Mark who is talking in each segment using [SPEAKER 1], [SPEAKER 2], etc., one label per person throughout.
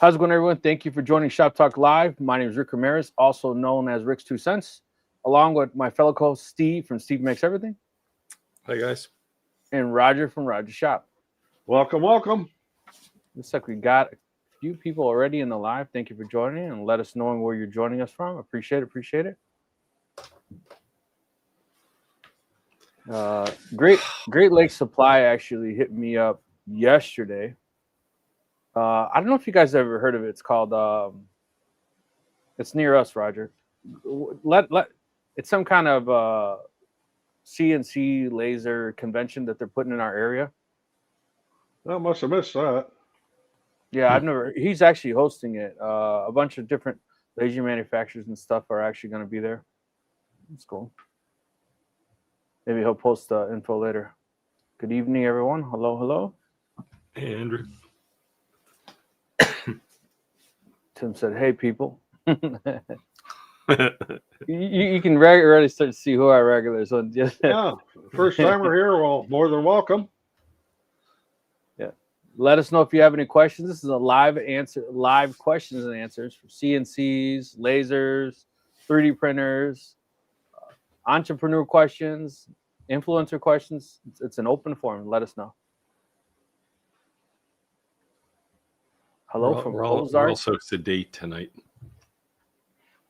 [SPEAKER 1] How's it going, everyone? Thank you for joining Shop Talk Live. My name is Rick Ramirez, also known as Rick's 2 Cents, along with my fellow co-host Steve from Steve Makes Everything.
[SPEAKER 2] Hi, guys.
[SPEAKER 1] And Roger from Roger Shop.
[SPEAKER 3] Welcome, welcome.
[SPEAKER 1] Looks like we got a few people already in the live. Thank you for joining and let us know where you're joining us from. Appreciate it. Great Lakes Supply actually hit me up yesterday. I don't know if you guys ever heard of it. It's called it's near us, Roger. It's some kind of CNC laser convention that they're putting in our area.
[SPEAKER 3] I must have missed that.
[SPEAKER 1] Yeah, he's actually hosting it. A bunch of different laser manufacturers and stuff are actually going to be there. That's cool. Maybe he'll post the info later. Good evening, everyone. Hello.
[SPEAKER 2] Hey, Andrew.
[SPEAKER 1] Tim said, "Hey, people." you can already start to see who our regulars are.
[SPEAKER 3] Yeah, first timer here. Well, more than welcome.
[SPEAKER 1] Yeah, let us know if you have any questions. This is a live questions and answers for CNCs, lasers, 3D printers, entrepreneur questions, influencer questions. It's an open forum. Let us know. Hello from Ozark.
[SPEAKER 2] We're all so sedate tonight.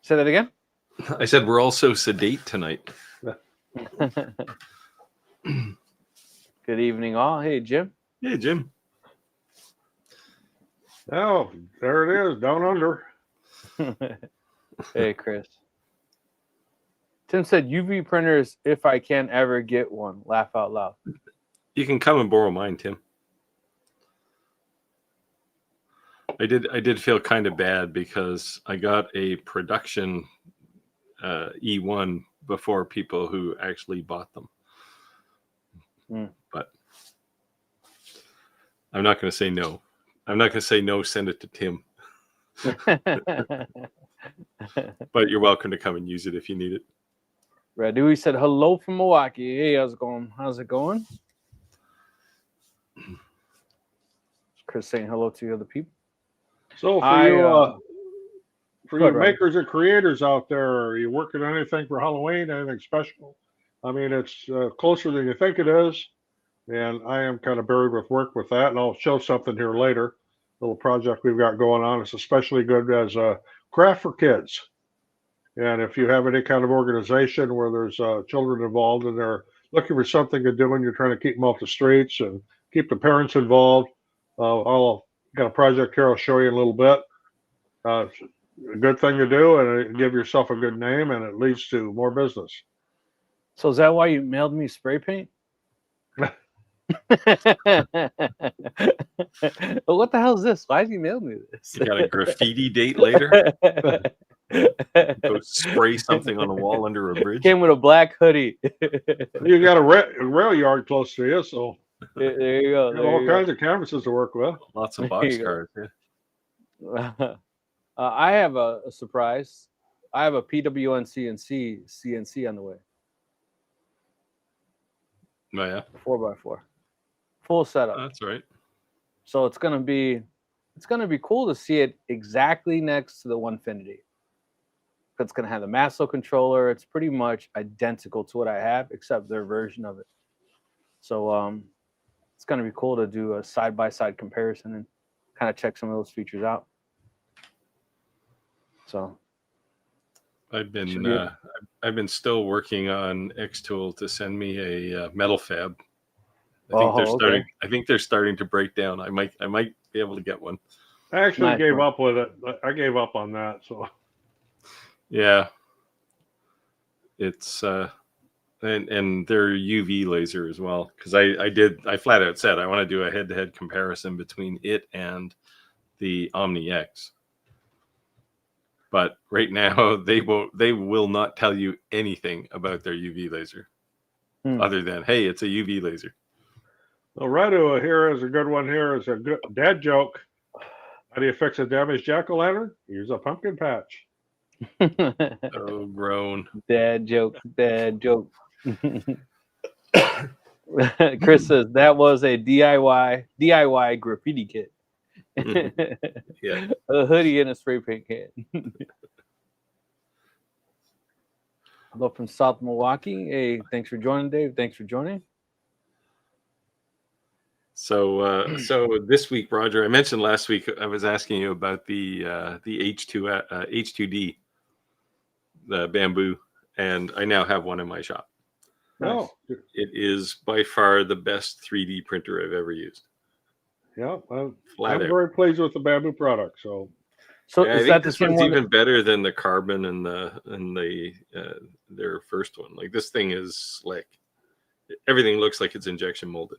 [SPEAKER 1] Say that again?
[SPEAKER 2] I said we're all so sedate tonight.
[SPEAKER 1] Good evening, all. Hey, Jim.
[SPEAKER 2] Hey, Jim.
[SPEAKER 3] Oh, there it is, down under.
[SPEAKER 1] Hey, Chris. Tim said UV printers if I can ever get one. Laugh out loud.
[SPEAKER 2] You can come and borrow mine, Tim. I did feel kind of bad because I got a production E1 before people who actually bought them. But I'm not going to say no. I'm not going to say no, send it to Tim. But you're welcome to come and use it if you need it.
[SPEAKER 1] Radu said hello from Milwaukee. Hey, how's it going? Chris saying hello to the other people.
[SPEAKER 3] So for you makers and creators out there, are you working on anything for Halloween? Anything special? I mean, it's closer than you think it is, and I am kind of buried with work with that, and I'll show something here later. Little project we've got going on. It's especially good as a craft for kids. And if you have any kind of organization where there's children involved and they're looking for something to do and you're trying to keep them off the streets and keep the parents involved, I'll got a project here I'll show you in a little bit. A good thing to do, and give yourself a good name, and it leads to more business.
[SPEAKER 1] So is that why you mailed me spray paint? What the hell is this? Why did you mail me this?
[SPEAKER 2] You got a graffiti date later? Go spray something on the wall under a bridge?
[SPEAKER 1] Came with a black hoodie.
[SPEAKER 3] You got a rail yard close to you, so
[SPEAKER 1] there you go.
[SPEAKER 3] All kinds of canvases to work with.
[SPEAKER 2] Lots of boxcars. Yeah.
[SPEAKER 1] I have a surprise. I have a PWN CNC on the way.
[SPEAKER 2] Oh, yeah.
[SPEAKER 1] 4x4. Full setup.
[SPEAKER 2] That's right.
[SPEAKER 1] So it's gonna be cool to see it exactly next to the Onefinity. It's gonna have the Masso controller. It's pretty much identical to what I have, except their version of it. So it's gonna be cool to do a side-by-side comparison and kind of check some of those features out. So
[SPEAKER 2] I've been still working on Xtool to send me a metal fab. I think they're starting to break down. I might be able to get one.
[SPEAKER 3] I actually gave up with it. I gave up on that. So
[SPEAKER 2] yeah, it's and their UV laser as well, because I flat out said I want to do a head-to-head comparison between it and the Omni X. But right now they will not tell you anything about their UV laser other than, hey, it's a UV laser.
[SPEAKER 3] Well, Radu here is a good one. Here is a good dad joke. How do you fix a damaged jack-o'-lantern? Use a pumpkin patch.
[SPEAKER 2] Oh, groan.
[SPEAKER 1] Dad joke. Chris says that was a DIY graffiti kit.
[SPEAKER 2] Yeah.
[SPEAKER 1] A hoodie and a spray paint can. Hello from South Milwaukee. Hey, thanks for joining, Dave. Thanks for joining.
[SPEAKER 2] So this week, Roger, I mentioned last week I was asking you about the H2D, the bamboo, and I now have one in my shop.
[SPEAKER 3] Nice.
[SPEAKER 2] It is by far the best 3D printer I've ever used.
[SPEAKER 3] Yeah, I'm very pleased with the bamboo product. So
[SPEAKER 2] yeah, is that this one's even better than the carbon and their first one? Like, this thing is slick. Everything looks like it's injection molded.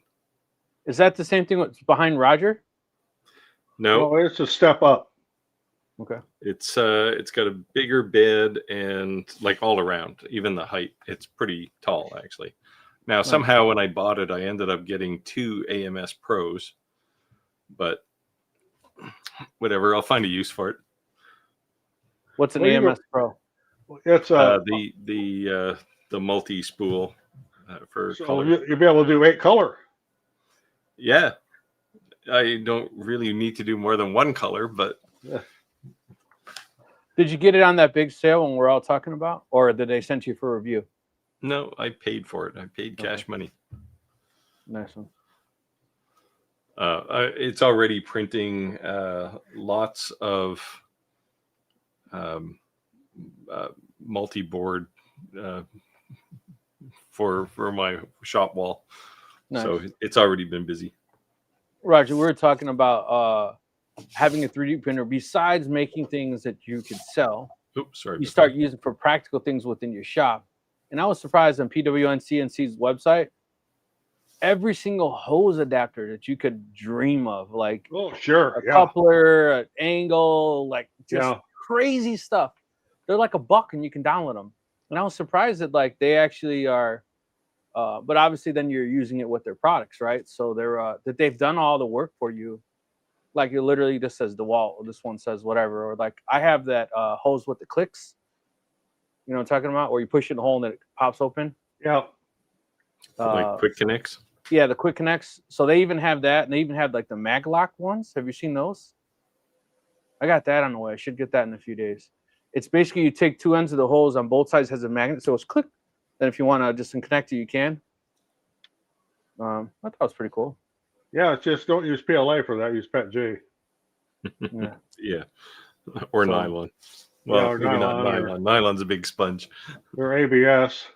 [SPEAKER 1] Is that the same thing that's behind Roger?
[SPEAKER 2] No,
[SPEAKER 3] it's a step up.
[SPEAKER 1] Okay.
[SPEAKER 2] It's got a bigger bed and like all around, even the height. It's pretty tall actually. Now somehow when I bought it, I ended up getting 2 AMS Pros, but whatever, I'll find a use for it.
[SPEAKER 1] What's an AMS Pro?
[SPEAKER 3] It's
[SPEAKER 2] the multi spool for color.
[SPEAKER 3] You'll be able to do 8 color.
[SPEAKER 2] Yeah, I don't really need to do more than 1 color, but.
[SPEAKER 1] Did you get it on that big sale when we're all talking about, or did they send you for review?
[SPEAKER 2] No, I paid for it. I paid cash money.
[SPEAKER 1] Nice one.
[SPEAKER 2] It's already printing lots of multi-board for my shop wall. Nice. So it's already been busy.
[SPEAKER 1] Roger, we were talking about having a 3D printer. Besides making things that you could sell, you start using for practical things within your shop. And I was surprised on PWNCNC's website, every single hose adapter that you could dream of, like a coupler, an angle, like just crazy stuff. They're like $1 and you can download them. And I was surprised that like they actually are, but obviously then you're using it with their products, right? So they're that they've done all the work for you. Like it literally just says DeWalt, or this one says whatever, or like I have that hose with the clicks. You know what I'm talking about? Where you push it in the hole and it pops open.
[SPEAKER 3] Yeah.
[SPEAKER 2] Like quick connects.
[SPEAKER 1] Yeah, the quick connects. So they even have that, and they even have like the Maglock ones. Have you seen those? I got that on the way. I should get that in a few days. It's basically you take 2 ends of the hose on both sides, has a magnet, so it's click. Then if you want to just connect it, you can. I thought it was pretty cool.
[SPEAKER 3] Yeah, it's just don't use PLA for that. Use PETG.
[SPEAKER 2] Yeah. Or nylon. Well, maybe not nylon. Nylon's a big sponge.
[SPEAKER 3] Or ABS.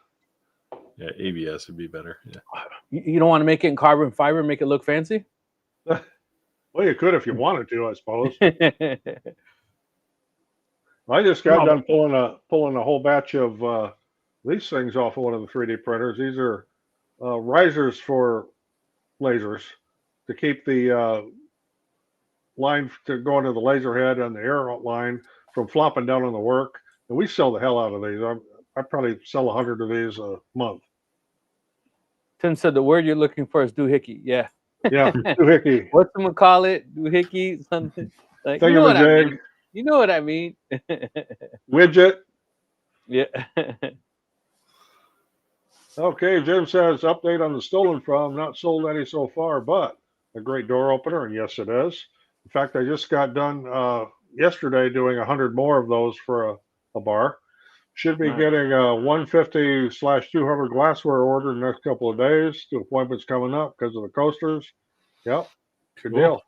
[SPEAKER 2] Yeah, ABS would be better. Yeah.
[SPEAKER 1] You don't want to make it in carbon fiber and make it look fancy?
[SPEAKER 3] Well, you could if you wanted to, I suppose. I just got done pulling a whole batch of these things off of one of the 3D printers. These are risers for lasers to keep the line to go into the laser head and the arrow line from flopping down on the work. And we sell the hell out of these. I probably sell 100 of these a month.
[SPEAKER 1] Tim said the word you're looking for is doohickey. Yeah.
[SPEAKER 3] Yeah, doohickey.
[SPEAKER 1] What's them call it? Doohickey? Something like you know what I mean. You know what I mean.
[SPEAKER 3] Widget.
[SPEAKER 1] Yeah.
[SPEAKER 3] Okay, Jim says update on the stolen from. Not sold any so far, but a great door opener, and yes, it is. In fact, I just got done yesterday doing 100 more of those for a bar. Should be getting a 150/200 glassware order in the next couple of days. 2 appointments coming up because of the coasters. Yep, good deal.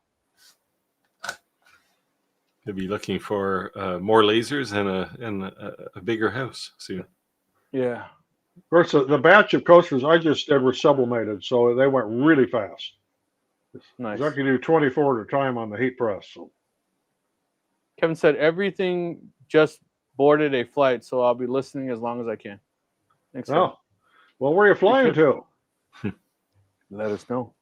[SPEAKER 2] You'll be looking for more lasers and a bigger house soon.
[SPEAKER 1] Yeah.
[SPEAKER 3] Of course, the batch of coasters I just did were sublimated, so they went really fast.
[SPEAKER 1] Nice.
[SPEAKER 3] I can do 24 at a time on the heat press. So.
[SPEAKER 1] Kevin said everything just boarded a flight, so I'll be listening as long as I can. Thanks.
[SPEAKER 3] Oh, well, where are you flying to?
[SPEAKER 1] Let us know.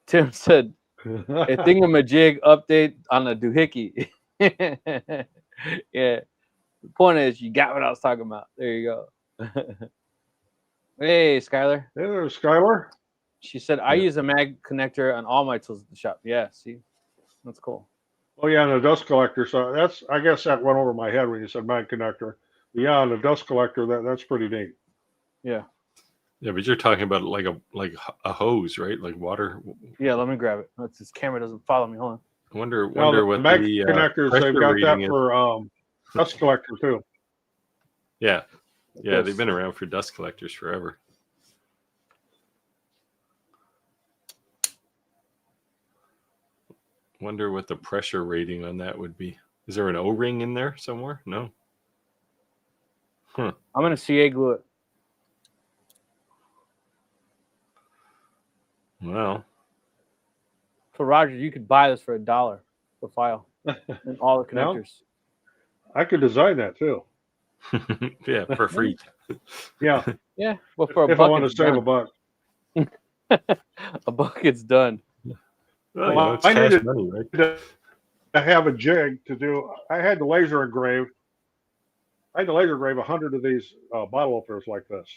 [SPEAKER 1] Tim said a thingamajig update on the doohickey. Yeah. The point is, you got what I was talking about. There you go. Hey, Skylar.
[SPEAKER 3] Hey there, Skylar.
[SPEAKER 1] She said, I use a mag connector on all my tools at the shop. Yeah, see? That's cool.
[SPEAKER 3] Oh, yeah, and a dust collector. So I guess that went over my head when you said mag connector. Yeah, and a dust collector, that's pretty neat.
[SPEAKER 1] Yeah.
[SPEAKER 2] Yeah, but you're talking about like a hose, right? Like water.
[SPEAKER 1] Yeah, let me grab it. This camera doesn't follow me. Hold on.
[SPEAKER 2] Wonder
[SPEAKER 3] the
[SPEAKER 2] what
[SPEAKER 3] mag
[SPEAKER 2] the
[SPEAKER 3] connectors, they've
[SPEAKER 2] pressure
[SPEAKER 3] got
[SPEAKER 2] rating
[SPEAKER 3] that
[SPEAKER 2] is.
[SPEAKER 3] for dust collector too.
[SPEAKER 2] Yeah, yeah,
[SPEAKER 1] Yes.
[SPEAKER 2] they've been around for dust collectors forever. Wonder what the pressure rating on that would be. Is there an O-ring in there somewhere? No.
[SPEAKER 1] I'm gonna CA glue it.
[SPEAKER 2] Well,
[SPEAKER 1] So Roger, you could buy this for $1 the file and all the
[SPEAKER 3] Well,
[SPEAKER 1] connectors.
[SPEAKER 3] I could design that too.
[SPEAKER 2] yeah, for free.
[SPEAKER 3] Yeah,
[SPEAKER 1] Yeah, well, for a
[SPEAKER 3] if I
[SPEAKER 1] buck,
[SPEAKER 3] want to
[SPEAKER 1] it's
[SPEAKER 3] save a
[SPEAKER 1] done.
[SPEAKER 3] buck.
[SPEAKER 1] A buck, it's done.
[SPEAKER 2] Well,
[SPEAKER 3] Well,
[SPEAKER 2] it's
[SPEAKER 3] I
[SPEAKER 2] cash
[SPEAKER 3] needed
[SPEAKER 2] money, right?
[SPEAKER 3] to have a jig to do. I had to laser engrave. I had to laser engrave 100 of these bottle openers like this,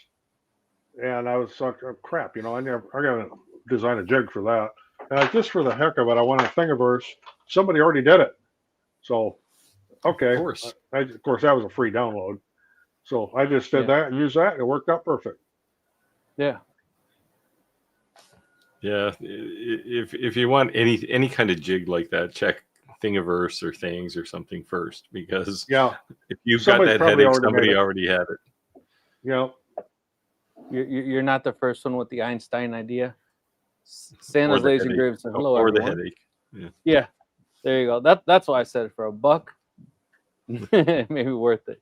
[SPEAKER 3] and I was like, oh, crap, I gotta design a jig for that. And just for the heck of it, I wanted a Thingiverse. Somebody already did it, so okay.
[SPEAKER 2] Of course.
[SPEAKER 3] Of course, that was a free download, so I just did that and used that, and it worked out perfect.
[SPEAKER 1] Yeah.
[SPEAKER 2] Yeah, if you want any kind of jig like that, check Thingiverse or Things or something first, because
[SPEAKER 3] Yeah,
[SPEAKER 2] if you've
[SPEAKER 3] Somebody's
[SPEAKER 2] got that
[SPEAKER 3] probably
[SPEAKER 2] headache,
[SPEAKER 3] already made
[SPEAKER 2] somebody
[SPEAKER 3] it.
[SPEAKER 2] already had it.
[SPEAKER 3] yeah.
[SPEAKER 1] You're not the first one with the Einstein idea. Santa's
[SPEAKER 2] the
[SPEAKER 1] laser
[SPEAKER 2] headache.
[SPEAKER 1] engraved said, hello,
[SPEAKER 2] Or the
[SPEAKER 1] everyone.
[SPEAKER 2] headache.
[SPEAKER 1] Yeah, there you go. That's why I said it for a buck. Maybe worth it,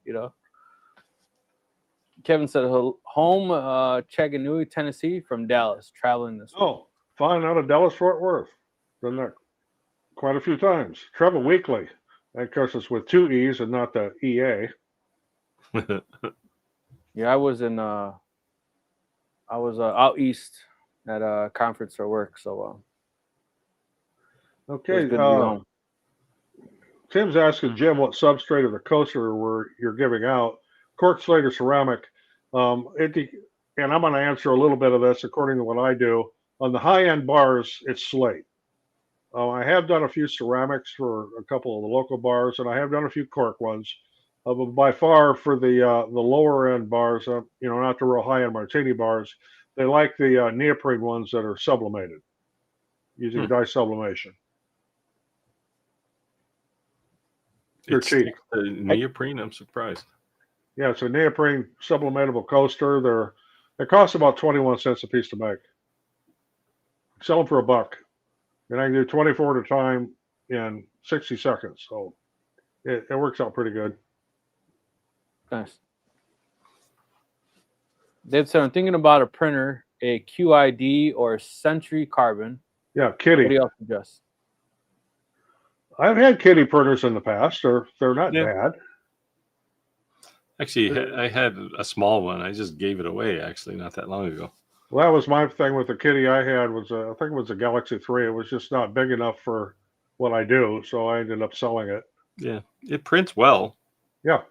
[SPEAKER 1] Kevin said home Chattanooga, Tennessee from Dallas, traveling this week.
[SPEAKER 3] Oh, flying out of Dallas Fort Worth. Done that quite a few times. Travel weekly. And of course, it's with 2 E's and not the EA.
[SPEAKER 1] Yeah, I was out east at a conference for work, so it
[SPEAKER 3] Okay.
[SPEAKER 1] was good to be home.
[SPEAKER 3] Tim's asking Jim what substrate of the coaster you're giving out. Cork, slate, or ceramic. And I'm going to answer a little bit of this according to what I do. On the high-end bars, it's slate. I have done a few ceramics for a couple of the local bars, and I have done a few cork ones. But by far, for the lower end bars, not the real high end martini bars, they like the neoprene ones that are sublimated using dye sublimation. They're cheap.
[SPEAKER 2] Neoprene, I'm surprised.
[SPEAKER 3] Yeah, it's a neoprene sublimatable coaster. They cost about 21 cents a piece to make. Sell them for $1. And I can do 24 at a time in 60 seconds. So it works out pretty good.
[SPEAKER 1] Nice. Dave said, I'm thinking about a printer, a QID or Century Carbon.
[SPEAKER 3] Yeah, Kitty.
[SPEAKER 1] What do you else suggest?
[SPEAKER 3] I've had Kitty printers in the past. They're not bad.
[SPEAKER 2] Actually, I had a small one. I just gave it away, actually, not that long ago.
[SPEAKER 3] Well, that was my thing with the Kitty I had I think it was a Galaxy 3. It was just not big enough for what I do, so I ended up selling it.
[SPEAKER 2] Yeah, it prints well.
[SPEAKER 3] Yeah,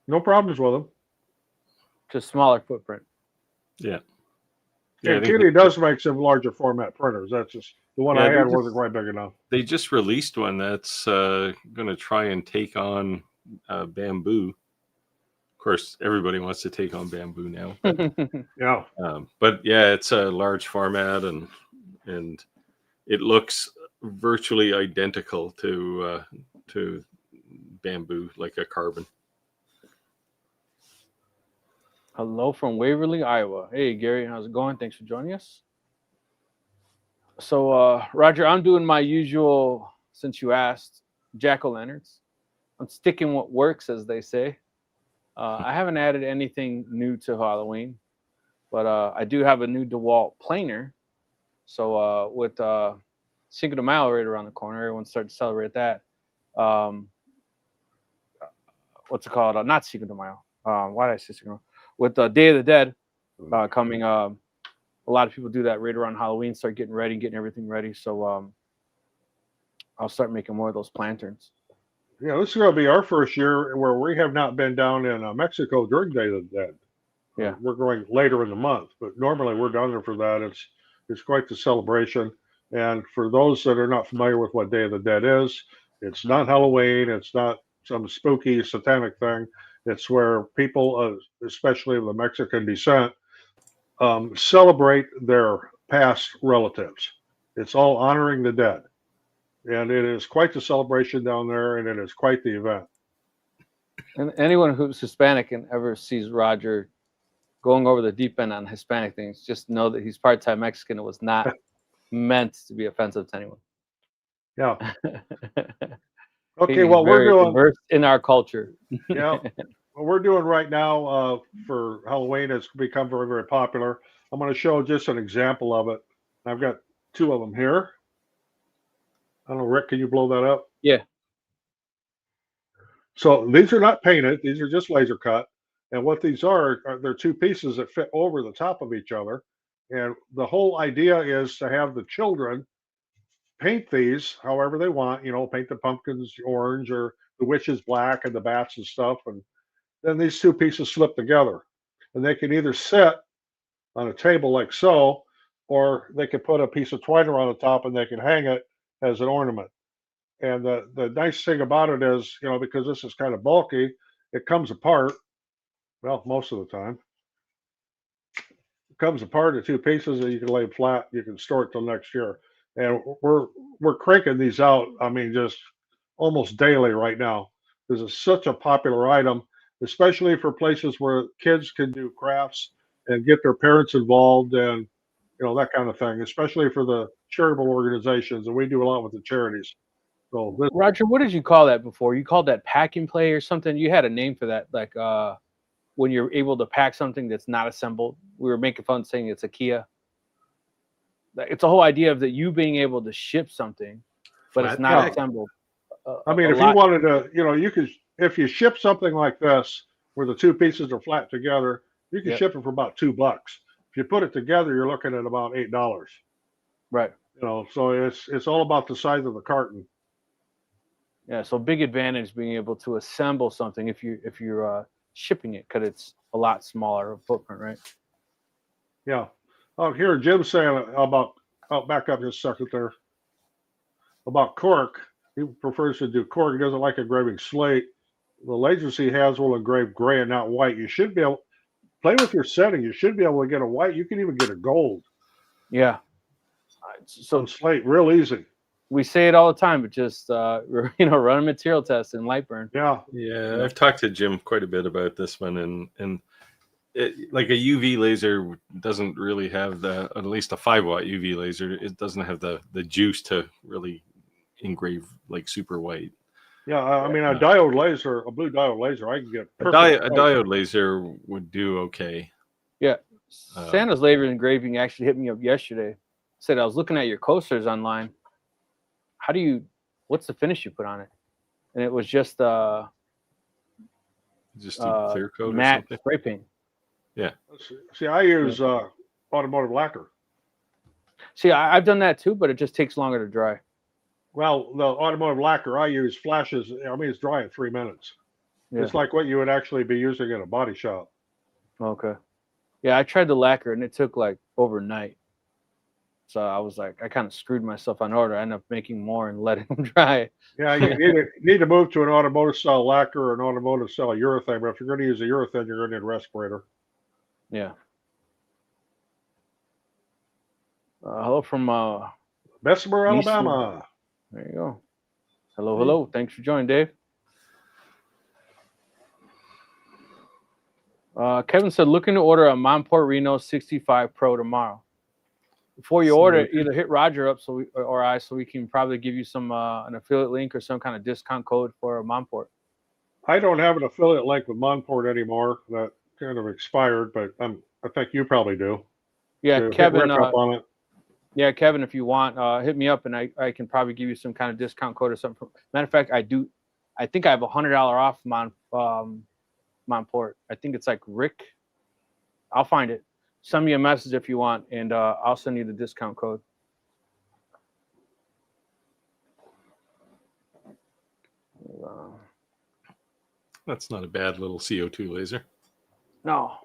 [SPEAKER 3] no problems with them.
[SPEAKER 1] Just smaller footprint.
[SPEAKER 2] Yeah.
[SPEAKER 3] And Kitty does make some larger format printers. That's just the one I had wasn't quite big enough.
[SPEAKER 2] They just released one that's going to try and take on Bamboo. Of course, everybody wants to take on Bamboo now. But,
[SPEAKER 3] yeah.
[SPEAKER 2] But yeah, it's a large format and it looks virtually identical to Bamboo, like a carbon.
[SPEAKER 1] Hello from Waverly, Iowa. Hey, Gary, how's it going? Thanks for joining us. So, Roger, I'm doing my usual, since you asked, jack-o'-lanterns. I'm sticking what works, as they say. I haven't added anything new to Halloween, but I do have a new DeWalt planer. So with Cinco de Mayo right around the corner, everyone's starting to celebrate that. What's it called? Not Cinco de Mayo. Why did I say Cinco de Mayo? With Day of the Dead coming, a lot of people do that right around Halloween, start getting ready, getting everything ready. So I'll start making more of those lanterns.
[SPEAKER 3] Yeah, this is going to be our first year where we have not been down in Mexico during Day of the Dead.
[SPEAKER 1] Yeah,
[SPEAKER 3] we're going later in the month, but normally we're down there for that. It's quite the celebration. And for those that are not familiar with what Day of the Dead is, it's not Halloween. It's not some spooky satanic thing. It's where people, especially of the Mexican descent, celebrate their past relatives. It's all honoring the dead. And it is quite the celebration down there, and it is quite the event.
[SPEAKER 1] And anyone who's Hispanic and ever sees Roger going over the deep end on Hispanic things, just know that he's part-time Mexican. It was not meant to be offensive to anyone.
[SPEAKER 3] Yeah. Okay, what we're doing
[SPEAKER 1] immersed in our culture.
[SPEAKER 3] Yeah. What we're doing right now for Halloween has become very, very popular. I'm going to show just an example of it. I've got 2 of them here. I don't know, Rick, can you blow that up?
[SPEAKER 1] Yeah.
[SPEAKER 3] So these are not painted. These are just laser cut. And what these are they're 2 pieces that fit over the top of each other. And the whole idea is to have the children paint these however they want, paint the pumpkins orange or the witches black and the bats and stuff. And then these 2 pieces slip together. And they can either sit on a table like so, or they can put a piece of twine around the top and they can hang it as an ornament. And the nice thing about it is, because this is kind of bulky, it comes apart. Well, most of the time. It comes apart in 2 pieces and you can lay it flat. You can store it till next year. And we're cranking these out, I mean, just almost daily right now. This is such a popular item, especially for places where kids can do crafts and get their parents involved and, that kind of thing, especially for the charitable organizations. And we do a lot with the charities. So
[SPEAKER 1] Roger, what did you call that before? You called that pack and play or something? You had a name for that, like when you're able to pack something that's not assembled. We were making fun saying it's a Kia. It's the whole idea of that you being able to ship something, but it's not assembled.
[SPEAKER 3] I mean, if you wanted to, you could, if you ship something like this, where the 2 pieces are flat together, you can ship it for about $2. If you put it together, you're looking at about $8.
[SPEAKER 1] Right.
[SPEAKER 3] So it's all about the size of the carton.
[SPEAKER 1] Yeah. So big advantage being able to assemble something if you're shipping it, because it's a lot smaller footprint, right?
[SPEAKER 3] Yeah. Oh, here Jim's saying about. I'll back up just a second there. About cork, he prefers to do cork. He doesn't like engraving slate. The lasers he has will engrave gray and not white. You should be able play with your setting. You should be able to get a white. You can even get a gold.
[SPEAKER 1] Yeah.
[SPEAKER 3] So slate, real easy.
[SPEAKER 1] We say it all the time, but just run a material test in Lightburn.
[SPEAKER 2] Yeah. I've talked to Jim quite a bit about this one, and like a UV laser doesn't really have at least a 5-watt UV laser. It doesn't have the juice to really engrave like super white.
[SPEAKER 3] Yeah, I mean a diode laser, a blue diode laser, I can get
[SPEAKER 2] a diode laser would do okay.
[SPEAKER 1] Yeah, Santa's laser engraving actually hit me up yesterday. Said I was looking at your coasters online. What's the finish you put on it? And it was just a
[SPEAKER 2] clear coat,
[SPEAKER 1] matte spray paint.
[SPEAKER 2] Yeah.
[SPEAKER 3] See, I use automotive lacquer.
[SPEAKER 1] See, I've done that too, but it just takes longer to dry.
[SPEAKER 3] Well, the automotive lacquer I use flashes. I mean, it's dry in 3 minutes. Yeah. It's like what you would actually be using in a body shop.
[SPEAKER 1] Okay. Yeah, I tried the lacquer and it took like overnight. So I was like, I kind of screwed myself on order. I ended up making more and letting them dry.
[SPEAKER 3] Yeah, you need to move to an automotive style lacquer or an automotive style urethane. But if you're going to use a urethane, you're going to need a respirator.
[SPEAKER 1] Yeah. Hello from
[SPEAKER 3] Bessemer, Alabama.
[SPEAKER 1] There you go. Hello. Thanks for joining, Dave. Kevin said, looking to order a Monport Reno 65 Pro tomorrow. Before you order it, either hit Roger up so we can probably give you some an affiliate link or some kind of discount code for a Monport.
[SPEAKER 3] I don't have an affiliate link with Monport anymore. That kind of expired, but I think you probably do.
[SPEAKER 1] Yeah,
[SPEAKER 3] so
[SPEAKER 1] Kevin.
[SPEAKER 3] On it.
[SPEAKER 1] Yeah, Kevin, if you want, hit me up and I can probably give you some kind of discount code or something. Matter of fact, I do. I think I have $100 off Monport. I think it's like Rick. I'll find it. Send me a message if you want, and I'll send you the discount code.
[SPEAKER 2] That's not a bad little CO2 laser.
[SPEAKER 1] No.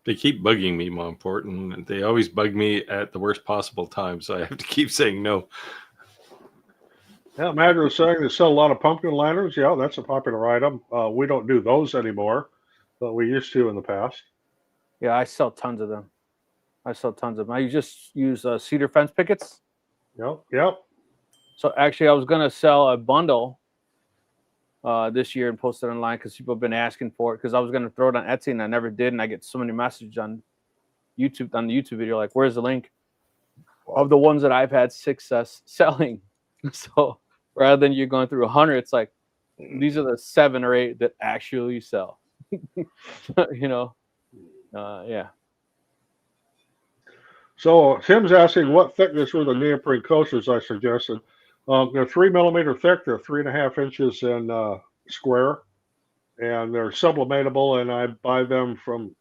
[SPEAKER 2] They keep bugging me, Monport, and they always bug me at the worst possible time, so I have to keep saying no.
[SPEAKER 3] Yeah, Madra was saying they sell a lot of pumpkin lanterns. Yeah, that's a popular item. We don't do those anymore, but we used to in the past.
[SPEAKER 1] Yeah, I sell tons of them. I just use cedar fence pickets.
[SPEAKER 3] Yep.
[SPEAKER 1] So actually, I was gonna sell a bundle this year and post it online because people have been asking for it. Because I was gonna throw it on Etsy and I never did, and I get so many messages on YouTube the YouTube video like, "Where's the link?" Of the ones that I've had success selling. So rather than you going through 100, it's like these are the 7 or 8 that actually sell. Yeah.
[SPEAKER 3] So Tim's asking what thickness were the neoprene coasters I suggested. They're 3 millimeter thick. They're 3.5 inches in square, and they're sublimatable. And I buy them from,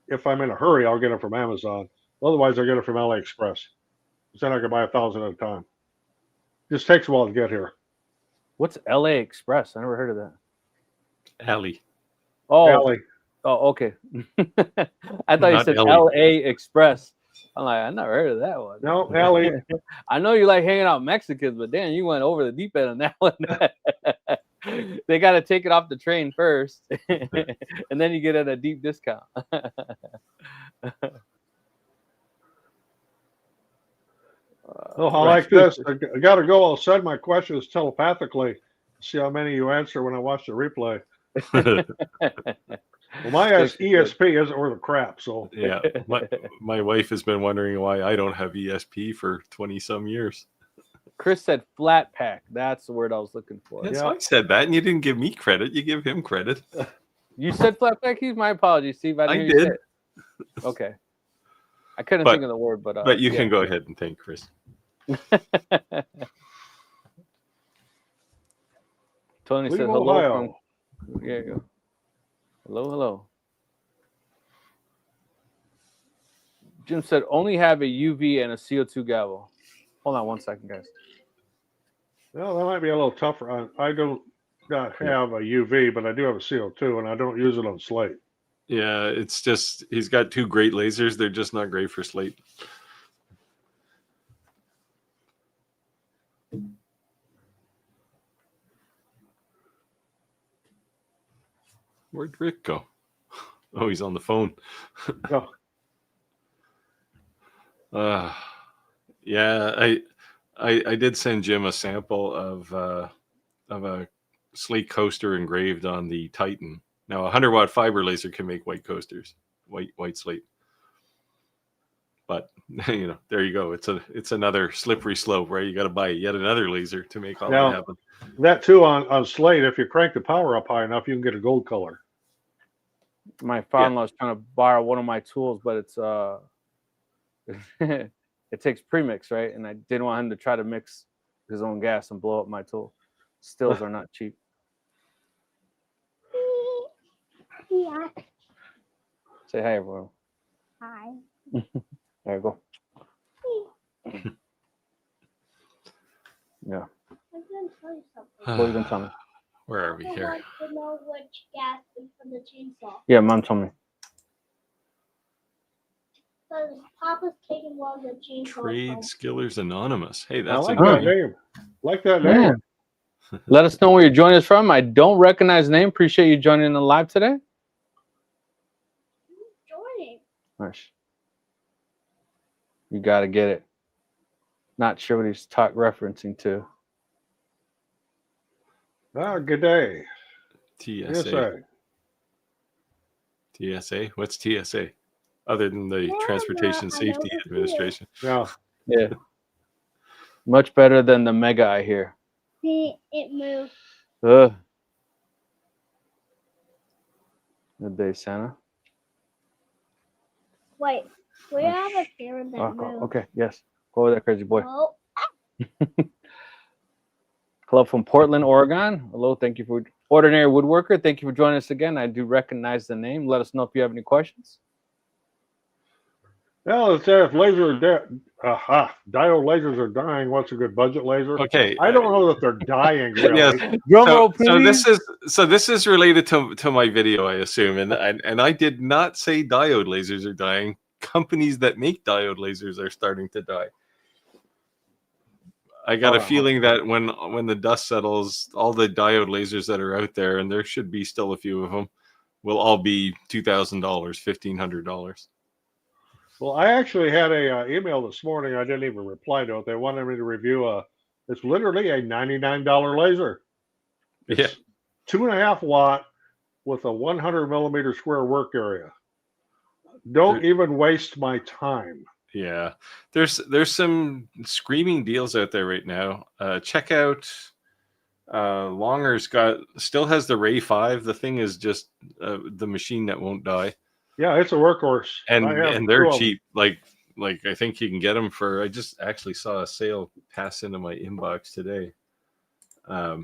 [SPEAKER 3] if I'm in a hurry, I'll get them from Amazon. Otherwise, I get it from AliExpress. Then I can buy 1,000 at a time. Just takes a while to get here.
[SPEAKER 1] What's LA Express? I never heard of that.
[SPEAKER 2] Alley.
[SPEAKER 1] Oh,
[SPEAKER 3] Ali.
[SPEAKER 1] Oh, okay. I thought you
[SPEAKER 2] Not
[SPEAKER 1] said
[SPEAKER 2] Ellie.
[SPEAKER 1] LA Express. I'm like, I never heard of that one.
[SPEAKER 3] No, Ali.
[SPEAKER 1] I know you like hanging out with Mexicans, but damn, you went over the deep end on that one. They got to take it off the train first, and then you get at a deep discount.
[SPEAKER 3] Oh, I like this. I got to go. I'll send my questions telepathically. See how many you answer when I watch the replay. Well, my ESP isn't worth a crap. So
[SPEAKER 2] yeah, my wife has been wondering why I don't have ESP for 20 some years.
[SPEAKER 1] Chris said flat pack. That's the word I was looking for.
[SPEAKER 2] Yes, I said that, and you didn't give me credit. You give him credit.
[SPEAKER 1] You said flat pack. My apologies, Steve. I didn't hear you say it. Okay. I couldn't think of the word, but
[SPEAKER 2] you can go ahead and thank Chris.
[SPEAKER 1] Tony said hello from. There you go. Hello. Jim said only have a UV and a CO2 gavel. Hold on 1 second, guys.
[SPEAKER 3] Well, that might be a little tougher. I don't not have a UV, but I do have a CO2, and I don't use it on slate.
[SPEAKER 2] Yeah, it's just he's got 2 great lasers. They're just not great for slate. Where'd Rick go? Oh, he's on the phone. Yeah, I did send Jim a sample of a slate coaster engraved on the Titan. Now, a 100-watt fiber laser can make white coasters, white slate. But there you go. It's another slippery slope, right? You got to buy yet another laser to make all that happen.
[SPEAKER 3] That too on slate. If you crank the power up high enough, you can get a gold color.
[SPEAKER 1] My father-in-law is trying to borrow one of my tools, but it's it takes premix, right? And I didn't want him to try to mix his own gas and blow up my tool. Stills are not cheap.
[SPEAKER 4] Yeah.
[SPEAKER 1] Say hi, everyone.
[SPEAKER 4] Hi.
[SPEAKER 1] There you go. Yeah.
[SPEAKER 4] I'm going to tell you something.
[SPEAKER 1] What are you going to tell me?
[SPEAKER 2] Where are we here?
[SPEAKER 4] I want to know which gas is for the chainsaw.
[SPEAKER 1] Yeah, Mom told me.
[SPEAKER 4] Because Papa's taking one of the chainsaws.
[SPEAKER 2] Trade Skillers Anonymous. Hey, that's
[SPEAKER 3] I like that name. Like that name.
[SPEAKER 1] Let us know where you're joining us from. I don't recognize the name. Appreciate you joining the live today.
[SPEAKER 4] Joining.
[SPEAKER 1] Nice. You got to get it. Not sure what he's referencing to.
[SPEAKER 3] Good day.
[SPEAKER 2] TSA. TSA? What's TSA? Other than the Transportation Safety Administration.
[SPEAKER 3] Yeah.
[SPEAKER 1] Much better than the Mega, I hear.
[SPEAKER 4] See, it moved.
[SPEAKER 1] Good day, Santa.
[SPEAKER 4] Wait, we have a parent that moved.
[SPEAKER 1] Okay, yes. Go over there, crazy boy.
[SPEAKER 4] Oh.
[SPEAKER 1] Hello from Portland, Oregon. Hello, thank you for Ordinary Woodworker. Thank you for joining us again. I do recognize the name. Let us know if you have any questions.
[SPEAKER 3] Well, it says if diode lasers are dying. What's a good budget laser?
[SPEAKER 2] Okay.
[SPEAKER 3] I don't know that they're dying. Really.
[SPEAKER 2] Yes.
[SPEAKER 1] Drum roll, please.
[SPEAKER 2] So this is related to my video, I assume, and I did not say diode lasers are dying. Companies that make diode lasers are starting to die. I got a feeling that when the dust settles, all the diode lasers that are out there, and there should be still a few of them, will all be $2,000, $1,500.
[SPEAKER 3] Well, I actually had a email this morning. I didn't even reply to it. They wanted me to review it's literally a $99 laser. It's 2.5 watt with a 100 millimeter square work area. Don't even waste my time.
[SPEAKER 2] Yeah, there's some screaming deals out there right now. Check out Longer's still has the Ray 5. The thing is just the machine that won't die.
[SPEAKER 3] Yeah, it's a workhorse,
[SPEAKER 2] and they're cheap. Like I think you can get them for. I just actually saw a sale pass into my inbox today.
[SPEAKER 1] A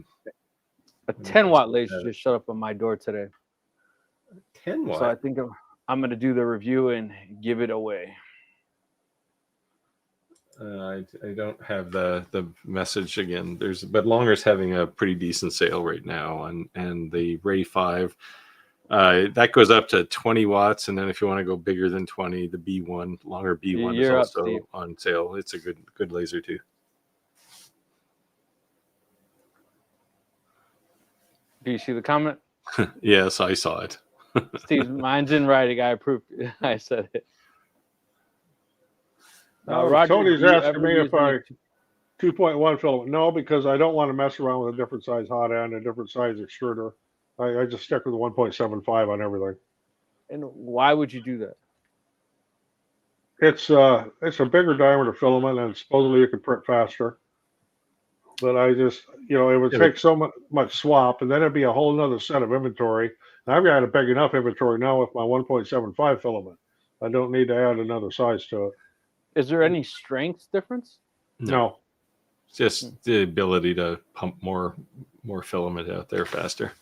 [SPEAKER 1] 10 watt laser just showed up on my door today.
[SPEAKER 2] 10 watt.
[SPEAKER 1] So I think I'm going to do the review and give it away.
[SPEAKER 2] I don't have the message again. But Longer's having a pretty decent sale right now, and the Ray 5 that goes up to 20 watts, and then if you want to go bigger than 20, the B1 Longer B1 is also on sale. It's a good laser too.
[SPEAKER 1] Do you see the comment?
[SPEAKER 2] Yes, I saw it.
[SPEAKER 1] Steve, mine's in writing. I approved it. I said it.
[SPEAKER 3] Roger, Tony's asking me if I 2.1 filament. No, because I don't want to mess around with a different size hot end, a different size extruder. I just stick with the 1.75 on everything.
[SPEAKER 1] And why would you do that?
[SPEAKER 3] It's a bigger diameter filament, and supposedly you can print faster. But I just, it would take so much swap, and then it'd be a whole nother set of inventory. And I've got a big enough inventory now with my 1.75 filament. I don't need to add another size to it.
[SPEAKER 1] Is there any strength difference?
[SPEAKER 3] No.
[SPEAKER 2] Just the ability to pump more filament out there faster.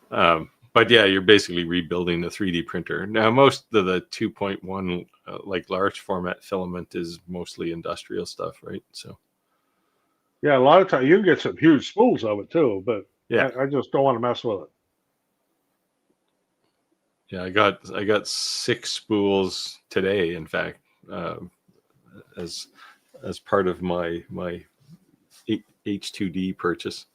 [SPEAKER 2] But yeah, you're basically rebuilding the 3D printer. Now, most of the 2.1 like large format filament is mostly industrial stuff, right? So
[SPEAKER 3] yeah, a lot of times you can get some huge spools of it too, but
[SPEAKER 2] yeah,
[SPEAKER 3] I just don't want to mess with it.
[SPEAKER 2] Yeah, I got 6 spools today, in fact, as part of my H2D purchase.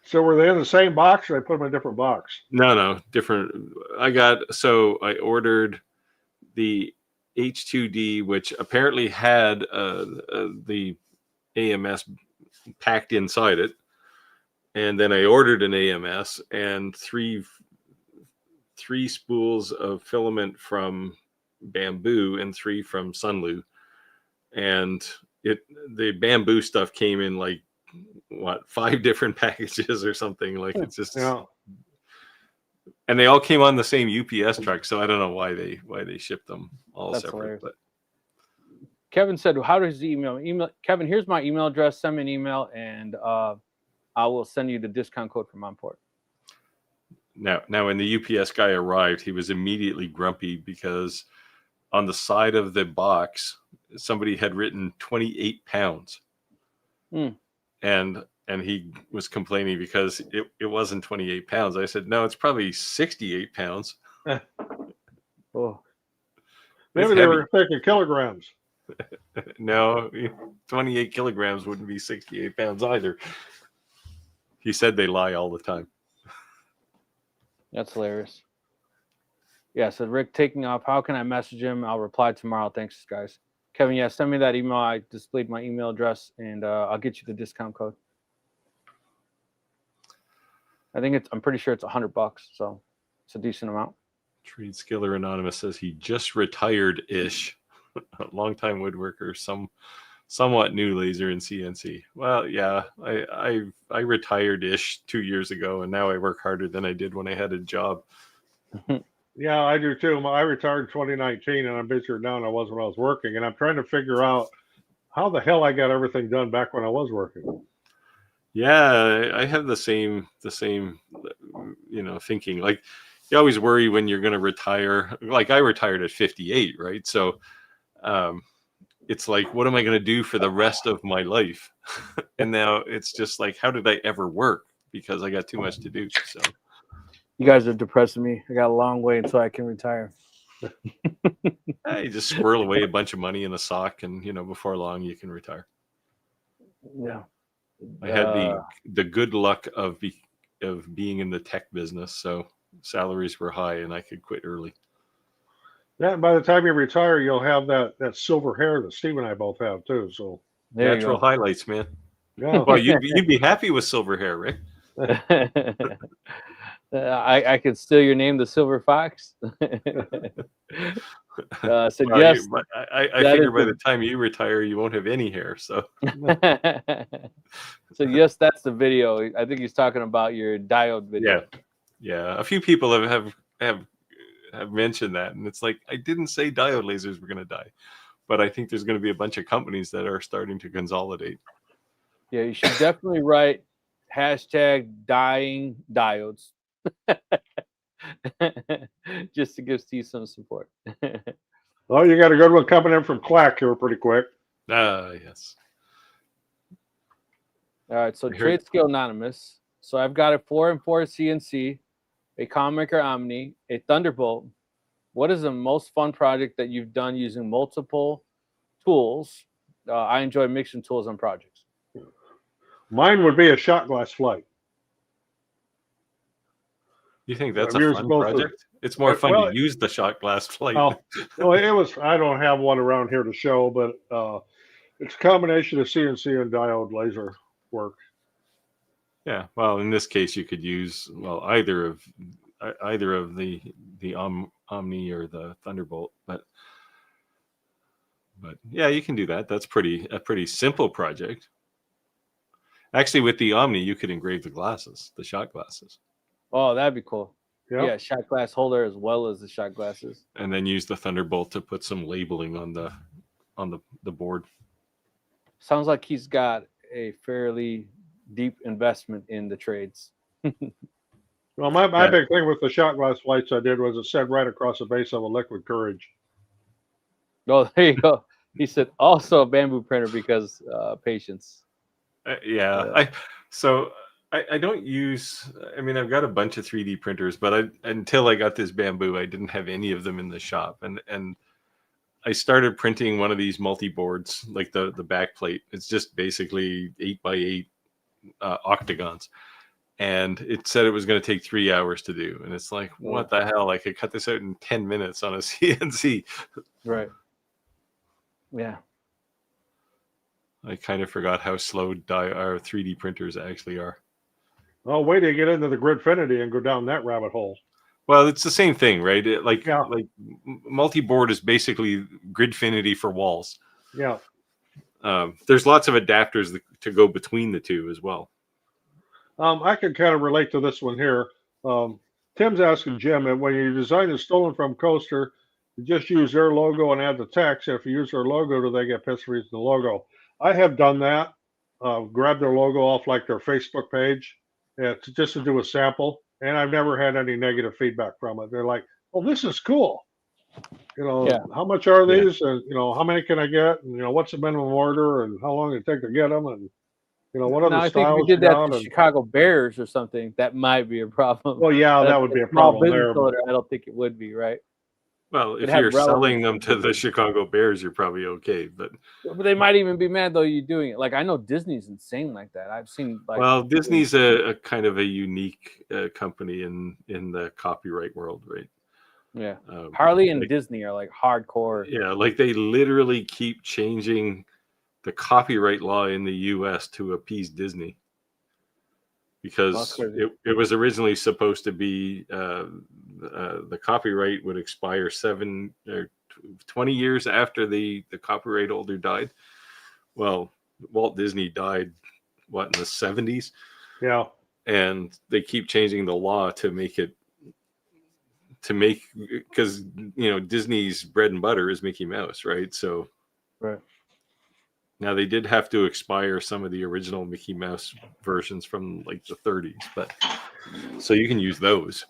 [SPEAKER 3] So were they in the same box, or I put them in a different box?
[SPEAKER 2] No, different. I ordered the H2D, which apparently had the AMS packed inside it, and then I ordered an AMS and three spools of filament from Bamboo and 3 from Sunlu, and the Bamboo stuff came in like 5 different packages or something. Like it's just and they all came on the same UPS truck, so I don't know why they shipped them all separate. Hilarious. But
[SPEAKER 1] Kevin said, how does the email Kevin, here's my email address, send me an email, and I will send you the discount code from Onport.
[SPEAKER 2] Now when the UPS guy arrived, he was immediately grumpy because on the side of the box somebody had written 28 pounds. And he was complaining because it wasn't 28 pounds. I said, no, it's probably 68 pounds.
[SPEAKER 1] Oh,
[SPEAKER 3] maybe they were thinking kilograms.
[SPEAKER 2] No, 28 kilograms wouldn't be 68 pounds either. He said they lie all the time.
[SPEAKER 1] That's hilarious. Yeah, so Rick taking off. How can I message him? I'll reply tomorrow. Thanks, guys. Kevin, yeah, send me that email. I displayed my email address, and I'll get you the discount code. I'm pretty sure it's $100, so it's a decent amount.
[SPEAKER 2] Trade Skiller Anonymous says he just retired-ish. A longtime woodworker, somewhat new laser in CNC. Well, yeah, I retired-ish 2 years ago, and now I work harder than I did when I had a job.
[SPEAKER 3] Yeah, I do too. I retired in 2019, and I'm busier now than I was when I was working. And I'm trying to figure out how the hell I got everything done back when I was working.
[SPEAKER 2] Yeah, I have the same, thinking. Like, you always worry when you're going to retire. Like, I retired at 58, right? So, it's like, what am I going to do for the rest of my life? And now it's just like, how did I ever work? Because I got too much to do. So.
[SPEAKER 1] You guys are depressing me. I got a long way until I can retire.
[SPEAKER 2] You just squirrel away a bunch of money in a sock, and before long you can retire.
[SPEAKER 1] Yeah,
[SPEAKER 2] I had the good luck of being in the tech business, so salaries were high and I could quit early.
[SPEAKER 3] Yeah, and by the time you retire, you'll have that silver hair that Steve and I both have too. So
[SPEAKER 1] There
[SPEAKER 2] Natural
[SPEAKER 1] you go.
[SPEAKER 2] highlights, man.
[SPEAKER 3] yeah,
[SPEAKER 2] Well, you'd be happy with silver hair, Rick.
[SPEAKER 1] I could steal your name, the Silver Fox. Said
[SPEAKER 2] Well,
[SPEAKER 1] yes.
[SPEAKER 2] I figure by the time you retire, you won't have any hair. So
[SPEAKER 1] So yes, that's the video. I think he's talking about your diode video.
[SPEAKER 2] yeah. A few people have mentioned that, and it's like, I didn't say diode lasers were going to die, but I think there's going to be a bunch of companies that are starting to consolidate.
[SPEAKER 1] Yeah, you should definitely write hashtag dying diodes. Just to give Steve some support.
[SPEAKER 3] Oh, you got a good one coming in from Clack here pretty quick.
[SPEAKER 2] Yes.
[SPEAKER 1] All right, so Trade Scale Anonymous. So I've got a 4-in-4 CNC, a Commaker Omni, a Thunderbolt. What is the most fun project that you've done using multiple tools? I enjoy mixing tools on projects.
[SPEAKER 3] Mine would be a shot glass flight.
[SPEAKER 2] You think that's
[SPEAKER 3] I've
[SPEAKER 2] a
[SPEAKER 3] used
[SPEAKER 2] fun
[SPEAKER 3] both
[SPEAKER 2] project? It's more fun
[SPEAKER 3] well,
[SPEAKER 2] to use the shot glass flight.
[SPEAKER 3] Oh, well, it was. I don't have one around here to show, but it's a combination of CNC and diode laser work.
[SPEAKER 2] Yeah, well, in this case, you could use either of the Omni or the Thunderbolt, but yeah, you can do that. That's a pretty simple project. Actually, with the Omni, you could engrave the shot glasses.
[SPEAKER 1] Oh, that'd be cool.
[SPEAKER 3] Yep.
[SPEAKER 1] Yeah, shot glass holder as well as the shot glasses.
[SPEAKER 2] And then use the Thunderbolt to put some labeling on the board.
[SPEAKER 1] Sounds like he's got a fairly deep investment in the trades.
[SPEAKER 3] Well, my big thing with the shot glass flights I did was it said right across the base of a liquid courage.
[SPEAKER 1] Oh, there you go. He said also a bamboo printer because patience.
[SPEAKER 2] I don't use. I mean, I've got a bunch of 3D printers, but until I got this bamboo, I didn't have any of them in the shop, and I started printing one of these multi-boards, like the back plate. It's just basically 8x8 octagons, and it said it was going to take 3 hours to do, and it's like, what the hell? I could cut this out in 10 minutes on a CNC.
[SPEAKER 1] Right. Yeah.
[SPEAKER 2] I kind of forgot how slow our 3D printers actually are.
[SPEAKER 3] Oh, wait till you get into the Gridfinity and go down that rabbit hole.
[SPEAKER 2] Well, it's the same thing, right? Like multi-board is basically Gridfinity for walls.
[SPEAKER 3] Yeah.
[SPEAKER 2] There's lots of adapters to go between the two as well.
[SPEAKER 3] I can kind of relate to this one here. Tim's asking Jim, and when you design a stolen from coaster, you just use their logo and add the text. If you use their logo, do they get pissed for using the logo? I have done that. Grab their logo off like their Facebook page, just to do a sample, and I've never had any negative feedback from it. They're like, "Oh, this is cool. How much are these? And how many can I get? And what's the minimum order? And how long it take to get them? And what other
[SPEAKER 1] I
[SPEAKER 3] styles?"
[SPEAKER 1] think if you did that to Chicago Bears or something, that might be a problem.
[SPEAKER 3] Well, yeah, that would be a problem there.
[SPEAKER 1] I don't think it would be, right?
[SPEAKER 2] Well, if you're selling them to the Chicago Bears, you're probably okay. But
[SPEAKER 1] they might even be mad though you're doing it. Like I know Disney's insane like that. I've seen
[SPEAKER 2] Disney's a kind of a unique company in the copyright world, right?
[SPEAKER 1] Yeah. Harley and Disney are like hardcore.
[SPEAKER 2] Yeah, like they literally keep changing the copyright law in the US to appease Disney. Because it was originally supposed to be the copyright would expire 7 or 20 years after the copyright holder died. Well, Walt Disney died in the 70s?
[SPEAKER 3] Yeah.
[SPEAKER 2] And they keep changing the law to make because Disney's bread and butter is Mickey Mouse, right? So
[SPEAKER 1] right.
[SPEAKER 2] Now they did have to expire some of the original Mickey Mouse versions from like the 30s, but so you can use those.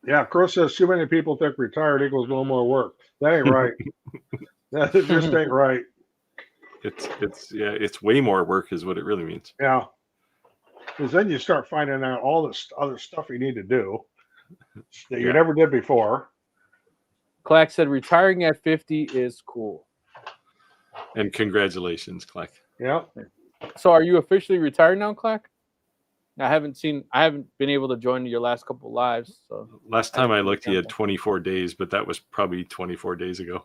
[SPEAKER 3] Yeah, Chris says too many people think retired equals no more work. That ain't right. That just ain't right.
[SPEAKER 2] It's way more work is what it really means.
[SPEAKER 3] Yeah, because then you start finding out all this other stuff you need to do that you never did before.
[SPEAKER 1] Clack said retiring at 50 is cool.
[SPEAKER 2] And congratulations, Clack.
[SPEAKER 3] Yeah.
[SPEAKER 1] So are you officially retired now, Clack? I haven't been able to join your last couple lives. So
[SPEAKER 2] last time I looked, he had 24 days, but that was probably 24 days ago.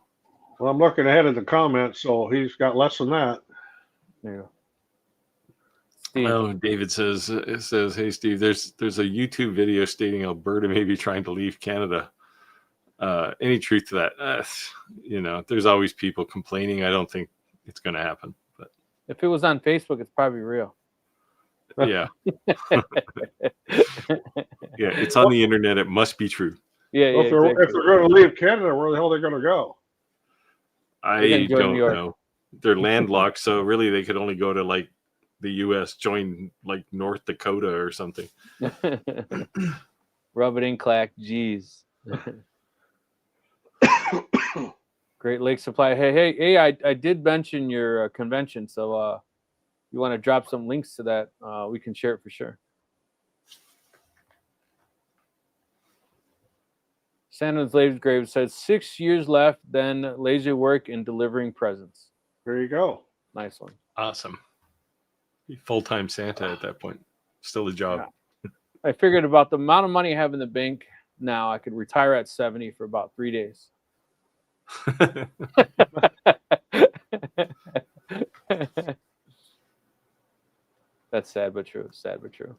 [SPEAKER 3] Well, I'm looking ahead at the comments, so he's got less than that.
[SPEAKER 1] Yeah.
[SPEAKER 2] Oh, David says, "Hey Steve, there's a YouTube video stating Alberta may be trying to leave Canada. Any truth to that? There's always people complaining. I don't think it's going to happen. But
[SPEAKER 1] if it was on Facebook, it's probably real.
[SPEAKER 2] Yeah, yeah, it's on the internet. It must be true.
[SPEAKER 1] Yeah,
[SPEAKER 3] well,
[SPEAKER 1] yeah.
[SPEAKER 3] if they're going to leave Canada, where the hell are they going to go?
[SPEAKER 2] I don't know. They're landlocked, so really they could only go to like the U.S., join like North Dakota or something.
[SPEAKER 1] Rub it in, clack. Jeez. Great Lake Supply. Hey! I did mention your convention, so you want to drop some links to that? We can share it for sure. Santa's Grave says 6 years left, then laser work and delivering presents.
[SPEAKER 3] There you go.
[SPEAKER 1] Nice one.
[SPEAKER 2] Awesome. Full-time Santa at that point. Still a job.
[SPEAKER 1] Yeah. I figured about the amount of money I have in the bank now, I could retire at 70 for about 3 days. That's sad but true. Sad but true.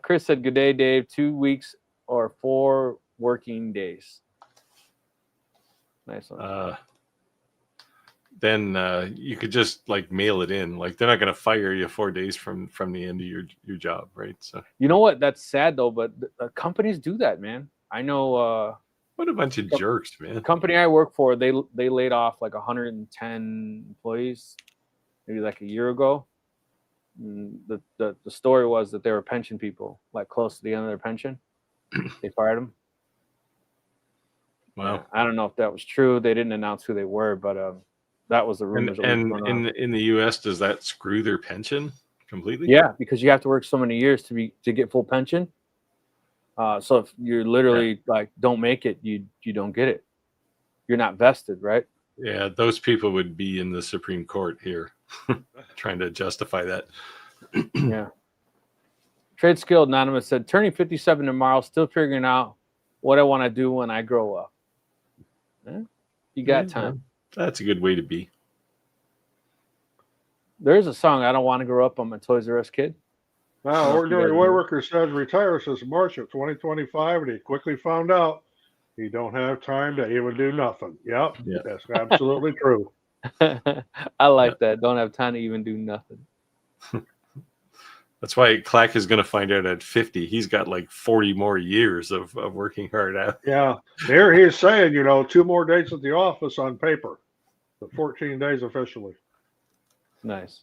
[SPEAKER 1] Chris said, "Good day, Dave. 2 weeks or 4 working days." Nice one.
[SPEAKER 2] Then you could just like mail it in. Like they're not going to fire you 4 days from the end of your job, right? So
[SPEAKER 1] you know what? That's sad though, but companies do that, man. I know.
[SPEAKER 2] What a bunch of jerks, man.
[SPEAKER 1] The company I work for, they laid off like 110 employees, maybe like a year ago. And the story was that they were pension people, like close to the end of their pension. They fired them.
[SPEAKER 2] Wow.
[SPEAKER 1] I don't know if that was true. They didn't announce who they were, but that was the rumors.
[SPEAKER 2] And in the U.S., does that screw their pension completely?
[SPEAKER 1] Yeah, because you have to work so many years to get full pension. So if you're literally like don't make it, you don't get it. You're not vested, right?
[SPEAKER 2] Yeah, those people would be in the Supreme Court here, trying to justify that.
[SPEAKER 1] Yeah. Trade Skill Anonymous said, "Turning 57 tomorrow, still figuring out what I want to do when I grow up." You got time.
[SPEAKER 2] That's a good way to be.
[SPEAKER 1] There's a song, "I Don't Want to Grow Up." I'm a Toys R Us kid.
[SPEAKER 3] Now, ordinary woodworker says retire since March of 2025, and he quickly found out he don't have time to even do nothing. Yep. That's absolutely true.
[SPEAKER 1] I like that. Don't have time to even do nothing.
[SPEAKER 2] That's why Clack is going to find out at 50. He's got like 40 more years of working hard out.
[SPEAKER 3] Yeah. Here he's saying, 2 more days at the office on paper, but 14 days officially.
[SPEAKER 1] Nice.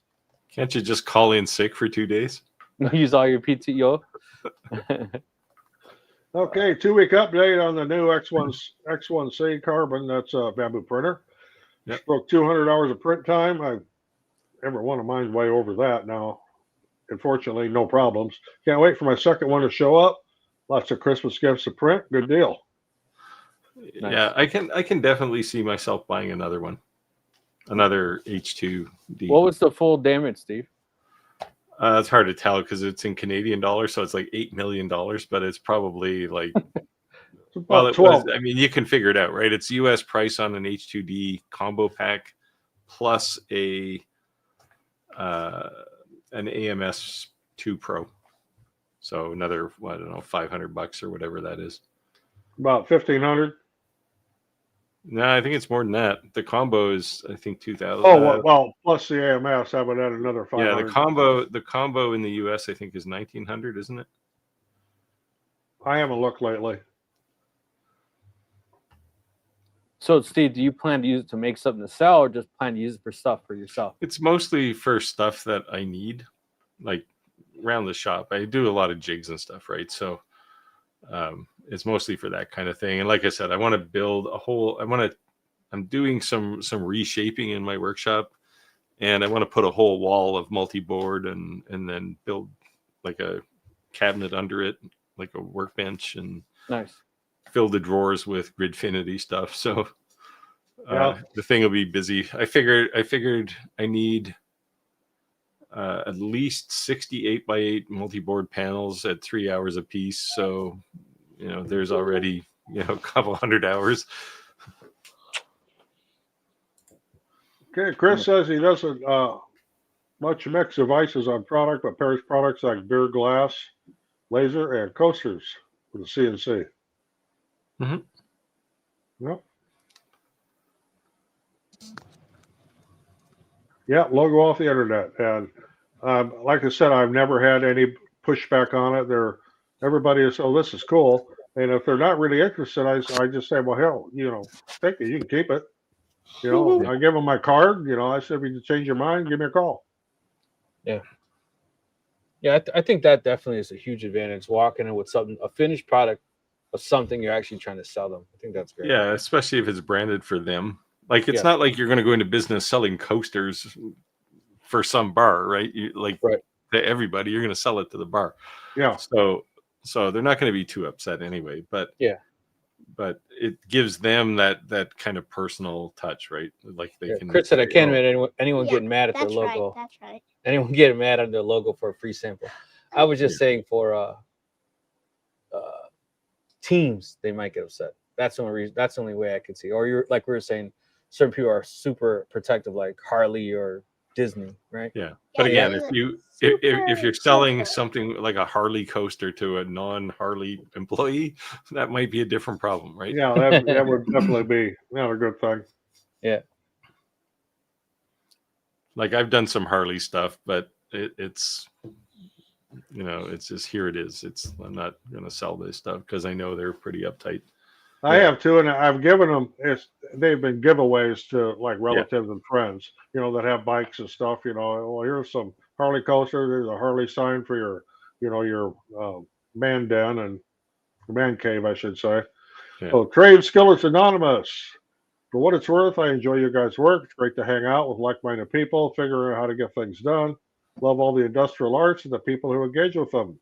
[SPEAKER 2] Can't you just call in sick for 2 days?
[SPEAKER 1] Use all your PTO.
[SPEAKER 3] Okay, 2-week update on the new X1C carbon. That's a bamboo printer.
[SPEAKER 2] Yep.
[SPEAKER 3] Spoke 200 hours of print time. Every one of mine's way over that now. Unfortunately, no problems. Can't wait for my second one to show up. Lots of Christmas gifts to print. Good deal.
[SPEAKER 2] Nice. Yeah, I can definitely see myself buying another one. Another H2D.
[SPEAKER 1] What was the full damage, Steve?
[SPEAKER 2] It's hard to tell because it's in Canadian dollars, so it's like $8 million, but it's probably like well, it was, I mean, you can figure it out, right? It's US price on an H2D combo pack plus an AMS 2 Pro. So another, I don't know, $500 or whatever that is.
[SPEAKER 3] About 1,500.
[SPEAKER 2] No, I think it's more than that. The combo is, I think, 2,000.
[SPEAKER 3] Oh, well, plus the AMS, I would add another 500.
[SPEAKER 2] Yeah, the combo in the US, I think, is 1,900, isn't it?
[SPEAKER 3] I haven't looked lately.
[SPEAKER 1] So, Steve, do you plan to use it to make something to sell, or just plan to use it for stuff for yourself?
[SPEAKER 2] It's mostly for stuff that I need, like around the shop. I do a lot of jigs and stuff, right? So it's mostly for that kind of thing. And like I said, I want to build a whole. I'm doing some reshaping in my workshop, and I want to put a whole wall of multi-board and then build like a cabinet under it, like a workbench, and
[SPEAKER 1] nice.
[SPEAKER 2] Fill the drawers with Gridfinity stuff. So the thing will be busy. I figured I need at least 68 by 8 multi-board panels at 3 hours a piece. So, there's already, a couple hundred hours.
[SPEAKER 3] Okay, Chris says he doesn't much mix devices on product, but pairs products like beer glass, laser, and coasters with the CNC.
[SPEAKER 2] Mm-hmm.
[SPEAKER 3] Yep. Yeah, logo off the internet. And like I said, I've never had any pushback on it. Everybody is, oh, this is cool. And if they're not really interested, I just say, well, hell, take it. You can keep it. I give them my card. I said, if you change your mind, give me a call.
[SPEAKER 1] Yeah. Yeah, I think that definitely is a huge advantage. Walking in with a finished product of something you're actually trying to sell them. I think that's great.
[SPEAKER 2] Yeah, especially if it's branded for them. Like, it's not like you're going to go into business selling coasters for some bar, right? To everybody, you're going to sell it to the bar.
[SPEAKER 3] Yeah.
[SPEAKER 2] So they're not going to be too upset anyway. But but it gives them that kind of personal touch, right? Like they can.
[SPEAKER 1] Chris said, I can't admit anyone getting mad at their logo.
[SPEAKER 4] Right, that's right.
[SPEAKER 1] Anyone getting mad at their logo for a free sample. I was just saying for teams, they might get upset. That's the only reason. That's the only way I could see. Or you're like we were saying, certain people are super protective, like Harley or Disney, right?
[SPEAKER 2] Yeah. But again, if you're selling something like a Harley coaster to a non-Harley employee, that might be a different problem, right?
[SPEAKER 3] Yeah, that would definitely be not a good thing.
[SPEAKER 1] Yeah.
[SPEAKER 2] Like, I've done some Harley stuff, but it's it's just, here it is. I'm not going to sell this stuff because I know they're pretty uptight.
[SPEAKER 3] I have too, and I've given them. They've been giveaways to like relatives and friends, that have bikes and stuff. Well, here's some Harley coaster. There's a Harley sign for your man den and man cave, I should say.
[SPEAKER 2] Yeah.
[SPEAKER 3] So, Trade Skillers Anonymous. For what it's worth, I enjoy your guys' work. It's great to hang out with like-minded people, figuring out how to get things done. Love all the industrial arts and the people who engage with them.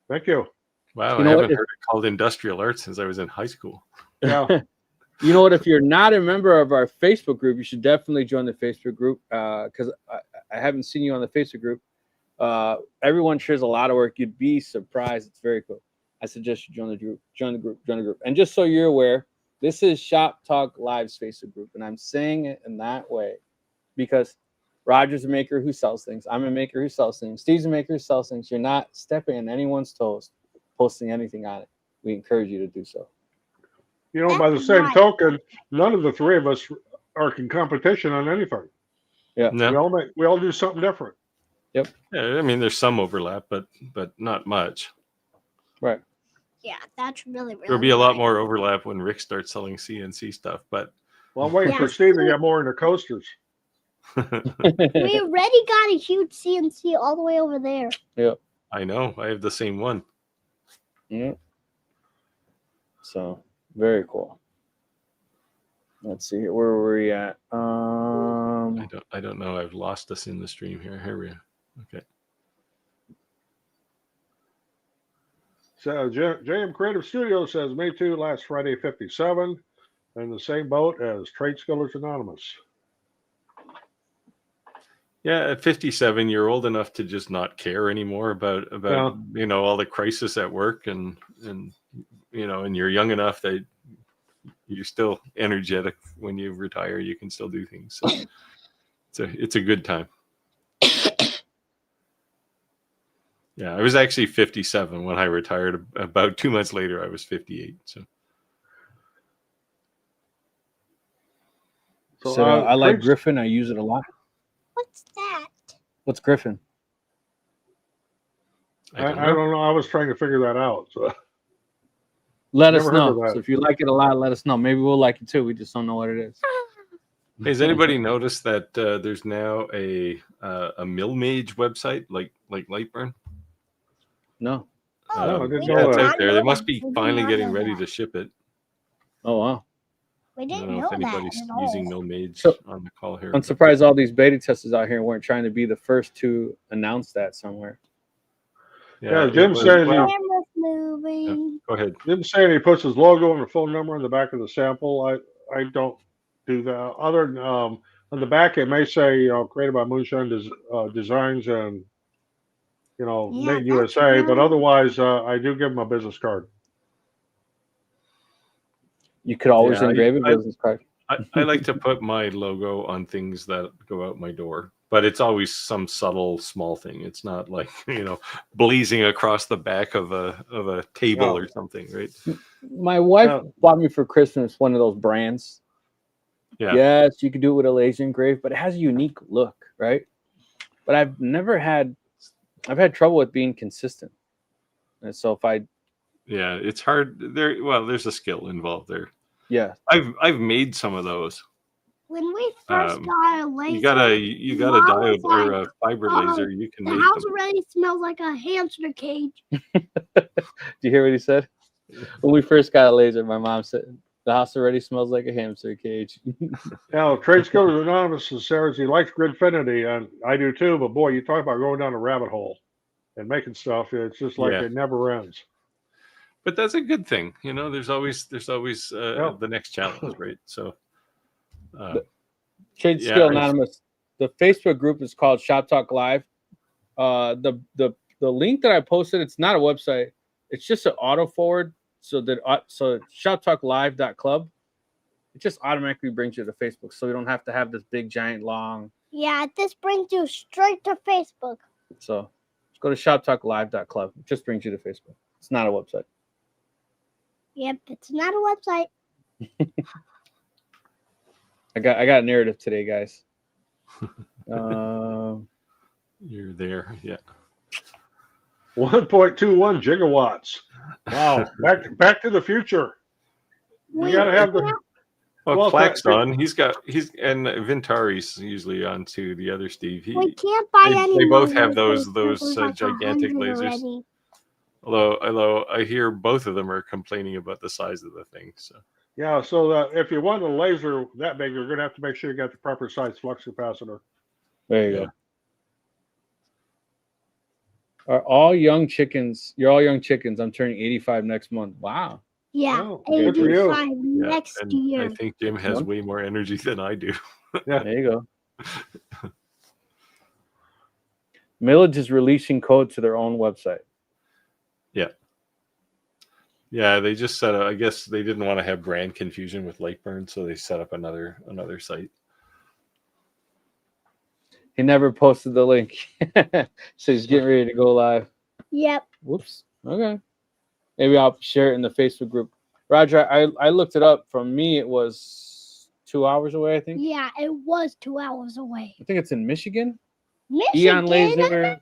[SPEAKER 3] Thank you.
[SPEAKER 2] Wow, I haven't heard it called industrial arts since I was in high school.
[SPEAKER 3] Yeah.
[SPEAKER 1] You know what? If you're not a member of our Facebook group, you should definitely join the Facebook group because I haven't seen you on the Facebook group. Everyone shares a lot of work. You'd be surprised. It's very cool. I suggest you join the group. And just so you're aware, this is Shop Talk Live's Facebook group, and I'm saying it in that way because Roger's a maker who sells things. I'm a maker who sells things. Steve's a maker who sells things. You're not stepping on anyone's toes, posting anything on it. We encourage you to do so.
[SPEAKER 3] By the same token, none of the three of us are in competition on anything.
[SPEAKER 1] Yeah,
[SPEAKER 2] no.
[SPEAKER 3] We all do something different.
[SPEAKER 1] Yep.
[SPEAKER 2] Yeah, I mean, there's some overlap, but not much.
[SPEAKER 1] Right.
[SPEAKER 4] Yeah, that's really.
[SPEAKER 2] There'll be a lot more overlap when Rick starts selling CNC stuff, but.
[SPEAKER 3] Well, I'm waiting for Steve to get more into coasters.
[SPEAKER 4] We already got a huge CNC all the way over there.
[SPEAKER 1] Yeah.
[SPEAKER 2] I know. I have the same one.
[SPEAKER 1] Yeah. So very cool. Let's see. Where were we at?
[SPEAKER 2] I don't know. I've lost us in the stream here. Here we are. Okay.
[SPEAKER 3] So JM Creative Studio says me too. Last Friday 57, and the same boat as Trade Skillers Anonymous.
[SPEAKER 2] Yeah, at 57, you're old enough to just not care anymore about all the crisis at work, and you're young enough that you're still energetic. When you retire, you can still do things. So it's a good time. Yeah, I was actually 57 when I retired. About 2 months later, I was 58.
[SPEAKER 1] So I like Griffin. I use it a lot.
[SPEAKER 4] What's that?
[SPEAKER 1] What's Griffin?
[SPEAKER 3] I don't know. I was trying to figure that out. So
[SPEAKER 1] let us know. So if you like it a lot, let us know. Maybe we'll like it too. We just don't know what it is.
[SPEAKER 2] Hey, has anybody noticed that there's now a Mill Mage website like Lightburn?
[SPEAKER 1] No.
[SPEAKER 3] I didn't
[SPEAKER 2] yeah,
[SPEAKER 3] know
[SPEAKER 2] it's
[SPEAKER 3] that.
[SPEAKER 2] out there. They must be finally getting ready to ship it.
[SPEAKER 1] Oh wow.
[SPEAKER 4] We
[SPEAKER 2] I
[SPEAKER 4] didn't
[SPEAKER 2] don't know if anybody's
[SPEAKER 4] that at
[SPEAKER 2] using
[SPEAKER 4] all.
[SPEAKER 2] Mill Mage on the call here.
[SPEAKER 1] I'm surprised all these beta testers out here weren't trying to be the first to announce that somewhere.
[SPEAKER 3] Yeah, Jim says
[SPEAKER 4] Camera's moving.
[SPEAKER 2] Go ahead.
[SPEAKER 3] Jim saying he puts his logo and a phone number in the back of the sample. I don't do that. Other than On the back, it may say, created by Moonshine Designs and,
[SPEAKER 4] Yeah,
[SPEAKER 3] made in
[SPEAKER 4] that's
[SPEAKER 3] USA. But
[SPEAKER 4] right.
[SPEAKER 3] otherwise, I do give them a business card.
[SPEAKER 1] You could always
[SPEAKER 2] Yeah,
[SPEAKER 1] engrave a business card.
[SPEAKER 2] I like to put my logo on things that go out my door, but it's always some subtle small thing. It's not like blazing across the back of a table or something, right?
[SPEAKER 1] My wife bought me for Christmas one of those brands.
[SPEAKER 2] Yeah.
[SPEAKER 1] Yes, you could do it with a laser engrave, but it has a unique look, right? But I've had trouble with being consistent. And so
[SPEAKER 2] it's hard there. Well, there's a skill involved there.
[SPEAKER 1] Yeah.
[SPEAKER 2] I've made some of those.
[SPEAKER 4] When we first got a laser,
[SPEAKER 2] You got a
[SPEAKER 4] Mom
[SPEAKER 2] diode
[SPEAKER 4] was like,
[SPEAKER 2] or a fiber laser. You can
[SPEAKER 4] the
[SPEAKER 2] make
[SPEAKER 4] house
[SPEAKER 2] them.
[SPEAKER 4] already smells like a hamster cage.
[SPEAKER 1] Do you hear what he said? When we first got a laser, my mom said, the house already smells like a hamster cage.
[SPEAKER 3] Trade Skillers Anonymous says he likes Gridfinity, and I do too. But boy, you talk about going down a rabbit hole and making stuff. It's just like it never ends.
[SPEAKER 2] But that's a good thing, There's always the next challenge, right? So,
[SPEAKER 1] Trade Skill Anonymous. The Facebook group is called Shop Talk Live. The link that I posted, it's not a website. It's just an auto forward. So shoptalklive.club. It just automatically brings you to Facebook, so we don't have to have this big giant long.
[SPEAKER 4] Yeah, this brings you straight to Facebook.
[SPEAKER 1] So go to shoptalklive.club. It just brings you to Facebook. It's not a website.
[SPEAKER 4] Yep, it's not a website.
[SPEAKER 1] I got a narrative today, guys.
[SPEAKER 2] You're there, yeah.
[SPEAKER 3] 1.21 gigawatts. Wow, back to the future. You gotta have the.
[SPEAKER 2] Well, Clack's on. He's and Vintari's usually on too. The other Steve.
[SPEAKER 4] We can't buy any.
[SPEAKER 2] They both have those
[SPEAKER 4] like
[SPEAKER 2] gigantic lasers.
[SPEAKER 4] already.
[SPEAKER 2] Although I hear both of them are complaining about the size of the thing. So
[SPEAKER 3] Yeah, so if you want a laser that big, you're gonna have to make sure you got the proper size flux capacitor.
[SPEAKER 1] There you go. Are all young chickens? You're all young chickens. I'm turning 85 next month. Wow.
[SPEAKER 4] Yeah,
[SPEAKER 3] good for you.
[SPEAKER 4] 85 next year.
[SPEAKER 2] I think Jim has way more energy than I do.
[SPEAKER 3] Yeah,
[SPEAKER 1] there you go. Millage is releasing code to their own website.
[SPEAKER 2] Yeah, they just set up. I guess they didn't want to have brand confusion with Lightburn, so they set up another site.
[SPEAKER 1] He never posted the link. So he's getting ready to go live.
[SPEAKER 4] Yep.
[SPEAKER 1] Whoops. Okay. Maybe I'll share it in the Facebook group. Roger, I looked it up. From me, it was 2 hours away, I think.
[SPEAKER 4] Yeah, it was 2 hours away.
[SPEAKER 1] I think it's in Michigan.
[SPEAKER 4] Michigan?
[SPEAKER 1] Eon Laser.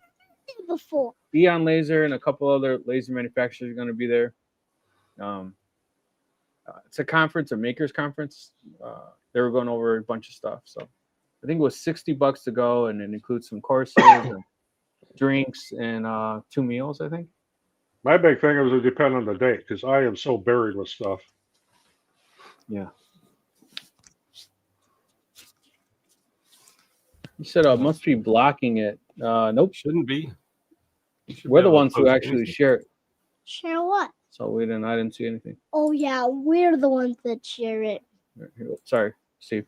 [SPEAKER 4] Before.
[SPEAKER 1] Eon Laser and a couple other laser manufacturers are going to be there. It's a conference, a makers conference. They were going over a bunch of stuff. So I think it was $60 to go, and it includes some courses and drinks and 2 meals, I think.
[SPEAKER 3] my big thing is it depend on the date because I am so buried with stuff.
[SPEAKER 1] Yeah. You said must be blocking it. Nope.
[SPEAKER 2] Shouldn't be.
[SPEAKER 1] We're the ones who actually share it.
[SPEAKER 4] Share what?
[SPEAKER 1] So I didn't see anything.
[SPEAKER 4] Oh yeah, we're the ones that share it.
[SPEAKER 1] Sorry, Steve.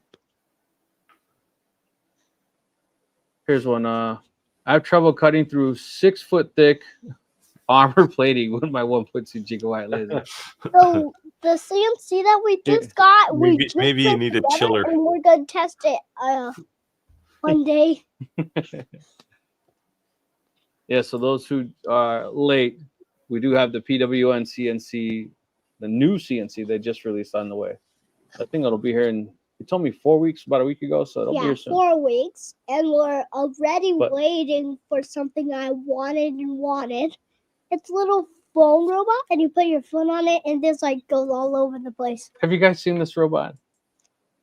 [SPEAKER 1] Here's one. I have trouble cutting through 6 foot thick armor plating with my 1.2 gigawatt laser.
[SPEAKER 4] So the CNC that we just got,
[SPEAKER 2] maybe you need a chiller.
[SPEAKER 4] And we're gonna test it one day.
[SPEAKER 1] Yeah, so those who are late, we do have the PWN CNC, the new CNC they just released on the way. I think it'll be here in, you told me 4 weeks, about a week ago, so it'll be here soon.
[SPEAKER 4] 4 weeks, and we're already waiting for something I wanted. It's a little phone robot, and you put your phone on it, and this like goes all over the place.
[SPEAKER 1] Have you guys seen this robot?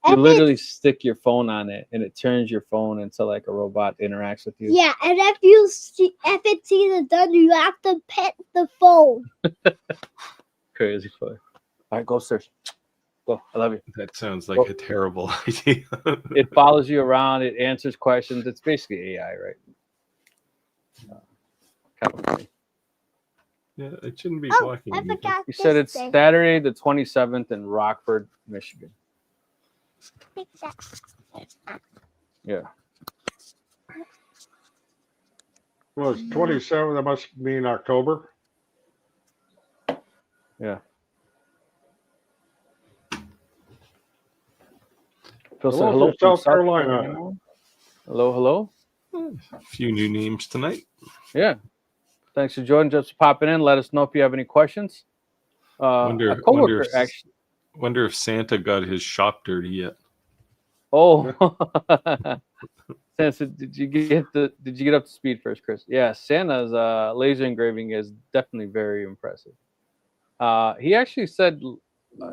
[SPEAKER 1] You literally stick your phone on it, and it turns your phone into like a robot that interacts with you.
[SPEAKER 4] Yeah, and if it sees it done, you have to pet the phone.
[SPEAKER 1] Crazy fun. All right, go upstairs. Go. I love you.
[SPEAKER 2] That sounds like a terrible idea.
[SPEAKER 1] It follows you around. It answers questions. It's basically AI, right? Kind of funny.
[SPEAKER 2] Yeah, it shouldn't be blocking.
[SPEAKER 4] I forgot.
[SPEAKER 1] You said it's Saturday the 27th in Rockford, Michigan. Yeah.
[SPEAKER 3] Well, it's 27. That must mean October.
[SPEAKER 1] Yeah.
[SPEAKER 3] Hello from South Carolina.
[SPEAKER 1] Hello.
[SPEAKER 2] A few new names tonight.
[SPEAKER 1] Yeah. Thanks for joining. Just popping in. Let us know if you have any questions. A coworker actually.
[SPEAKER 2] Wonder if Santa got his shop dirty yet.
[SPEAKER 1] Oh. Santa, did you get up to speed first, Chris? Yeah, Santa's laser engraving is definitely very impressive. He actually said,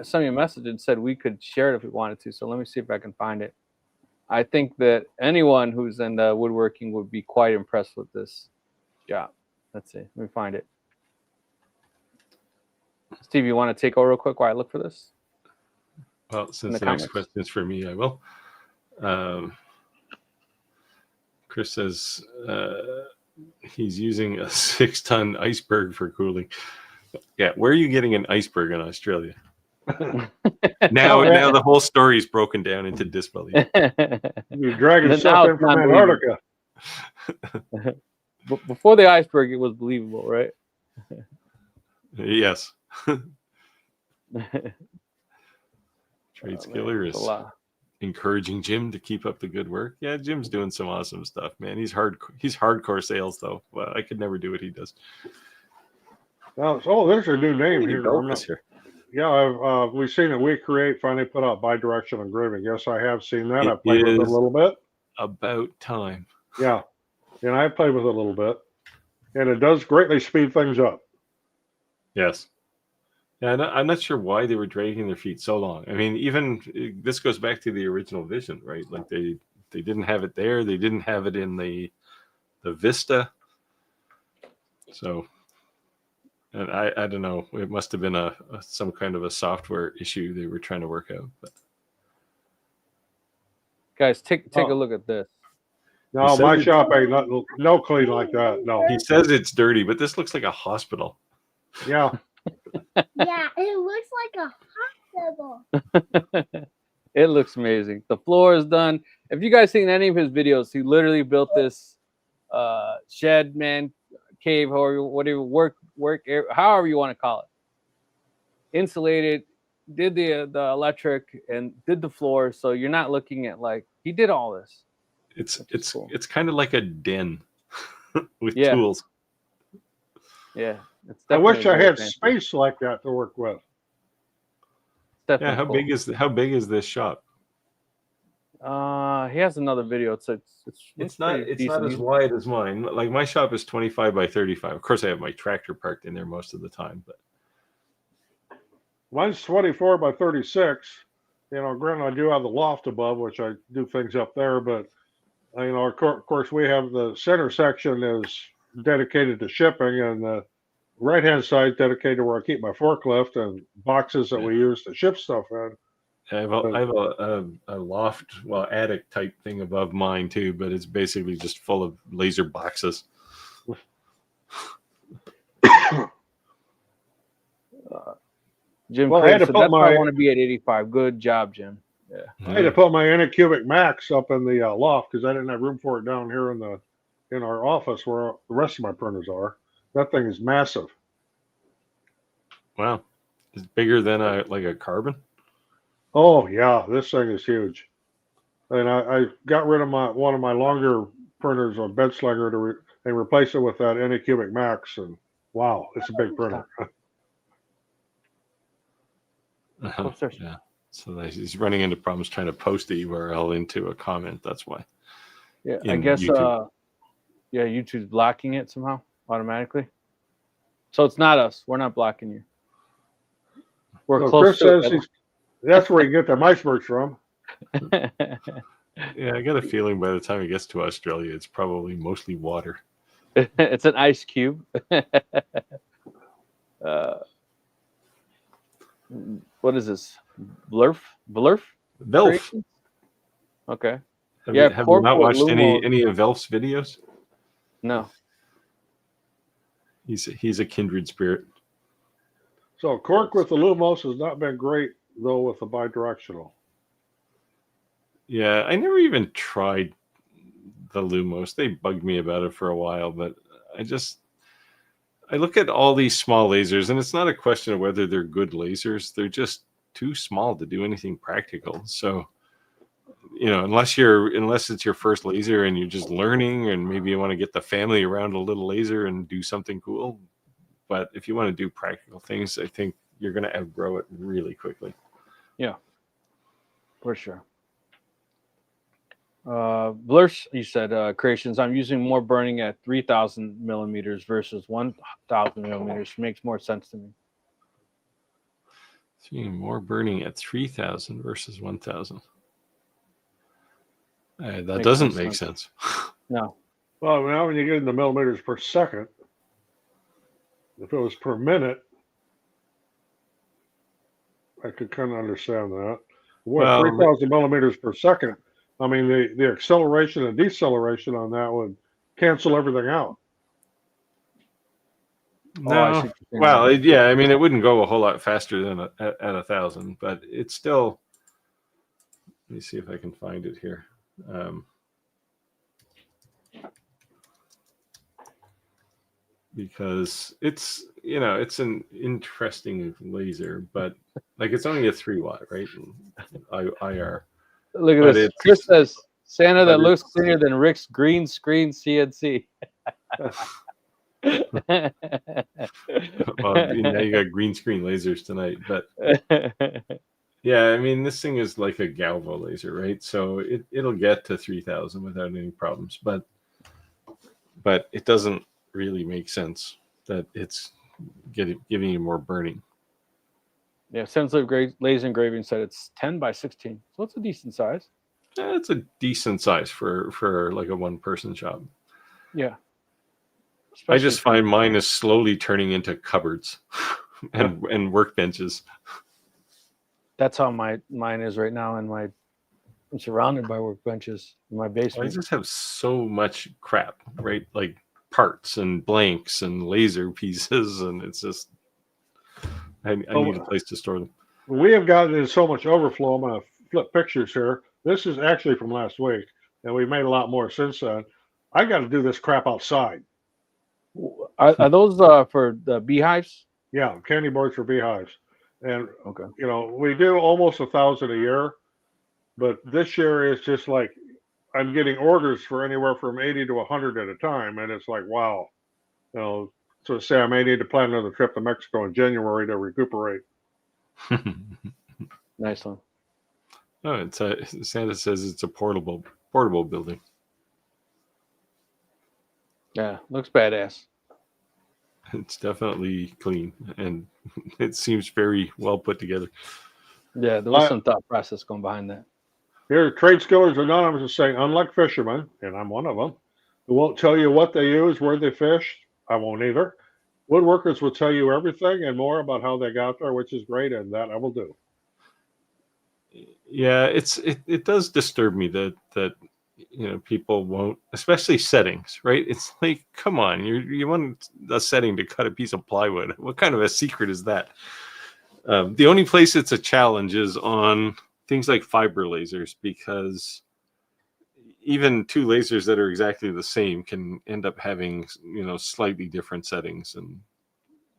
[SPEAKER 1] sent me a message and said we could share it if we wanted to. So let me see if I can find it. I think that anyone who's in woodworking would be quite impressed with this job. Let's see. Let me find it. Steve, you want to take over real quick while I look for this?
[SPEAKER 2] Well, since the next question is for me, I will. Chris says he's using a 6-ton iceberg for cooling. Yeah, where are you getting an iceberg in Australia? Now the whole story is broken down into disbelief.
[SPEAKER 3] You're dragging stuff in from Antarctica.
[SPEAKER 1] Before the iceberg, it was believable, right?
[SPEAKER 2] Yes. Trades Killer is encouraging Jim to keep up the good work. Yeah, Jim's doing some awesome stuff, man. He's hardcore sales though. Well, I could never do what he does.
[SPEAKER 3] Oh, there's a new name here. Yeah, we've seen it. We Create finally put out bidirectional engraving. Yes, I have seen that. I played with it a little bit.
[SPEAKER 2] About time.
[SPEAKER 3] Yeah, and I played with it a little bit, and it does greatly speed things up.
[SPEAKER 2] Yes. Yeah, I'm not sure why they were dragging their feet so long. I mean, even this goes back to the original vision, right? Like they didn't have it there. They didn't have it in the Vista. So, and I don't know. It must have been some kind of a software issue they were trying to work out. But
[SPEAKER 1] guys, take a look at this.
[SPEAKER 3] No, my shop ain't no clean like that. No.
[SPEAKER 2] He says it's dirty, but this looks like a hospital.
[SPEAKER 3] Yeah.
[SPEAKER 4] Yeah, it looks like a hospital.
[SPEAKER 1] It looks amazing. The floor is done. If you guys seen any of his videos, he literally built this shed, man, cave, whatever work area, however you want to call it. Insulated, did the electric, and did the floor. So you're not looking at like he did all this.
[SPEAKER 2] It's cool. It's kind of like a den with tools.
[SPEAKER 1] Yeah.
[SPEAKER 3] I wish I had space like that to work with.
[SPEAKER 2] Yeah, how big is this shop?
[SPEAKER 1] He has another video. It's not
[SPEAKER 2] as wide as mine. Like my shop is 25 by 35. Of course, I have my tractor parked in there most of the time, but
[SPEAKER 3] mine's 24 by 36. You know, granted, I do have the loft above, which I do things up there, but you know, of course, we have the center section is dedicated to shipping, and the right-hand side dedicated to where I keep my forklift and boxes that we use to ship stuff in.
[SPEAKER 2] I have a loft, attic type thing above mine too, but it's basically just full of laser boxes.
[SPEAKER 1] Jim, I had to put I want to be at 85. Good job, Jim. Yeah,
[SPEAKER 3] I had to put my Anycubic Max up in the loft because I didn't have room for it down here in our office where the rest of my printers are. That thing is massive.
[SPEAKER 2] Wow. It's bigger than a carbon?
[SPEAKER 3] Oh, yeah. This thing is huge. And I got rid of one of my longer printers on Bedslinger and replaced it with that Anycubic Max. And wow, it's a big printer.
[SPEAKER 2] Yeah. So he's running into problems trying to post the URL into a comment. That's why.
[SPEAKER 1] Yeah, I guess YouTube. YouTube's blocking it somehow automatically. So it's not us. We're not blocking you. We're close to it.
[SPEAKER 3] That's where you get the icebergs from.
[SPEAKER 2] Yeah, I got a feeling by the time it gets to Australia, it's probably mostly water.
[SPEAKER 1] It's an ice cube. What is this? Blurf?
[SPEAKER 2] Velf.
[SPEAKER 1] Okay.
[SPEAKER 2] Have you not watched any of Velf's videos?
[SPEAKER 1] No.
[SPEAKER 2] He's a kindred spirit.
[SPEAKER 3] So cork with the Lumos has not been great though with the bidirectional.
[SPEAKER 2] Yeah, I never even tried Lumos. They bugged me about it for a while, but I look at all these small lasers, and it's not a question of whether they're good lasers. They're just too small to do anything practical. So, unless it's your first laser and you're just learning, and maybe you want to get the family around a little laser and do something cool. But if you want to do practical things, I think you're going to outgrow it really quickly.
[SPEAKER 1] Yeah, for sure. Blurs, you said, creations, I'm using more burning at 3,000 millimeters versus 1,000 millimeters. Makes more sense to me.
[SPEAKER 2] Seeing more burning at 3,000 versus 1,000. That doesn't make sense.
[SPEAKER 1] No.
[SPEAKER 3] Well, now when you get into millimeters per second, if it was per minute, I could kind of understand that. Well, 3,000 millimeters per second. I mean, the acceleration and deceleration on that would cancel everything out.
[SPEAKER 2] No, well, yeah, I mean, it wouldn't go a whole lot faster than at 1,000, but it's still. Let me see if I can find it here. Because it's an interesting laser, but like it's only a 3 watt, right? IR.
[SPEAKER 1] Look at this. Chris says Santa that looks cleaner than Rick's green screen CNC.
[SPEAKER 2] Well, now you got green screen lasers tonight, but yeah, I mean, this thing is like a Galvo laser, right? So it'll get to 3,000 without any problems, but it doesn't really make sense that it's giving you more burning.
[SPEAKER 1] Yeah, Sensitive Laser Engraving said it's 10 by 16, so it's a decent size.
[SPEAKER 2] Yeah, it's a decent size for like a one-person shop.
[SPEAKER 1] Yeah.
[SPEAKER 2] I just find mine is slowly turning into cupboards and workbenches.
[SPEAKER 1] That's how mine is right now. I'm surrounded by workbenches in my basement.
[SPEAKER 2] I just have so much crap, right? Like parts and blanks and laser pieces, and it's just I need a place to store them.
[SPEAKER 3] We have gotten in so much overflow. I'm going to flip pictures here. This is actually from last week, and we've made a lot more since then. I got to do this crap outside.
[SPEAKER 1] Are those for the beehives?
[SPEAKER 3] Yeah, candy boards for beehives. And,
[SPEAKER 1] okay,
[SPEAKER 3] we do almost 1,000 a year, but this year is just like I'm getting orders for anywhere from 80 to 100 at a time. And it's like, wow. So say I may need to plan another trip to Mexico in January to recuperate.
[SPEAKER 1] Nice one.
[SPEAKER 2] Oh, Santa says it's a portable building.
[SPEAKER 1] Yeah, looks badass.
[SPEAKER 2] It's definitely clean, and it seems very well put together.
[SPEAKER 1] Yeah, there was some thought process going behind that.
[SPEAKER 3] Here, Trade Skillers Anonymous is saying, unlike fishermen, and I'm one of them, who won't tell you what they use, where they fished, I won't either. Woodworkers will tell you everything and more about how they got there, which is great, and that I will do.
[SPEAKER 2] Yeah, it does disturb me that people won't, especially settings, right? It's like, come on, you want a setting to cut a piece of plywood. What kind of a secret is that? The only place it's a challenge is on things like fiber lasers, because even two lasers that are exactly the same can end up having slightly different settings. And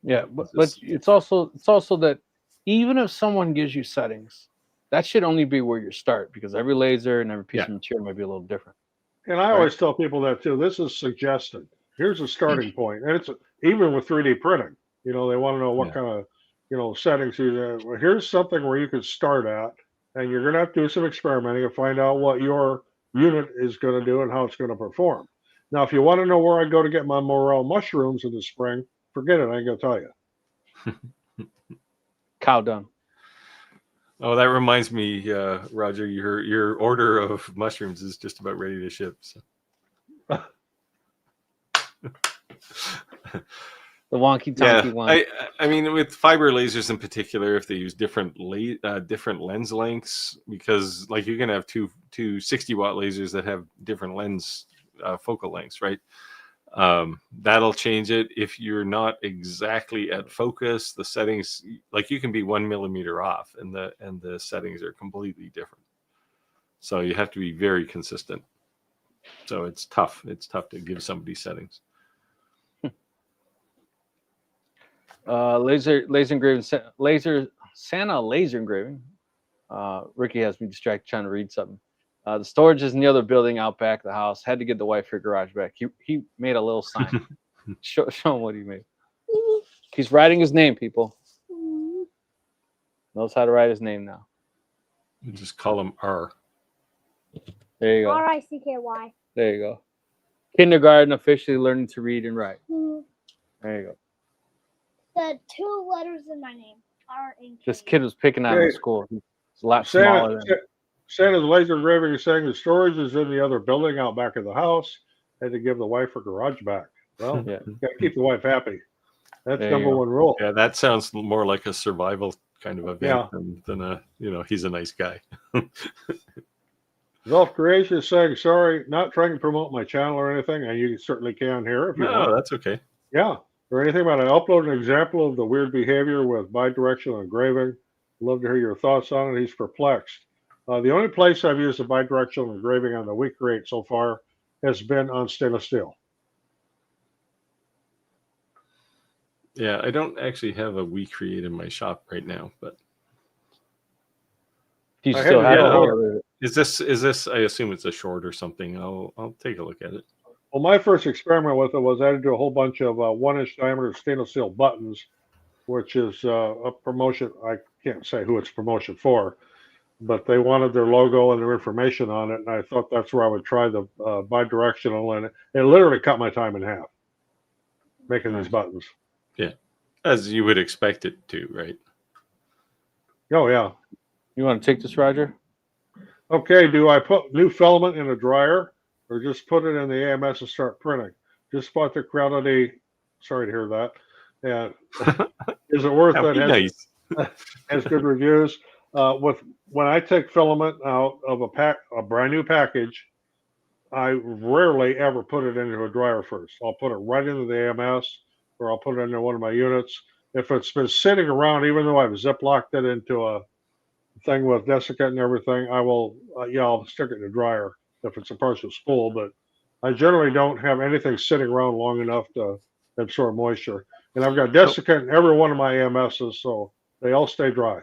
[SPEAKER 1] yeah, but it's also that even if someone gives you settings, that should only be where you start, because every laser and every piece of material might be a little different.
[SPEAKER 3] And I always tell people that too. This is suggested. Here's a starting point, and it's even with 3D printing. They want to know what kind of settings you. Well, here's something where you can start at, and you're going to have to do some experimenting and find out what your unit is going to do and how it's going to perform. Now, if you want to know where I go to get my morel mushrooms in the spring, forget it. I ain't going to tell you.
[SPEAKER 1] Cow dung.
[SPEAKER 2] Oh, that reminds me, Roger, your order of mushrooms is just about ready to ship. So.
[SPEAKER 1] The wonky-tonky one.
[SPEAKER 2] I mean, with fiber lasers in particular, if they use different lens lengths, because like you can have two 60-watt lasers that have different lens focal lengths, right? That'll change it. If you're not exactly at focus, the settings, like you can be 1 millimeter off, and the settings are completely different. So you have to be very consistent. So it's tough. It's tough to give somebody settings.
[SPEAKER 1] Laser engraving, Santa laser engraving. Ricky has me distracted trying to read something. The storage is in the other building out back of the house. Had to get the wife her garage back. He made a little sign. show him what he made. He's writing his name, people. Knows how to write his name now.
[SPEAKER 2] You just call him R.
[SPEAKER 1] There you go.
[SPEAKER 4] R-I-C-K-Y.
[SPEAKER 1] There you go. Kindergarten officially learning to read and write. There you go.
[SPEAKER 4] The 2 letters in my name are in K.
[SPEAKER 1] This kid was picking out in school. He's a lot smaller than
[SPEAKER 3] Santa's laser engraving is saying the storage is in the other building out back of the house. Had to give the wife her garage back. Well,
[SPEAKER 1] Yeah.
[SPEAKER 3] got to keep the wife happy. That's
[SPEAKER 1] There you
[SPEAKER 3] number
[SPEAKER 1] go.
[SPEAKER 3] one rule.
[SPEAKER 2] Yeah, that sounds more like a survival kind of event
[SPEAKER 3] Yeah.
[SPEAKER 2] than a, he's a nice guy.
[SPEAKER 3] Golf Creation is saying, sorry, not trying to promote my channel or anything, and you certainly can here if you
[SPEAKER 2] No,
[SPEAKER 3] want.
[SPEAKER 2] that's okay.
[SPEAKER 3] Yeah. Or anything about I upload an example of the weird behavior with bidirectional engraving. Love to hear your thoughts on it. He's perplexed. The only place I've used the bidirectional engraving on the we create so far has been on stainless steel.
[SPEAKER 2] Yeah, I don't actually have a We Create in my shop right now, but
[SPEAKER 1] Do you
[SPEAKER 3] I
[SPEAKER 1] still
[SPEAKER 3] had
[SPEAKER 1] have
[SPEAKER 3] to
[SPEAKER 1] it?
[SPEAKER 3] get
[SPEAKER 1] Or-
[SPEAKER 2] is this? I assume it's a short or something. I'll take a look at it.
[SPEAKER 3] Well, my first experiment with it was I had to do a whole bunch of 1-inch diameter stainless steel buttons, which is a promotion. I can't say who it's promotion for, but they wanted their logo and their information on it. And I thought that's where I would try the bidirectional. And it literally cut my time in half making these buttons.
[SPEAKER 2] As you would expect it to, right?
[SPEAKER 3] Oh, yeah.
[SPEAKER 1] You want to take this, Roger?
[SPEAKER 3] Okay, do I put new filament in a dryer or just put it in the AMS and start printing? Just bought the Quality. Sorry to hear that. And is it worth
[SPEAKER 2] That'd
[SPEAKER 3] it?
[SPEAKER 2] be nice.
[SPEAKER 3] Has good reviews. When I take filament out of a brand new package, I rarely ever put it into a dryer first. I'll put it right into the AMS or I'll put it into one of my units. If it's been sitting around, even though I've ziplocked it into a thing with desiccant and everything, I will, I'll stick it in the dryer if it's a partial spool. But I generally don't have anything sitting around long enough to absorb moisture. And I've got desiccant in every one of my AMSs, so they all stay dry.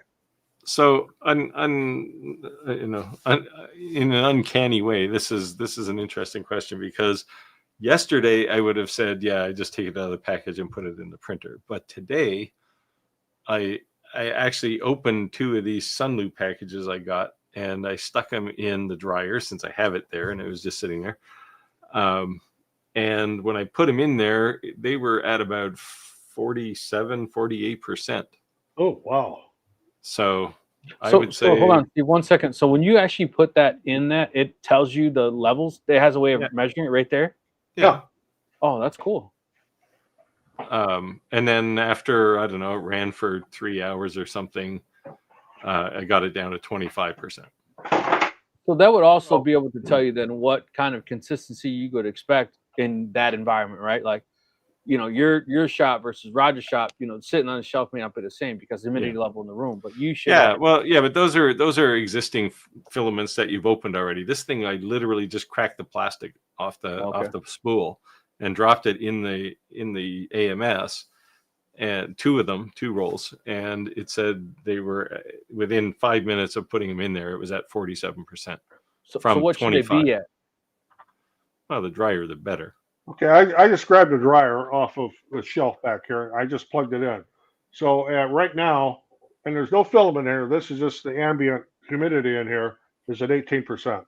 [SPEAKER 2] So, in an uncanny way, this is an interesting question because yesterday I would have said, yeah, I just take it out of the package and put it in the printer. But today, I actually opened 2 of these Sunloop packages I got, and I stuck them in the dryer since I have it there, and it was just sitting there. And when I put them in there, they were at about 48%.
[SPEAKER 3] Oh, wow.
[SPEAKER 2] So I would say,
[SPEAKER 1] hold on, Steve, 1 second. So when you actually put that in that, it tells you the levels. It has a way of measuring it right there.
[SPEAKER 2] yeah.
[SPEAKER 1] Oh, that's cool.
[SPEAKER 2] And then after, I don't know, it ran for 3 hours or something, I got it down to 25%.
[SPEAKER 1] So that would also be able to tell you then what kind of consistency you could expect in that environment, right? Like, your shop versus Roger's shop, sitting on the shelf may not be the same because the humidity level in the room, but you should.
[SPEAKER 2] Yeah, but those are existing filaments that you've opened already. This thing, I literally just cracked the plastic off the spool and dropped it in the AMS, and 2 rolls, and it said they were within 5 minutes of putting them in there. It was at 47%.
[SPEAKER 1] So
[SPEAKER 2] from
[SPEAKER 1] what
[SPEAKER 2] 25.
[SPEAKER 1] should they be at?
[SPEAKER 2] Well, the drier the better.
[SPEAKER 3] Okay, I just grabbed a dryer off of the shelf back here. I just plugged it in. So right now, and there's no filament here. This is just the ambient humidity in here is at 18%.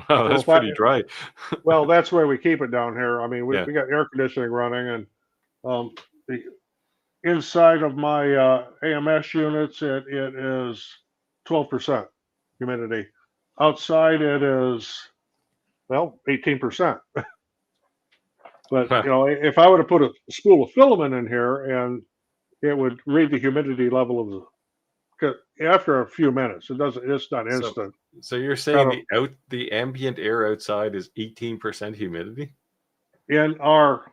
[SPEAKER 2] Wow, that's pretty dry.
[SPEAKER 3] Well, that's where we keep it down here. I mean, we got air conditioning running, and the inside of my AMS units, it is 12% humidity. Outside, it is 18%. But if I were to put a spool of filament in here, and it would read the humidity level of after a few minutes. It's not instant.
[SPEAKER 2] So you're saying the ambient air outside is 18% humidity
[SPEAKER 3] in our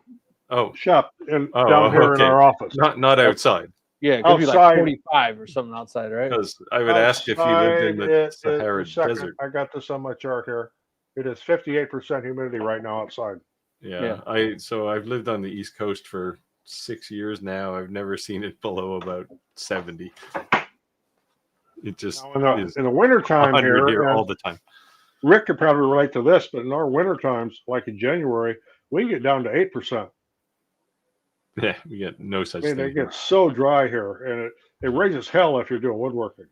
[SPEAKER 3] shop down here in our office,
[SPEAKER 2] not outside.
[SPEAKER 1] Yeah, it could be like 45 or something outside, right?
[SPEAKER 2] Because I would ask if you lived in the Sahara Desert.
[SPEAKER 3] I got this on my chart here. It is 58% humidity right now outside.
[SPEAKER 2] Yeah. I've lived on the East Coast for 6 years now. I've never seen it below about 70. It just is
[SPEAKER 3] in the wintertime
[SPEAKER 2] 100
[SPEAKER 3] here
[SPEAKER 2] all the time.
[SPEAKER 3] Rick could probably relate to this, but in our winter times, like in January, we get down to 8%.
[SPEAKER 2] Yeah, we get no such thing.
[SPEAKER 3] It gets so dry here, and it raises hell if you're doing woodworking.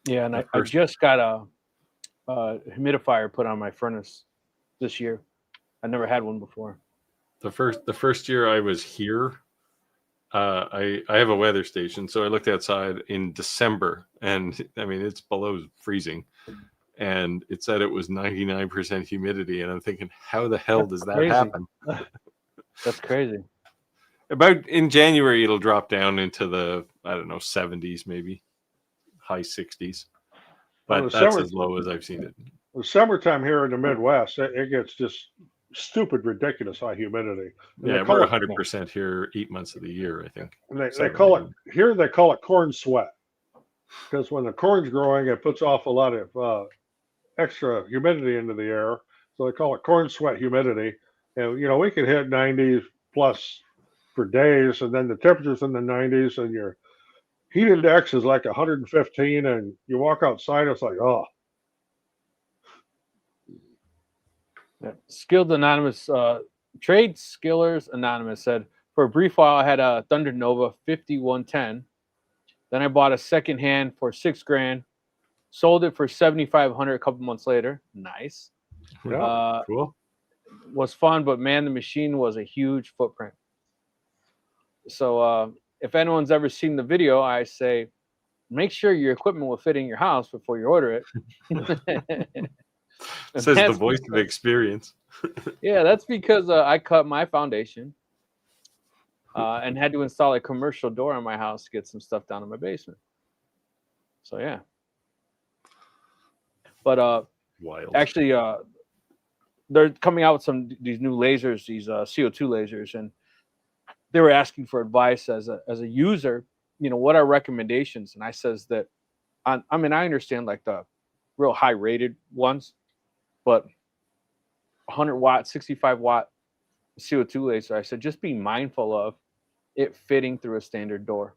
[SPEAKER 1] Yeah, and I just got a humidifier put on my furnace this year. I never had one before.
[SPEAKER 2] The first year I was here, I have a weather station, so I looked outside in December, and I mean it's below freezing, and it said it was 99% humidity, and I'm thinking, how the hell does that happen?
[SPEAKER 1] That's crazy.
[SPEAKER 2] About in January, it'll drop down into the 70s, maybe high 60s, but that's as low as I've seen it.
[SPEAKER 3] The summertime here in the Midwest, it gets just stupid, ridiculous high humidity.
[SPEAKER 2] And we're 100% here 8 months of the year, I think.
[SPEAKER 3] And they call it corn sweat, because when the corn's growing, it puts off a lot of extra humidity into the air. So they call it corn sweat humidity. And we could hit 90 plus for days, and then the temperature's in the 90s, and your heat index is like 115, and you walk outside, it's like, oh.
[SPEAKER 1] Yeah. Skilled Anonymous, Trade Skillers Anonymous said, for a brief while, I had a Thunder Nova 5110. Then I bought a second hand for $6,000, sold it for $7,500 a couple months later. Nice.
[SPEAKER 3] Yeah,
[SPEAKER 2] cool.
[SPEAKER 1] Was fun, but man, the machine was a huge footprint. So if anyone's ever seen the video, I say, make sure your equipment will fit in your house before you order it.
[SPEAKER 2] Says the voice of experience.
[SPEAKER 1] Yeah, that's because I cut my foundation and had to install a commercial door on my house to get some stuff down in my basement. So yeah. But
[SPEAKER 2] wild.
[SPEAKER 1] Actually, they're coming out with these new lasers, these CO2 lasers, and they were asking for advice as a user. What are recommendations? And I says that I understand like the real high rated ones, but 100 watt, 65 watt CO2 laser, I said, just be mindful of it fitting through a standard door.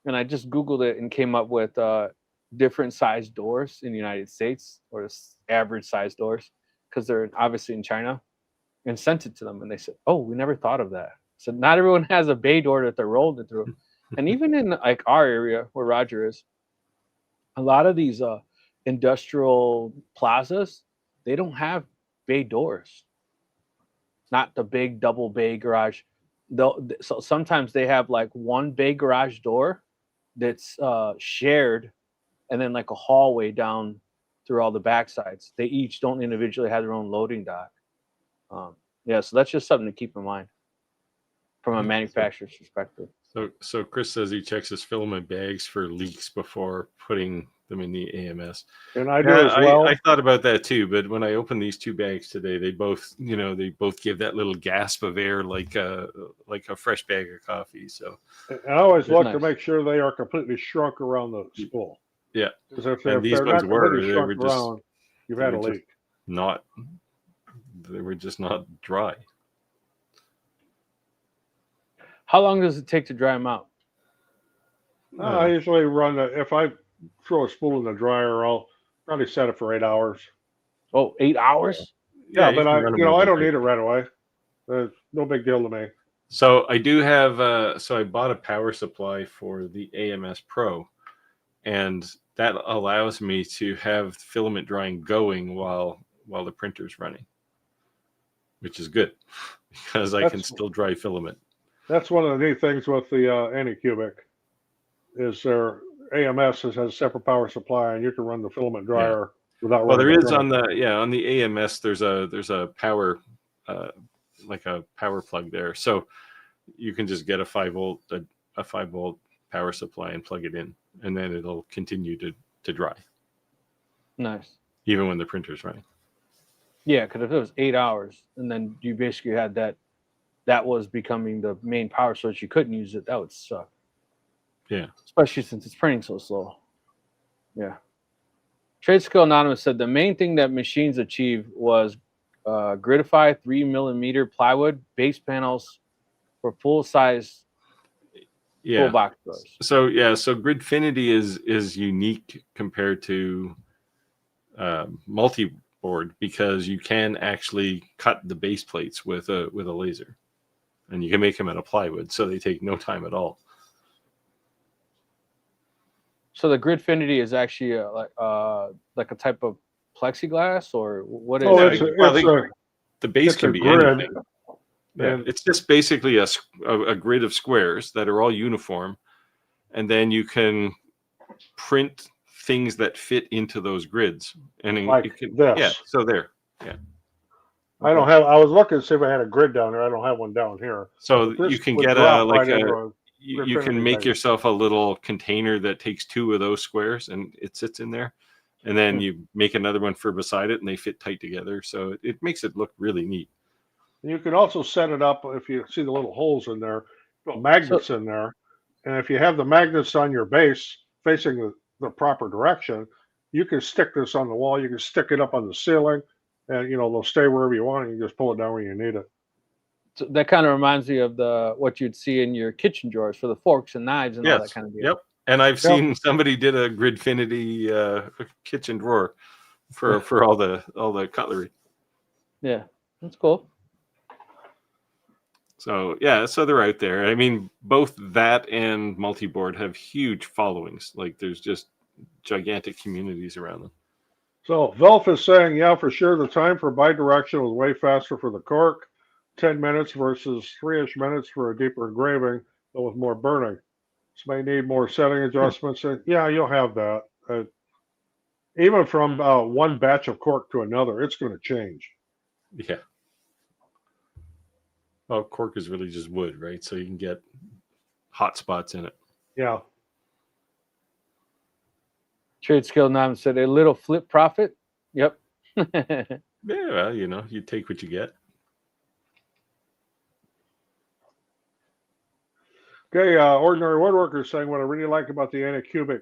[SPEAKER 1] And I just Googled it and came up with different size doors in the United States, or average size doors, because they're obviously in China, and sent it to them. And they said, oh, we never thought of that. So not everyone has a bay door that they're rolled it through. And even in like our area where Roger is, a lot of these industrial plazas, they don't have bay doors. Not the big double bay garage. So sometimes they have like one bay garage door that's shared, and then like a hallway down through all the back sides. They each don't individually have their own loading dock. Yeah, so that's just something to keep in mind from a manufacturer's perspective.
[SPEAKER 2] So Chris says he checks his filament bags for leaks before putting them in the AMS.
[SPEAKER 3] And I do as well.
[SPEAKER 2] I thought about that too, but when I opened these two bags today, they both give that little gasp of air like a fresh bag of coffee. So
[SPEAKER 3] I always look to make sure they are completely shrunk around the spool.
[SPEAKER 2] Yeah,
[SPEAKER 3] because if
[SPEAKER 2] these ones were just
[SPEAKER 3] around, you've had a leak.
[SPEAKER 2] They were just not dry.
[SPEAKER 1] How long does it take to dry them out?
[SPEAKER 3] I usually run if I throw a spool in the dryer, I'll probably set it for 8 hours.
[SPEAKER 1] Oh, 8 hours?
[SPEAKER 3] Yeah, but I don't need it right away. No big deal to me.
[SPEAKER 2] So I do have. So I bought a power supply for the AMS Pro, and that allows me to have filament drying going while the printer's running, which is good because I can still dry filament.
[SPEAKER 3] That's one of the neat things with the Anycubic is their AMS has a separate power supply, and you can run the filament dryer without.
[SPEAKER 2] Well, there is on the AMS. There's a power like a power plug there, so you can just get a 5 volt power supply and plug it in, and then it'll continue to dry.
[SPEAKER 1] Nice.
[SPEAKER 2] Even when the printer's running.
[SPEAKER 1] Yeah, because if it was 8 hours and then you basically had that was becoming the main power source, you couldn't use it, that would suck.
[SPEAKER 2] Yeah.
[SPEAKER 1] Especially since it's printing so slow. Yeah. Trade Skill Anonymous said the main thing that machines achieved was gridify 3mm plywood base panels for full size full box doors.
[SPEAKER 2] So so Gridfinity is unique compared to multi-board because you can actually cut the base plates with a laser, and you can make them out of plywood, so they take no time at all.
[SPEAKER 1] So the Gridfinity is actually like a type of plexiglass, or what is
[SPEAKER 2] it? The base can be
[SPEAKER 3] grid.
[SPEAKER 2] anything. Yeah, it's just basically a grid of squares that are all uniform, and then you can print things that fit into those grids. And
[SPEAKER 3] like
[SPEAKER 2] you can,
[SPEAKER 3] this.
[SPEAKER 2] Yeah, so there. Yeah.
[SPEAKER 3] I don't have. I was looking to see if I had a grid down there. I don't have one down here.
[SPEAKER 2] So you can get you can make yourself a little container that takes 2 of those squares and it sits in there, and then you make another one for beside it, and they fit tight together. So it makes it look really neat.
[SPEAKER 3] You can also set it up if you see the little holes in there, put magnets in there, and if you have the magnets on your base facing the proper direction, you can stick this on the wall. You can stick it up on the ceiling, and they'll stay wherever you want. And you just pull it down when you need it.
[SPEAKER 1] So that kind of reminds me of what you'd see in your kitchen drawers for the forks and knives and all that kind of deal.
[SPEAKER 2] Yep. And I've seen somebody did a Gridfinity kitchen drawer for all the cutlery.
[SPEAKER 1] Yeah, that's cool.
[SPEAKER 2] So so they're out there. I mean, both that and multi-board have huge followings. Like there's just gigantic communities around them.
[SPEAKER 3] So Velf is saying, yeah, for sure, the time for bidirectional was way faster for the cork, 10 minutes versus 3-ish minutes for a deeper engraving, but with more burning. This may need more setting adjustments. And yeah, you'll have that. Even from one batch of cork to another, it's going to change.
[SPEAKER 2] Yeah. Well, cork is really just wood, right? So you can get hot spots in it.
[SPEAKER 3] Yeah.
[SPEAKER 1] Trade Skill Anonymous said a little flip profit. Yep.
[SPEAKER 2] Yeah, well, you take what you get.
[SPEAKER 3] Okay, Ordinary Woodworker saying what I really like about the Anycubic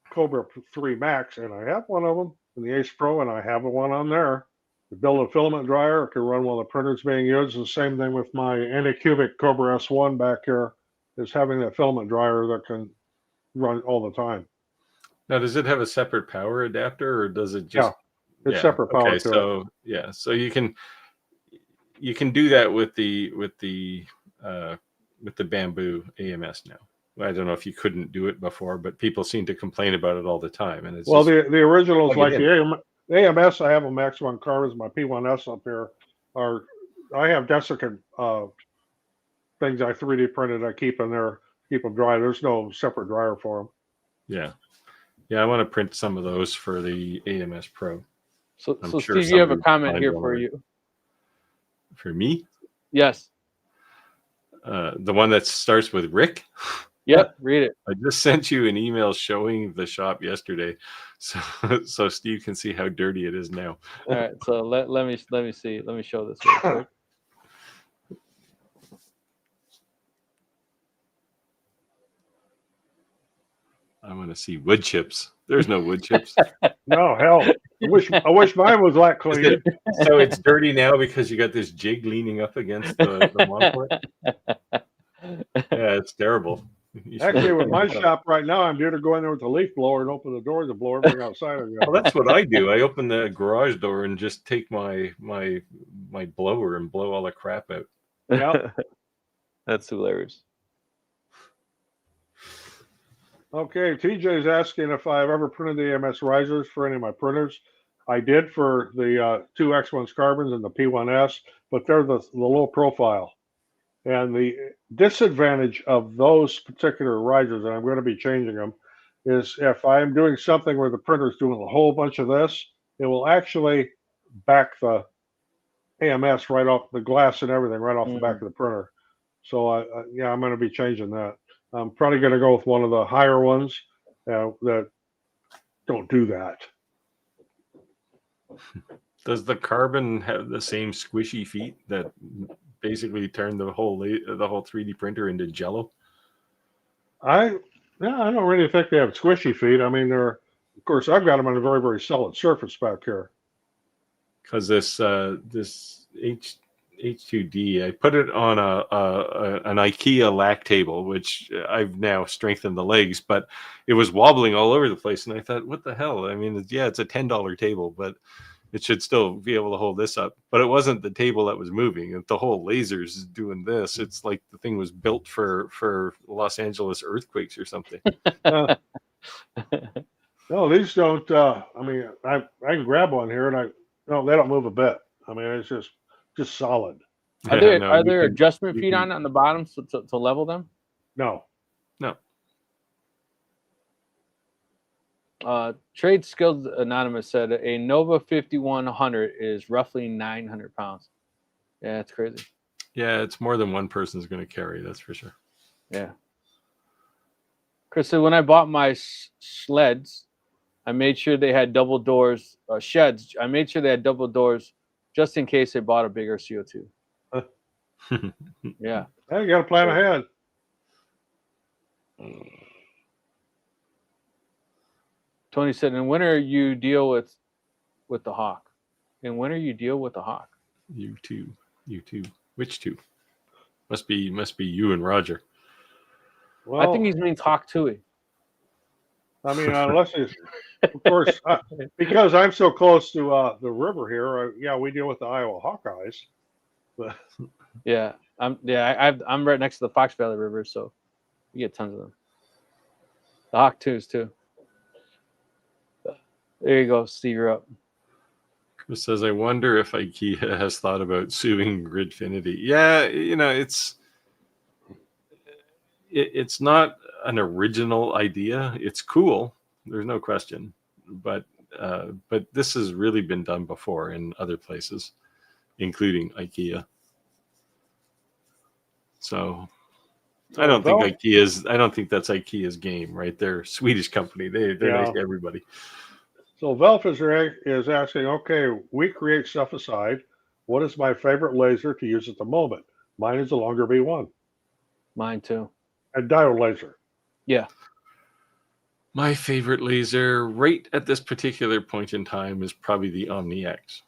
[SPEAKER 3] Cobra 3 Max, and I have one of them in the Ace Pro, and I have one on there. The build a filament dryer, it can run while the printer's being used. The same thing with my Anycubic Cobra S1 back here, is having that filament dryer that can run all the time.
[SPEAKER 2] Now, does it have a separate power adapter, or does it just?
[SPEAKER 3] Yeah, it's separate power.
[SPEAKER 2] Okay, so so you can do that with the bamboo AMS now. I don't know if you couldn't do it before, but people seem to complain about it all the time. And it's
[SPEAKER 3] the originals like the AMS, I have a Max 1 carbons, my P1S up here I have desiccant things I 3D printed. I keep in there, keep them dry. There's no separate dryer for them.
[SPEAKER 2] Yeah, I want to print some of those for the AMS Pro.
[SPEAKER 1] So sure Steve, you have a comment here for you.
[SPEAKER 2] For me?
[SPEAKER 1] Yes.
[SPEAKER 2] The one that starts with Rick?
[SPEAKER 1] Yep, read it.
[SPEAKER 2] I just sent you an email showing the shop yesterday, so Steve can see how dirty it is now.
[SPEAKER 1] All right, so let me see. Let me show this real quick.
[SPEAKER 2] I want to see wood chips. There's no wood chips.
[SPEAKER 3] No, hell. I wish mine was that clean.
[SPEAKER 2] So it's dirty now because you got this jig leaning up against the monitor? Yeah, it's terrible.
[SPEAKER 3] Actually, with my shop right now, I'm due to go in there with the leaf blower and open the doors and blow everything outside of you.
[SPEAKER 2] Well, that's what I do. I open the garage door and just take my blower and blow all the crap out.
[SPEAKER 3] Yeah.
[SPEAKER 1] That's hilarious.
[SPEAKER 3] Okay, TJ's asking if I've ever printed the AMS risers for any of my printers. I did for the 2 X1 carbons and the P1S, but they're the low profile. And the disadvantage of those particular risers, and I'm going to be changing them, is if I'm doing something where the printer's doing a whole bunch of this, it will actually back the AMS right off the glass and everything right off the back of the printer. So I'm going to be changing that. I'm probably going to go with one of the higher ones that don't do that.
[SPEAKER 2] Does the carbon have the same squishy feet that basically turn the whole 3D printer into jello?
[SPEAKER 3] I don't really think they have squishy feet. I mean, they're Of course, I've got them on a very, very solid surface back here.
[SPEAKER 2] Because this H2D, I put it on an IKEA lack table, which I've now strengthened the legs, but it was wobbling all over the place, and I thought, what the hell? I mean, it's a $10 table, but it should still be able to hold this up. But it wasn't the table that was moving. The whole laser's doing this. It's like the thing was built for Los Angeles earthquakes or something.
[SPEAKER 3] No, these don't. I mean, I can grab one here, and they don't move a bit. I mean, it's just solid.
[SPEAKER 1] Are there adjustment feet on the bottom to level them?
[SPEAKER 3] No.
[SPEAKER 1] Trade Skills Anonymous said a Nova 5100 is roughly 900 pounds. Yeah, it's crazy.
[SPEAKER 2] Yeah, it's more than one person's going to carry. That's for sure.
[SPEAKER 1] Yeah. Chris said, when I bought my sleds, I made sure they had double doors. Sheds, I made sure they had double doors just in case they bought a bigger CO2. Yeah.
[SPEAKER 3] Hey, you got to plan ahead.
[SPEAKER 1] Tony said, in winter you deal with the Hawk. In winter you deal with the Hawk.
[SPEAKER 2] You too. Which two? Must be you and Roger.
[SPEAKER 3] Well,
[SPEAKER 1] I think he means Hawk Tui.
[SPEAKER 3] I mean, unless it's, of course, because I'm so close to the river here. We deal with the Iowa Hawkeyes. But
[SPEAKER 1] yeah, I'm right next to the Fox Valley River, so you get tons of them. The Hawk Tu's too. There you go, Steve. You're up.
[SPEAKER 2] Chris says, I wonder if IKEA has thought about suing Gridfinity. Yeah, it's not an original idea. It's cool. There's no question. But this has really been done before in other places, including IKEA. So I don't think that's IKEA's game, right? They're a Swedish company. They're nice to everybody.
[SPEAKER 3] So Velf is asking, okay, we create stuff aside. What is my favorite laser to use at the moment? Mine is the longer B1.
[SPEAKER 1] Mine too.
[SPEAKER 3] A diode laser.
[SPEAKER 1] Yeah.
[SPEAKER 2] My favorite laser right at this particular point in time is probably the Omni X.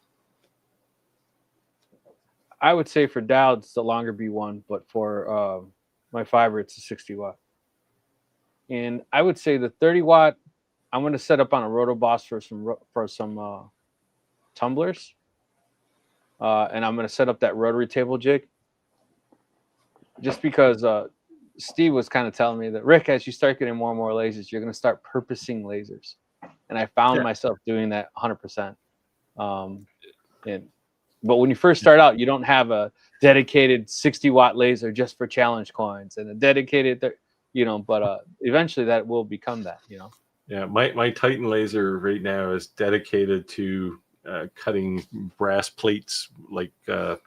[SPEAKER 1] I would say for diodes, it's the longer B1, but for my fiber, it's a 60 watt. And I would say the 30 watt, I'm going to set up on a Rotoboss for some tumblers. And I'm going to set up that rotary table jig. Just because Steve was kind of telling me that, Rick, as you start getting more and more lasers, you're going to start purposing lasers. And I found myself doing that 100%. But when you first start out, you don't have a dedicated 60 watt laser just for challenge coins and a dedicated, but eventually that will become that,
[SPEAKER 2] Yeah, my Titan laser right now is dedicated to cutting brass plates, like I'm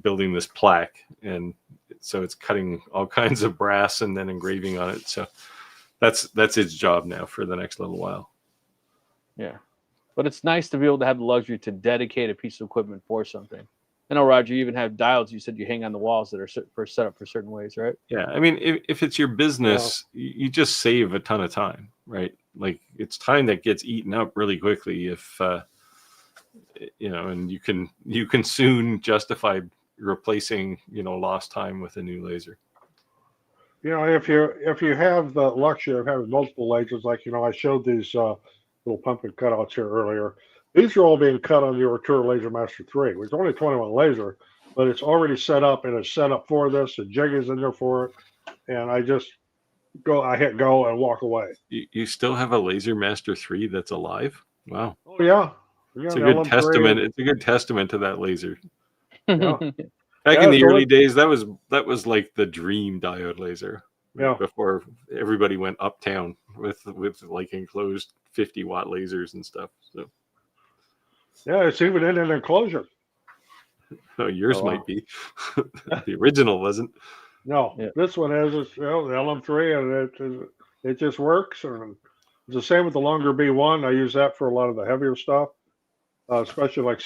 [SPEAKER 2] building this plaque, and so it's cutting all kinds of brass and then engraving on it. So that's its job now for the next little while.
[SPEAKER 1] Yeah, but it's nice to be able to have the luxury to dedicate a piece of equipment for something. I know, Roger, you even have diodes you said you hang on the walls that are set up for certain ways, right?
[SPEAKER 2] Yeah, I mean, if it's your business, you just save a ton of time, right? Like, it's time that gets eaten up really quickly if, and you can soon justify replacing, lost time with a new laser.
[SPEAKER 3] If you have the luxury of having multiple lasers, like, I showed these little pumpkin cutouts here earlier. These are all being cut on the Artura Laser Master 3, which is only 21 laser, but it's already set up and it's set up for this. The jig is in there for it. And I hit go and walk away.
[SPEAKER 2] You still have a Laser Master 3 that's alive? Wow.
[SPEAKER 3] Oh, yeah.
[SPEAKER 2] It's a good testament. It's a good testament to that laser.
[SPEAKER 3] Yeah.
[SPEAKER 2] Back in the early days, that was like the dream diode laser.
[SPEAKER 3] Yeah.
[SPEAKER 2] Before everybody went uptown with like enclosed 50 watt lasers and stuff. So.
[SPEAKER 3] Yeah, it's even in an enclosure.
[SPEAKER 2] Oh, yours might be. The original wasn't.
[SPEAKER 3] No, This one is the LM3, and it just works. And it's the same with the longer B1. I use that for a lot of the heavier stuff, especially like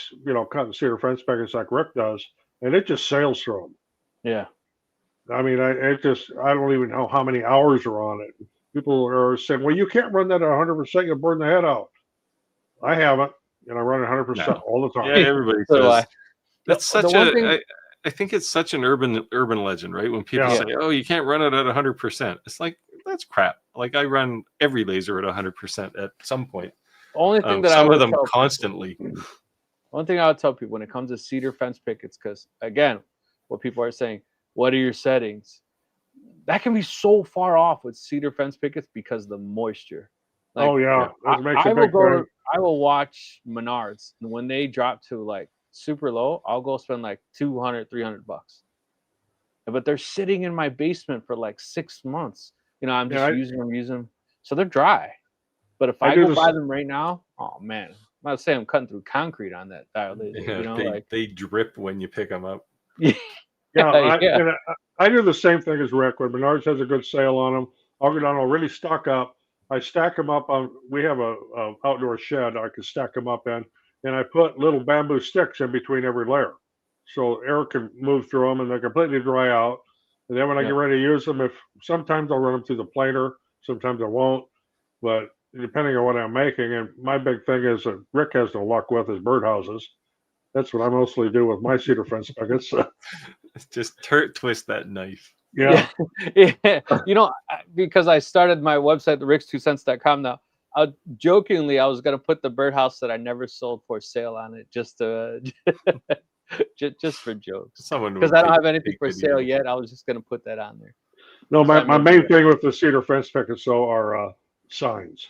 [SPEAKER 3] cutting cedar fence packets like Rick does, and it just sails through them.
[SPEAKER 1] Yeah.
[SPEAKER 3] I mean, I don't even know how many hours are on it. People are saying, well, you can't run that at 100%. You'll burn the head out. I haven't, and I run it 100% all the time.
[SPEAKER 2] Yeah, everybody
[SPEAKER 1] So do
[SPEAKER 2] says. That's such
[SPEAKER 1] one thing,
[SPEAKER 2] I think it's such an urban legend, right? When people say, "Oh, you can't run it at 100%," it's like that's crap. Like I run every laser at 100% at some point.
[SPEAKER 1] only thing that
[SPEAKER 2] some
[SPEAKER 1] I would
[SPEAKER 2] of them
[SPEAKER 1] tell
[SPEAKER 2] constantly.
[SPEAKER 1] one thing I would tell people when it comes to cedar fence pickets, because again, what people are saying, what are your settings? That can be so far off with cedar fence pickets because of the moisture. Like,
[SPEAKER 3] Oh yeah, that makes a
[SPEAKER 1] I will
[SPEAKER 3] big thing.
[SPEAKER 1] I will watch Menards, and when they drop to like super low, I'll go spend like $200, $300. But they're sitting in my basement for like 6 months. You know, I'm just using them. So they're dry. But if I go buy them right now, oh man, I'm not saying I'm cutting through concrete on that dial laser.
[SPEAKER 2] Yeah,
[SPEAKER 1] You know,
[SPEAKER 2] they drip when you pick them up.
[SPEAKER 3] I do the same thing as Rick. When Menards has a good sale on them, I'll go down. I'll really stock up. I stack them up on. We have a outdoor shed I can stack them up in, and I put little bamboo sticks in between every layer, so air can move through them, and they're completely dry out. And then when I get ready to use them, if sometimes I'll run them through the planer, sometimes I won't, but depending on what I'm making. And my big thing is that Rick has no luck with his birdhouses. That's what I mostly do with my cedar fence pickets.
[SPEAKER 2] Just twist that knife.
[SPEAKER 3] Yeah.
[SPEAKER 1] Yeah. You know, because I started my website, rickstwocents.com now. Jokingly, I was going to put the birdhouse that I never sold for sale on it just to just for jokes. Because I don't have anything for sale yet. I was just going to put that on there.
[SPEAKER 3] No, my main thing with the cedar fence pickets though are signs,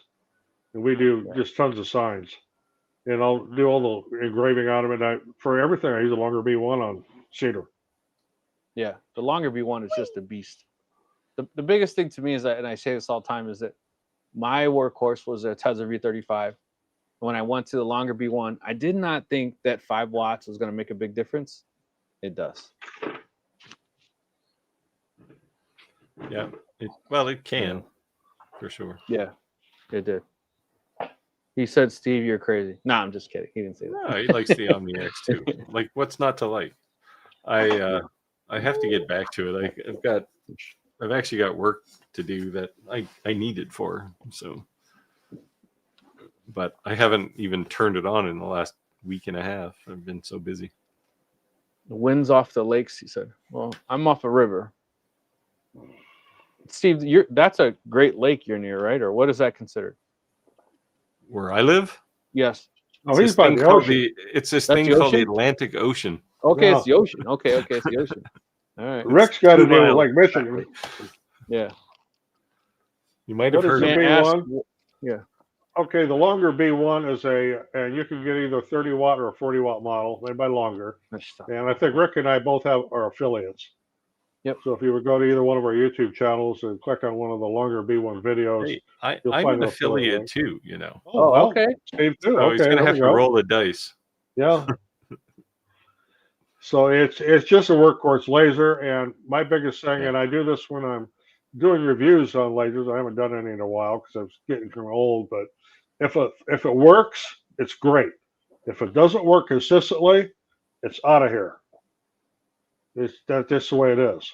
[SPEAKER 3] and we do just tons of signs. And I'll do all the engraving on them, and for everything I use a longer B1 on cedar.
[SPEAKER 1] Yeah, the longer B1 is just a beast. The biggest thing to me is that, and I say this all the time, is that my workhorse was a Tesla V35. When I went to the longer B1, I did not think that 5 watts was going to make a big difference. It does.
[SPEAKER 2] Yeah, it can, for sure.
[SPEAKER 1] Yeah, it did. He said, "Steve, you're crazy." No, I'm just kidding. He didn't say that.
[SPEAKER 2] No, he likes the Omni X too. Like, what's not to like? I have to get back to it. I've actually got work to do that I need it for. So, but I haven't even turned it on in the last week and a half. I've been so busy.
[SPEAKER 1] The wind's off the lakes, he said. Well, I'm off a river. Steve, that's a great lake you're near, right? Or what is that considered?
[SPEAKER 2] Where I live?
[SPEAKER 1] Yes.
[SPEAKER 3] Oh, he's by the ocean.
[SPEAKER 2] It's this thing called the Atlantic Ocean.
[SPEAKER 1] Okay, it's the ocean. Okay, it's the ocean. All right.
[SPEAKER 3] Rick's got to deal with Lake Michigan.
[SPEAKER 1] Yeah.
[SPEAKER 2] You might have heard of
[SPEAKER 3] B1. Yeah. Okay, the longer B1 is and you can get either 30 watt or a 40 watt model, made by Longer. And I think Rick and I both are affiliates.
[SPEAKER 1] Yep.
[SPEAKER 3] So if you would go to either one of our YouTube channels and click on one of the Longer B1 videos,
[SPEAKER 2] hey, I'm an affiliate too, you know.
[SPEAKER 1] Oh, okay.
[SPEAKER 3] Steve too.
[SPEAKER 2] So he's going to have to roll the dice.
[SPEAKER 3] Yeah. So it's just a workhorse laser, and my biggest thing, and I do this when I'm doing reviews on lasers. I haven't done any in a while because I'm getting kind of old. But if it works, it's great. If it doesn't work consistently, it's out of here. That's just the way it is.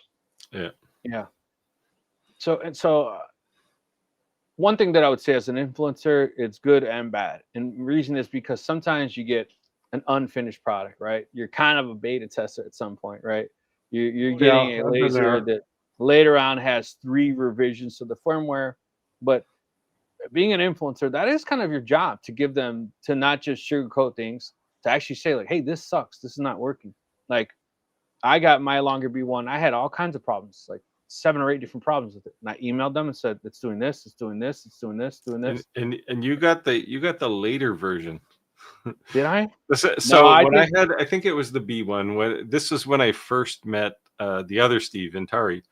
[SPEAKER 1] Yeah. So one thing that I would say as an influencer, it's good and bad. And the reason is because sometimes you get an unfinished product, right? You're kind of a beta tester at some point, right? You're getting a laser that later on has 3 revisions to the firmware. But being an influencer, that is kind of your job, to give them, to not just sugarcoat things, to actually say like, hey, this sucks. This is not working. Like, I got my Longer B1. I had all kinds of problems, like 7 or 8 different problems with it. And I emailed them and said, it's doing this, it's doing this, it's doing this, doing this.
[SPEAKER 2] And you got the later version.
[SPEAKER 1] Did I?
[SPEAKER 2] So I think it was the B1. This was when I first met the other Steve Intari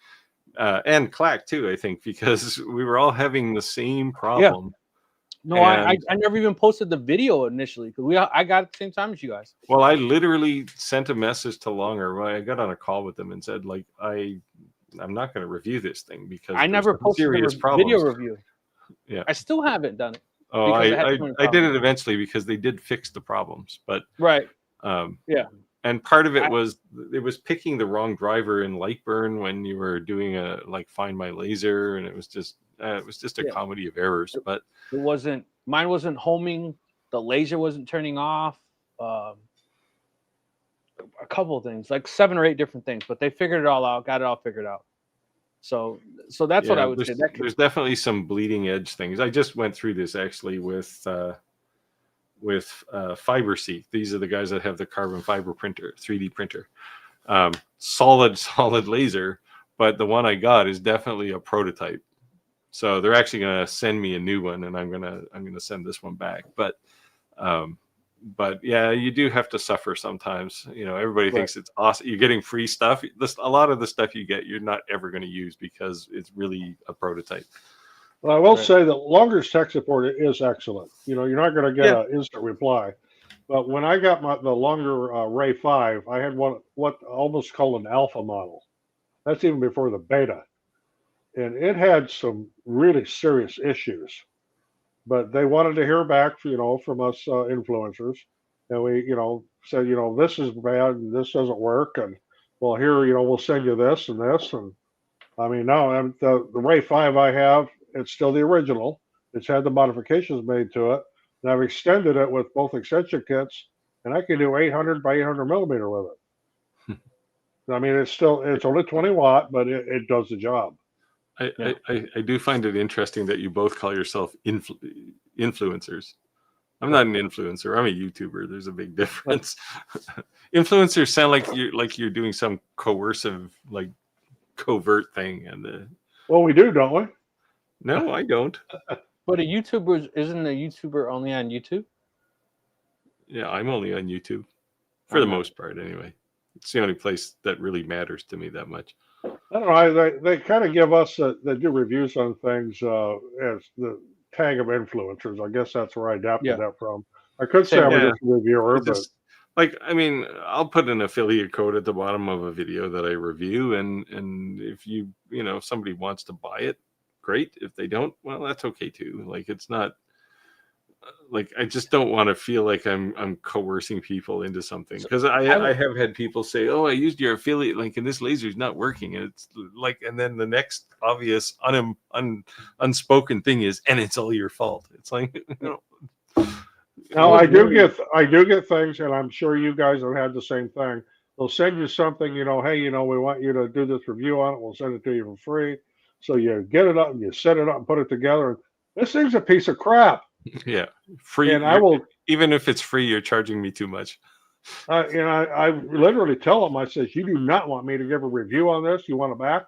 [SPEAKER 2] and Clack too, I think, because we were all having the same problem.
[SPEAKER 1] No, I never even posted the video initially because I got it at the same time as you guys.
[SPEAKER 2] Well, I literally sent a message to Longer. I got on a call with them and said, like, I'm not going to review this thing because
[SPEAKER 1] I never posted a video review.
[SPEAKER 2] Yeah,
[SPEAKER 1] I still haven't done it.
[SPEAKER 2] Oh, I did it eventually because they did fix the problems, but and part of it was picking the wrong driver in Lightburn when you were doing Find My Laser, and it was just It was just a
[SPEAKER 1] Yeah.
[SPEAKER 2] comedy of errors. But
[SPEAKER 1] mine wasn't homing. The laser wasn't turning off. A couple of things, like 7 or 8 different things, but they figured it all out, got it all figured out. So that's what I would say.
[SPEAKER 2] There's definitely some bleeding edge things. I just went through this actually with Fiber Seek. These are the guys that have the carbon fiber printer, 3D printer. Solid laser, but the one I got is definitely a prototype. So they're actually going to send me a new one, and I'm gonna send this one back. But yeah, you do have to suffer sometimes. You know, everybody thinks it's awesome. You're getting free stuff. A lot of the stuff you get, you're not ever going to use because it's really a prototype.
[SPEAKER 3] Well, I will say that Longer's tech support is excellent. You know, you're not going to get an instant reply. But when I got the Longer Ray 5, I had what almost called an alpha model. That's even before the beta. And it had some really serious issues. But they wanted to hear back, you know, from us influencers. And we, you know, said, you know, this is bad and this doesn't work. And, well, here, you know, we'll send you this and this. And, I mean, no, the Ray 5 I have, it's still the original. It's had the modifications made to it. And I've extended it with both extension kits. And I can do 800 by 800 millimeter with it. I mean, it's only 20 watt, but it does the job.
[SPEAKER 2] I do find it interesting that you both call yourself influencers. I'm not an influencer. I'm a YouTuber. There's a big difference. Influencers sound like you're doing some coercive, like covert thing.
[SPEAKER 3] Well, we do, don't we?
[SPEAKER 2] No, I don't.
[SPEAKER 1] But isn't a YouTuber only on YouTube?
[SPEAKER 2] Yeah, I'm only on YouTube for the most part, anyway. It's the only place that really matters to me that much.
[SPEAKER 3] I don't know. They kind of give us they do reviews on things as the tag of influencers. I guess that's where I adapted that from. I could say I'm just a reviewer, but
[SPEAKER 2] like, I mean, I'll put an affiliate code at the bottom of a video that I review, and if if somebody wants to buy it, great. If they don't, well, that's okay too. Like, it's not like I just don't want to feel like I'm coercing people into something, because I have had people say, "Oh, I used your affiliate link and this laser is not working," and it's like, and then the next obvious unspoken thing is, and it's all your fault. It's like,
[SPEAKER 3] Now I do get things, and I'm sure you guys have had the same thing. They'll send you something, hey, we want you to do this review on it. We'll send it to you for free. So you get it up and you set it up and put it together. This thing's a piece of crap.
[SPEAKER 2] Yeah, free.
[SPEAKER 3] And I will,
[SPEAKER 2] even if it's free, you're charging me too much.
[SPEAKER 3] I literally tell them, I says, you do not want me to give a review on this. You want it back?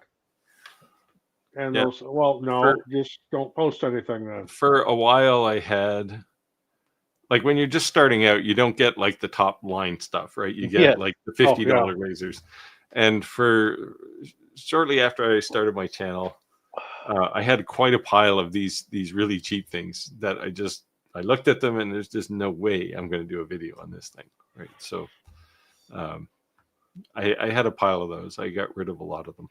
[SPEAKER 3] And they'll say, well, no, just don't post anything then.
[SPEAKER 2] For a while, I had, like, when you're just starting out, you don't get like the top line stuff, right? You get like the $50 lasers. And for shortly after I started my channel, I had quite a pile of these really cheap things that I looked at them and there's just no way I'm going to do a video on this thing, right? So I had a pile of those. I got rid of a lot of them.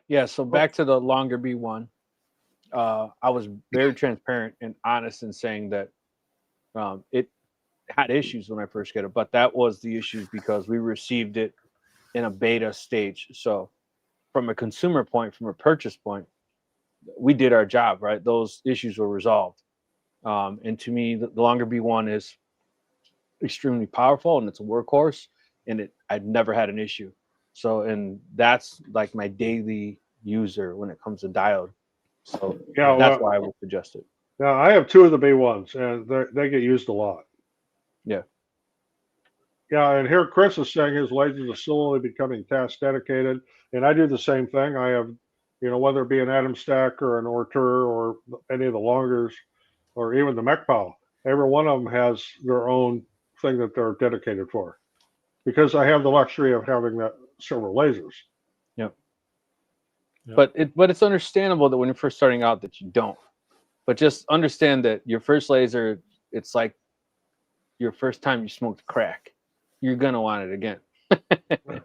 [SPEAKER 1] Yeah, so back to the Longer B1. I was very transparent and honest in saying that it had issues when I first got it, but that was the issues because we received it in a beta stage. So from a consumer point, from a purchase point, we did our job, right? Those issues were resolved. And to me, the Longer B1 is extremely powerful and it's a workhorse, and I've never had an issue. So, and that's like my daily user when it comes to diode. So that's why I would suggest it.
[SPEAKER 3] Now I have 2 of the B1s and they get used a lot.
[SPEAKER 1] Yeah.
[SPEAKER 3] Yeah, and here Chris is saying his lasers are slowly becoming task dedicated, and I do the same thing. I have, whether it be an Atom Stack or an Ortur or any of the Longers or even the MechPow, every one of them has their own thing that they're dedicated for, because I have the luxury of having that several lasers.
[SPEAKER 1] Yep. But it's understandable that when you're first starting out that you don't. But just understand that your first laser, it's like your first time you smoked crack. You're gonna want it again.
[SPEAKER 2] I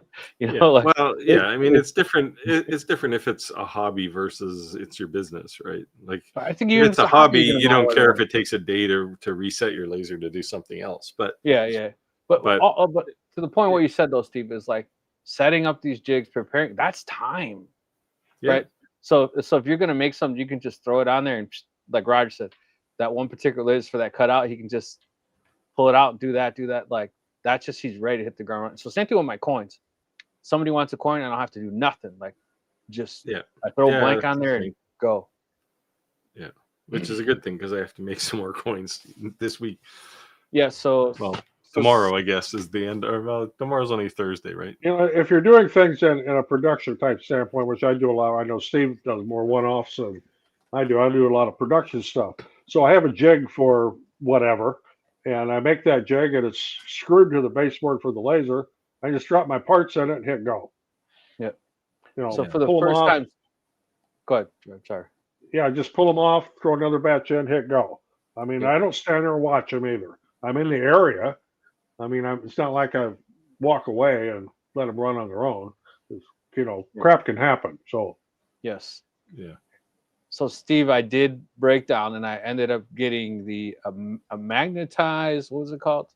[SPEAKER 2] mean, it's different. It's different if it's a hobby versus it's your business, right? Like,
[SPEAKER 1] I think
[SPEAKER 2] if it's a hobby, you don't care if it takes a day to reset your laser to do something else. But
[SPEAKER 1] But to the point where you said though, Steve, is like setting up these jigs, preparing, that's time.
[SPEAKER 2] Yeah.
[SPEAKER 1] Right. So if you're gonna make something, you can just throw it on there and like Roger said, that one particular laser for that cutout, he can just pull it out and do that. Like that's just he's ready to hit the ground running. So same thing with my coins. Somebody wants a coin, I don't have to do nothing. Like just I throw a blank on there and go.
[SPEAKER 2] Yeah, which is a good thing because I have to make some more coins this week.
[SPEAKER 1] Yeah. So
[SPEAKER 2] tomorrow, I guess, is the end. Or well, tomorrow's only Thursday, right?
[SPEAKER 3] You know, if you're doing things in a production type standpoint, which I do a lot, I know Steve does more one-offs than I do. I do a lot of production stuff. So I have a jig for whatever, and I make that jig, and it's screwed to the baseboard for the laser. I just drop my parts in it and hit go.
[SPEAKER 1] Yep.
[SPEAKER 3] You know,
[SPEAKER 1] so for the first time, go ahead. Sorry.
[SPEAKER 3] Yeah, just pull them off, throw another batch in, hit go. I mean, I don't stand there and watch them either. I'm in the area. I mean, it's not like I walk away and let them run on their own. You know, crap can happen. So
[SPEAKER 1] yes.
[SPEAKER 2] Yeah.
[SPEAKER 1] So Steve, I did break down, and I ended up getting the a magnetized. What was it called?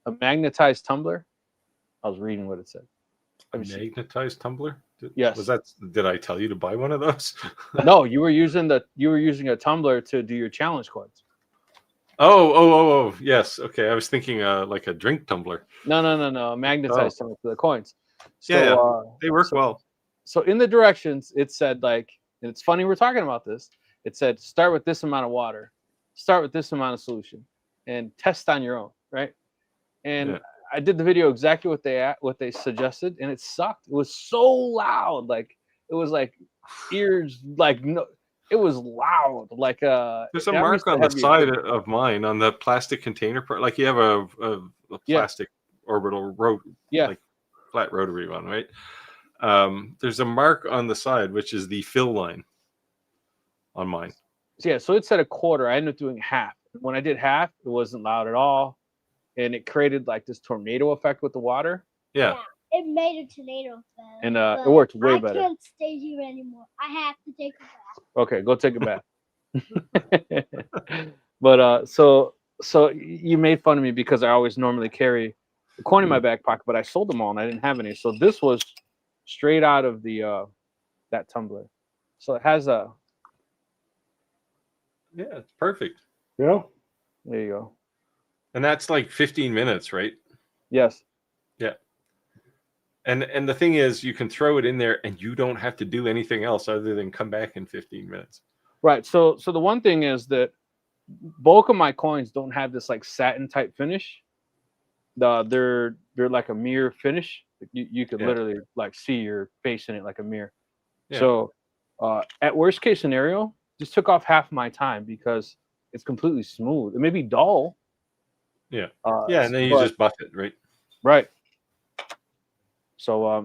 [SPEAKER 1] A magnetized tumbler. I was reading what it said.
[SPEAKER 2] A magnetized tumbler.
[SPEAKER 1] Yes.
[SPEAKER 2] Was that? Did I tell you to buy one of those?
[SPEAKER 1] No, you were using a tumbler to do your challenge coins.
[SPEAKER 2] Oh, yes. Okay, I was thinking like a drink tumbler.
[SPEAKER 1] No, a magnetized tumbler for the coins. So,
[SPEAKER 2] yeah, they work well.
[SPEAKER 1] So in the directions, it said like, and it's funny we're talking about this. It said start with this amount of water, start with this amount of solution, and test on your own, right? And I did the video exactly what they suggested, and it sucked. It was so loud, like it was like ears, like no. It was loud, like
[SPEAKER 2] there's a mark on the side of mine on the plastic container part. Like you have a plastic orbital like flat rotary one, right? There's a mark on the side, which is the fill line on mine.
[SPEAKER 1] Yeah, so it said a quarter. I ended up doing half. When I did half, it wasn't loud at all, and it created like this tornado effect with the water.
[SPEAKER 2] Yeah.
[SPEAKER 4] It made a tornado effect.
[SPEAKER 1] And it worked way better.
[SPEAKER 4] I can't stay here anymore. I have to take a bath.
[SPEAKER 1] Okay, go take a bath. But so you made fun of me because I always normally carry a coin in my back pocket, but I sold them all and I didn't have any. So this was straight out of the that tumbler. So it has a
[SPEAKER 2] it's perfect.
[SPEAKER 3] Yeah.
[SPEAKER 1] There you go.
[SPEAKER 2] And that's like 15 minutes, right?
[SPEAKER 1] Yes.
[SPEAKER 2] Yeah. And the thing is, you can throw it in there and you don't have to do anything else other than come back in 15 minutes.
[SPEAKER 1] Right. So the one thing is that bulk of my coins don't have this like satin type finish. They're like a mirror finish. You could literally like see your face in it like a mirror. Yeah. So at worst case scenario, just took off half my time because it's completely smooth. It may be dull.
[SPEAKER 2] Yeah. And then you just buff it, right?
[SPEAKER 1] Right. So I'm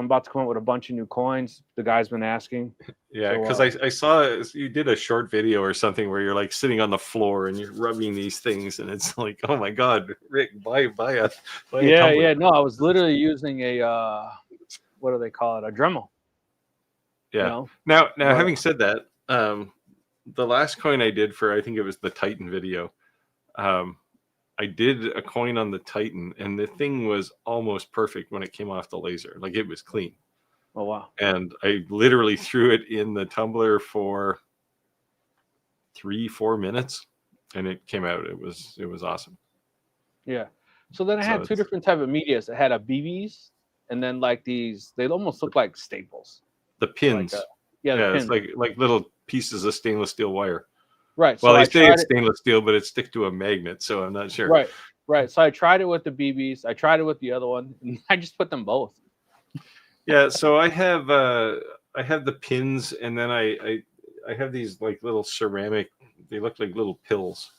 [SPEAKER 1] about to come up with a bunch of new coins. The guy's been asking.
[SPEAKER 2] Yeah, because I saw you did a short video or something where you're like sitting on the floor and you're rubbing these things, and it's like, oh my God, Rick, buy a tumbler.
[SPEAKER 1] No, I was literally using a what do they call it? A Dremel.
[SPEAKER 2] Yeah. You know? Now, having said that, the last coin I did for, I think it was the Titan video, I did a coin on the Titan, and the thing was almost perfect when it came off the laser. Like it was clean.
[SPEAKER 1] Oh wow!
[SPEAKER 2] And I literally threw it in the tumbler for 3-4 minutes, and it came out. It was awesome.
[SPEAKER 1] Yeah. So then I had two different type of medias. I had a BBs, and then like these. They almost look like staples.
[SPEAKER 2] The pins.
[SPEAKER 1] Like the pins.
[SPEAKER 2] It's like little pieces of stainless steel wire.
[SPEAKER 1] Right.
[SPEAKER 2] Well, they say it's stainless steel, but it sticks to a magnet, so I'm not sure.
[SPEAKER 1] Right. So I tried it with the BBs. I tried it with the other one, and I just put them both.
[SPEAKER 2] Yeah. So I have the pins, and then I have these like little ceramic. They look like little pills,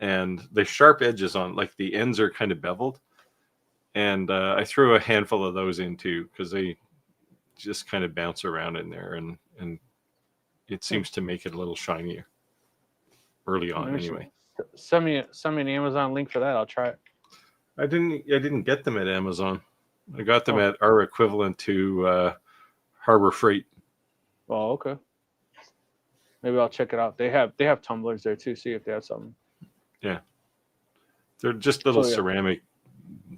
[SPEAKER 2] and they're sharp edges on. Like the ends are kind of beveled, and I threw a handful of those in too because they just kind of bounce around in there, and it seems to make it a little shinier. Early on, anyway.
[SPEAKER 1] Send me an Amazon link for that. I'll try it.
[SPEAKER 2] I didn't get them at Amazon. I got them at our equivalent to Harbor Freight.
[SPEAKER 1] Oh, okay. Maybe I'll check it out. They have tumblers there too. See if they have something.
[SPEAKER 2] Yeah, they're just little ceramic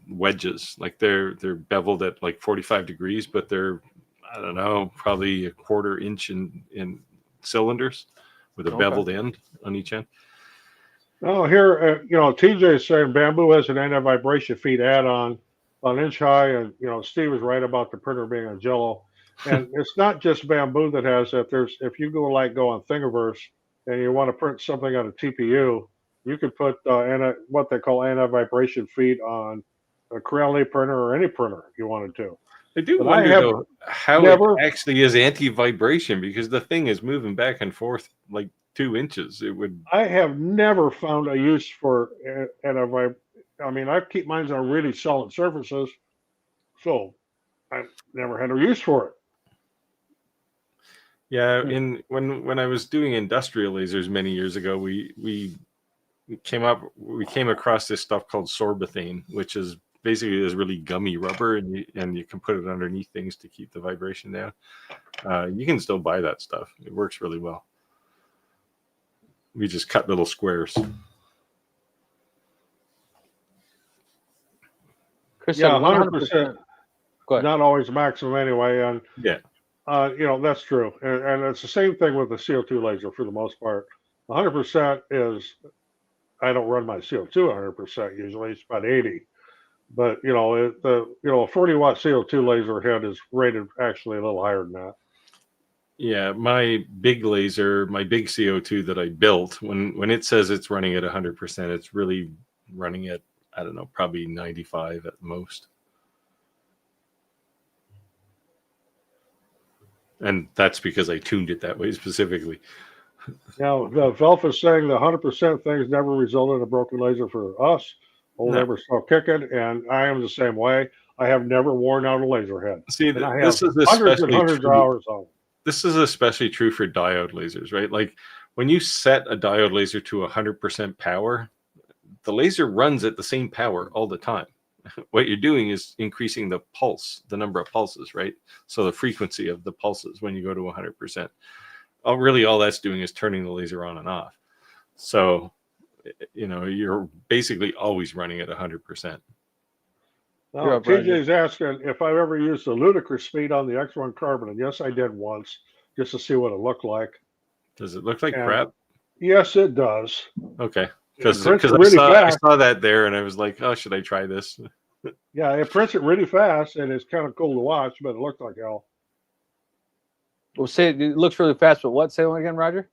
[SPEAKER 2] wedges. Like they're beveled at like 45 degrees, but they're, I don't know, probably a 1/4 inch in cylinders with a beveled end on each end.
[SPEAKER 3] Oh, here, TJ is saying bamboo has an anti-vibration feed add-on on inch high, and Steve is right about the printer being a Jello. And it's not just bamboo that has that. If you go on Thingiverse and you want to print something on a TPU, you could put what they call anti-vibration feed on a Creality printer or any printer if you wanted to.
[SPEAKER 2] I do wonder though how it actually is anti-vibration, because the thing is moving back and forth like 2 inches.
[SPEAKER 3] I have never found a use for I keep mine on really solid surfaces, so I've never had a use for it.
[SPEAKER 2] Yeah, when I was doing industrial lasers many years ago, we came across this stuff called sorbethane, which is basically this really gummy rubber, and you can put it underneath things to keep the vibration down. You can still buy that stuff. It works really well. We just cut little squares.
[SPEAKER 1] Chris,
[SPEAKER 3] yeah, 100%. Not always maximum anyway, and
[SPEAKER 2] yeah,
[SPEAKER 3] that's true. And it's the same thing with the CO2 laser for the most part. 100% is, I don't run my CO2 100% usually. It's about 80. But a 40-watt CO2 laser head is rated actually a little higher than that.
[SPEAKER 2] Yeah, my big laser, my big CO2 that I built, when it says it's running at 100%, it's really running at, I don't know, probably 95 at most. And that's because I tuned it that way specifically.
[SPEAKER 3] Now, Velf is saying the 100% things never result in a broken laser for us. Old neighbors still kicking, and I am the same way. I have never worn out a laser head.
[SPEAKER 2] See,
[SPEAKER 3] this is hundreds and hundreds of hours on it.
[SPEAKER 2] This is especially true for diode lasers, right? Like when you set a diode laser to 100% power, the laser runs at the same power all the time. What you're doing is increasing the pulse, the number of pulses, right? So the frequency of the pulses when you go to 100%. Really, all that's doing is turning the laser on and off. So, you're basically always running at 100%.
[SPEAKER 3] Now, TJ's asking if I've ever used the ludicrous speed on the X1 carbon, and yes, I did once, just to see what it looked like.
[SPEAKER 2] Does it look like crap?
[SPEAKER 3] Yes, it does.
[SPEAKER 2] Okay, because
[SPEAKER 3] really
[SPEAKER 2] I saw that there, and I was like, oh, should I try this?
[SPEAKER 3] Yeah, it prints it really fast, and it's kind of cool to watch, but it looked like hell.
[SPEAKER 1] Well, say it looks really fast, but what? Say it again, Roger.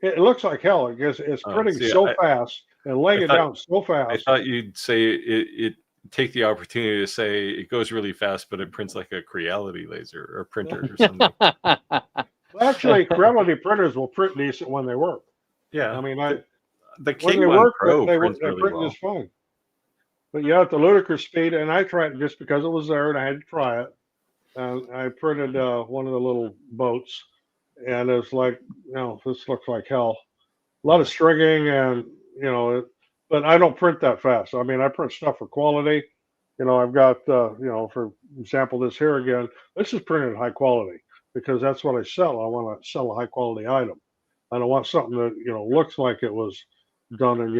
[SPEAKER 3] It looks like hell. It's printing fast and laying it down so fast.
[SPEAKER 2] I thought you'd say it take the opportunity to say it goes really fast, but it prints like a Creality laser or printer or something.
[SPEAKER 3] Well, actually, Creality printers will print decent when they work.
[SPEAKER 2] Yeah,
[SPEAKER 3] I mean,
[SPEAKER 2] the
[SPEAKER 3] when they work,
[SPEAKER 2] Pro
[SPEAKER 3] they
[SPEAKER 2] prints
[SPEAKER 3] print
[SPEAKER 2] really well.
[SPEAKER 3] just fine. But at the ludicrous speed, and I tried it just because it was there, and I had to try it. And I printed one of the little boats, and it's like, this looks like hell. A lot of stringing, and but I don't print that fast. I mean, I print stuff for quality. I've got for example, this here again. This is printed high quality because that's what I sell. I want to sell a high quality item. I don't want something that looks like it was done in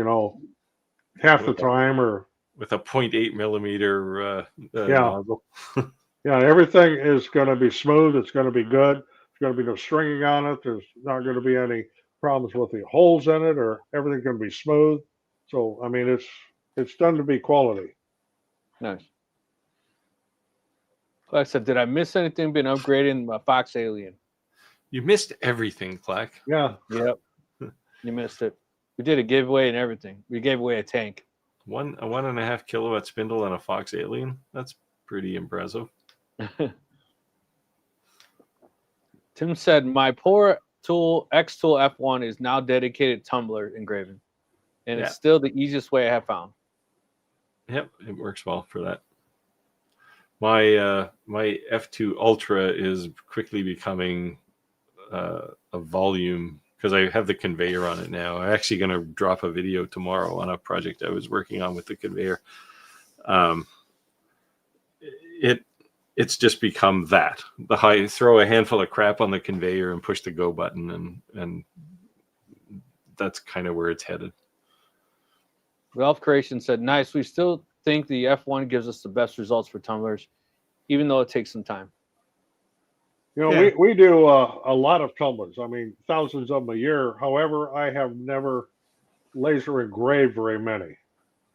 [SPEAKER 3] half the time or
[SPEAKER 2] with a 0.8 millimeter nozzle.
[SPEAKER 3] Yeah, everything is going to be smooth. It's going to be good. There's going to be no stringing on it. There's not going to be any problems with the holes in it, or everything's going to be smooth. So, I mean, it's done to be quality.
[SPEAKER 1] Nice. Like I said, did I miss anything? Been upgrading my Fox Alien?
[SPEAKER 2] You missed everything, Clack.
[SPEAKER 3] Yeah.
[SPEAKER 1] Yep. You missed it. We did a giveaway and everything. We gave away a tank.
[SPEAKER 2] A 1.5 kilowatt spindle on a Fox Alien. That's pretty impressive.
[SPEAKER 1] Tim said, my poor tool, X Tool F1 is now dedicated tumbler engraving. And it's still the easiest way I have found.
[SPEAKER 2] Yep, it works well for that. My my F2 Ultra is quickly becoming a volume because I have the conveyor on it now. I'm actually going to drop a video tomorrow on a project I was working on with the conveyor. It's just become that. Throw a handful of crap on the conveyor and push the go button, and that's kind of where it's headed.
[SPEAKER 1] Ralph Creation said, nice. We still think the F1 gives us the best results for tumblers, even though it takes some time.
[SPEAKER 3] You know, we do a lot of tumblers. I mean, thousands of them a year. However, I have never laser engraved very many.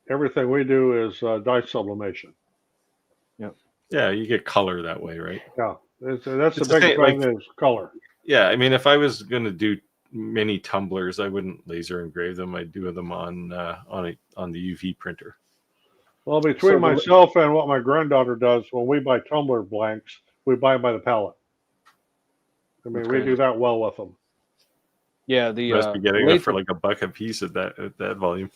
[SPEAKER 3] Everything we do is dye sublimation.
[SPEAKER 2] Yeah, you get color that way, right?
[SPEAKER 3] Yeah, that's
[SPEAKER 2] It's
[SPEAKER 3] the big
[SPEAKER 2] like,
[SPEAKER 3] thing is color.
[SPEAKER 2] Yeah, I mean, if I was going to do many tumblers, I wouldn't laser engrave them. I'd do them on the UV printer.
[SPEAKER 3] Well, between myself and what my granddaughter does, when we buy tumbler blanks, we buy them by the pallet. I mean, we do that well with them.
[SPEAKER 1] Yeah,
[SPEAKER 2] you must be getting it for like $1 a piece at that volume.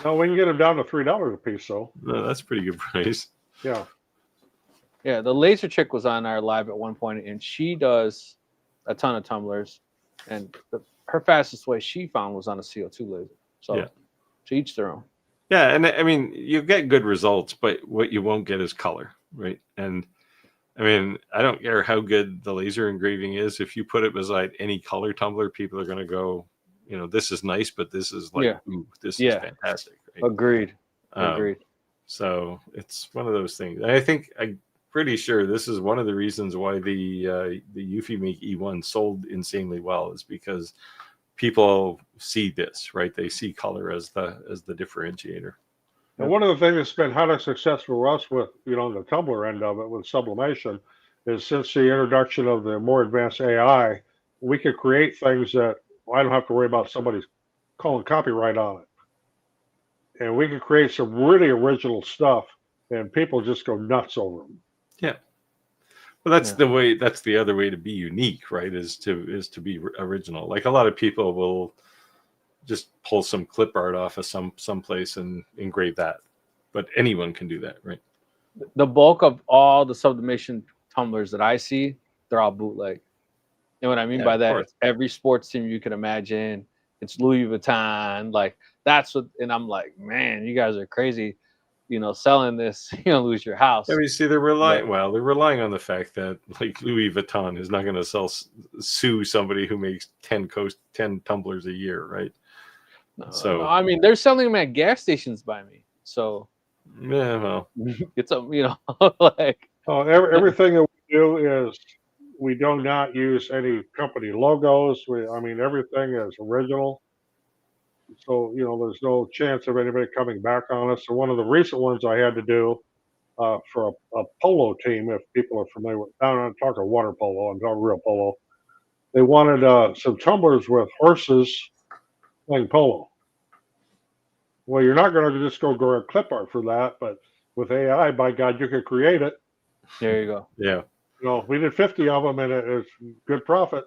[SPEAKER 3] No, we can get them down to $3 a piece, though.
[SPEAKER 2] No, that's a pretty good price.
[SPEAKER 3] Yeah.
[SPEAKER 1] Yeah, the laser chick was on our live at one point, and she does a ton of tumblers, and her fastest way she found was on a CO2 laser. So to each their own.
[SPEAKER 2] Yeah, and I mean, you get good results, but what you won't get is color, right? And I mean, I don't care how good the laser engraving is. If you put it beside any color tumbler, people are going to go, you know, this is nice, but this is like, ooh, this is fantastic. Right?
[SPEAKER 1] Agreed. Agreed.
[SPEAKER 2] So it's one of those things. I'm pretty sure this is one of the reasons why the Eufymake E1 sold insanely well, is because people see this, right? They see color as the differentiator.
[SPEAKER 3] And one of the things that's been highly successful for us with, you know, the tumbler end of it with sublimation is since the introduction of the more advanced AI, we could create things that I don't have to worry about somebody calling copyright on it. And we could create some really original stuff and people just go nuts over them.
[SPEAKER 2] Yeah. Well, that's the way. That's the other way to be unique, right? Is to be original. Like a lot of people will just pull some clip art off of some place and engrave that, but anyone can do that, right?
[SPEAKER 1] The bulk of all the sublimation tumblers that I see, they're all bootleg. And what I mean by that, it's every sports team you can imagine. It's Louis Vuitton, like that's what. And I'm like, man, you guys are crazy. You know, selling this, you're gonna lose your house.
[SPEAKER 2] I mean, see, they're relying on the fact that like Louis Vuitton is not going to sue somebody who makes 10 tumblers a year, right?
[SPEAKER 1] No, I mean, they're selling them at gas stations by me. So
[SPEAKER 2] yeah, well,
[SPEAKER 1] it's like
[SPEAKER 3] everything that we do is we do not use any company logos. I mean, everything is original. So, you know, there's no chance of anybody coming back on us. So one of the recent ones I had to do for a polo team, if people are familiar with, I'm not talking water polo, I'm talking real polo. They wanted some tumblers with horses playing polo. Well, you're not going to just go grab clip art for that, but with AI, by God, you could create it.
[SPEAKER 1] There you go.
[SPEAKER 2] Yeah.
[SPEAKER 3] You know, we did 50 of them, and it was good profit.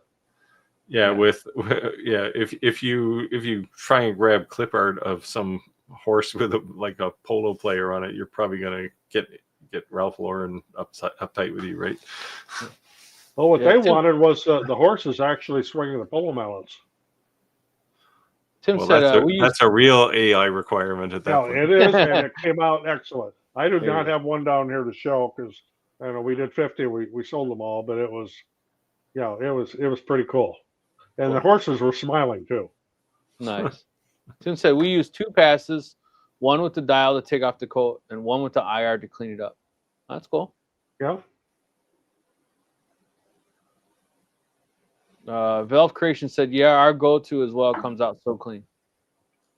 [SPEAKER 2] Yeah, if you try and grab clip art of some horse with a polo player on it, you're probably gonna get Ralph Lauren uptight with you, right?
[SPEAKER 3] Well, what they wanted was the horses actually swinging the polo mallets.
[SPEAKER 1] Tim said
[SPEAKER 2] that's a real AI requirement at that point.
[SPEAKER 3] It is, and it came out excellent. I do not have one down here to show because I know we did 50, we sold them all, but it was pretty cool. And the horses were smiling too.
[SPEAKER 1] Nice. Tim said we use 2 passes, one with the dial to take off the coat and one with the IR to clean it up. That's cool.
[SPEAKER 3] Yeah.
[SPEAKER 1] Valve Creation said, yeah, our go-to as well comes out so clean.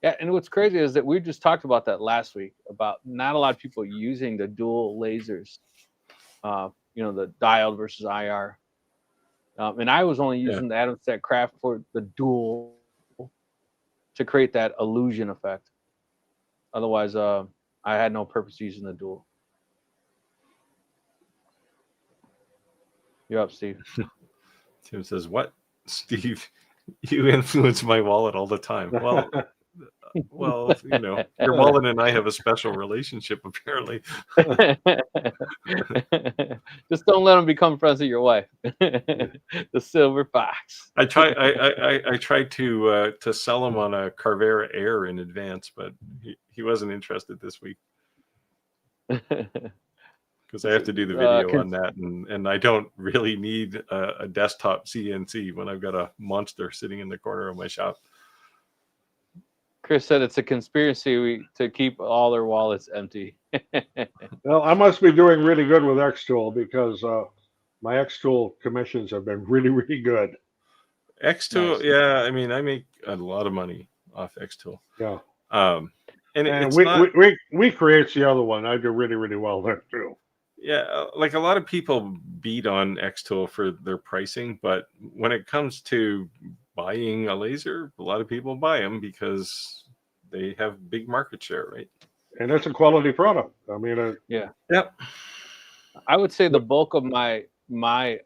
[SPEAKER 1] Yeah, and what's crazy is that we just talked about that last week, about not a lot of people using the dual lasers, the dialed versus IR. And I was only using the Adamstack Craft for the dual to create that illusion effect. Otherwise, I had no purpose using the dual. You're up, Steve.
[SPEAKER 2] Tim says, "What, Steve? You influence my wallet all the time." Well, you know, your wallet and I have a special relationship, apparently.
[SPEAKER 1] Just don't let them become friends with your wife. The silver fox.
[SPEAKER 2] I tried to sell him on a Carvera Air in advance, but he wasn't interested this week because I have to do the video on that, and I don't really need a desktop CNC when I've got a monster sitting in the corner of my shop.
[SPEAKER 1] Chris said it's a conspiracy to keep all their wallets empty.
[SPEAKER 3] Well, I must be doing really good with Xtool because my Xtool commissions have been really, really good.
[SPEAKER 2] Xtool,
[SPEAKER 1] Nice.
[SPEAKER 2] yeah. I mean, I make a lot of money off Xtool.
[SPEAKER 3] Yeah.
[SPEAKER 2] And it's
[SPEAKER 3] we,
[SPEAKER 2] not.
[SPEAKER 3] we creates the other one. I do really, really well there too.
[SPEAKER 2] Yeah, like a lot of people beat on Xtool for their pricing, but when it comes to buying a laser, a lot of people buy them because they have big market share, right?
[SPEAKER 3] And it's a quality product. I mean,
[SPEAKER 1] Yeah.
[SPEAKER 2] Yep.
[SPEAKER 1] I would say the bulk of my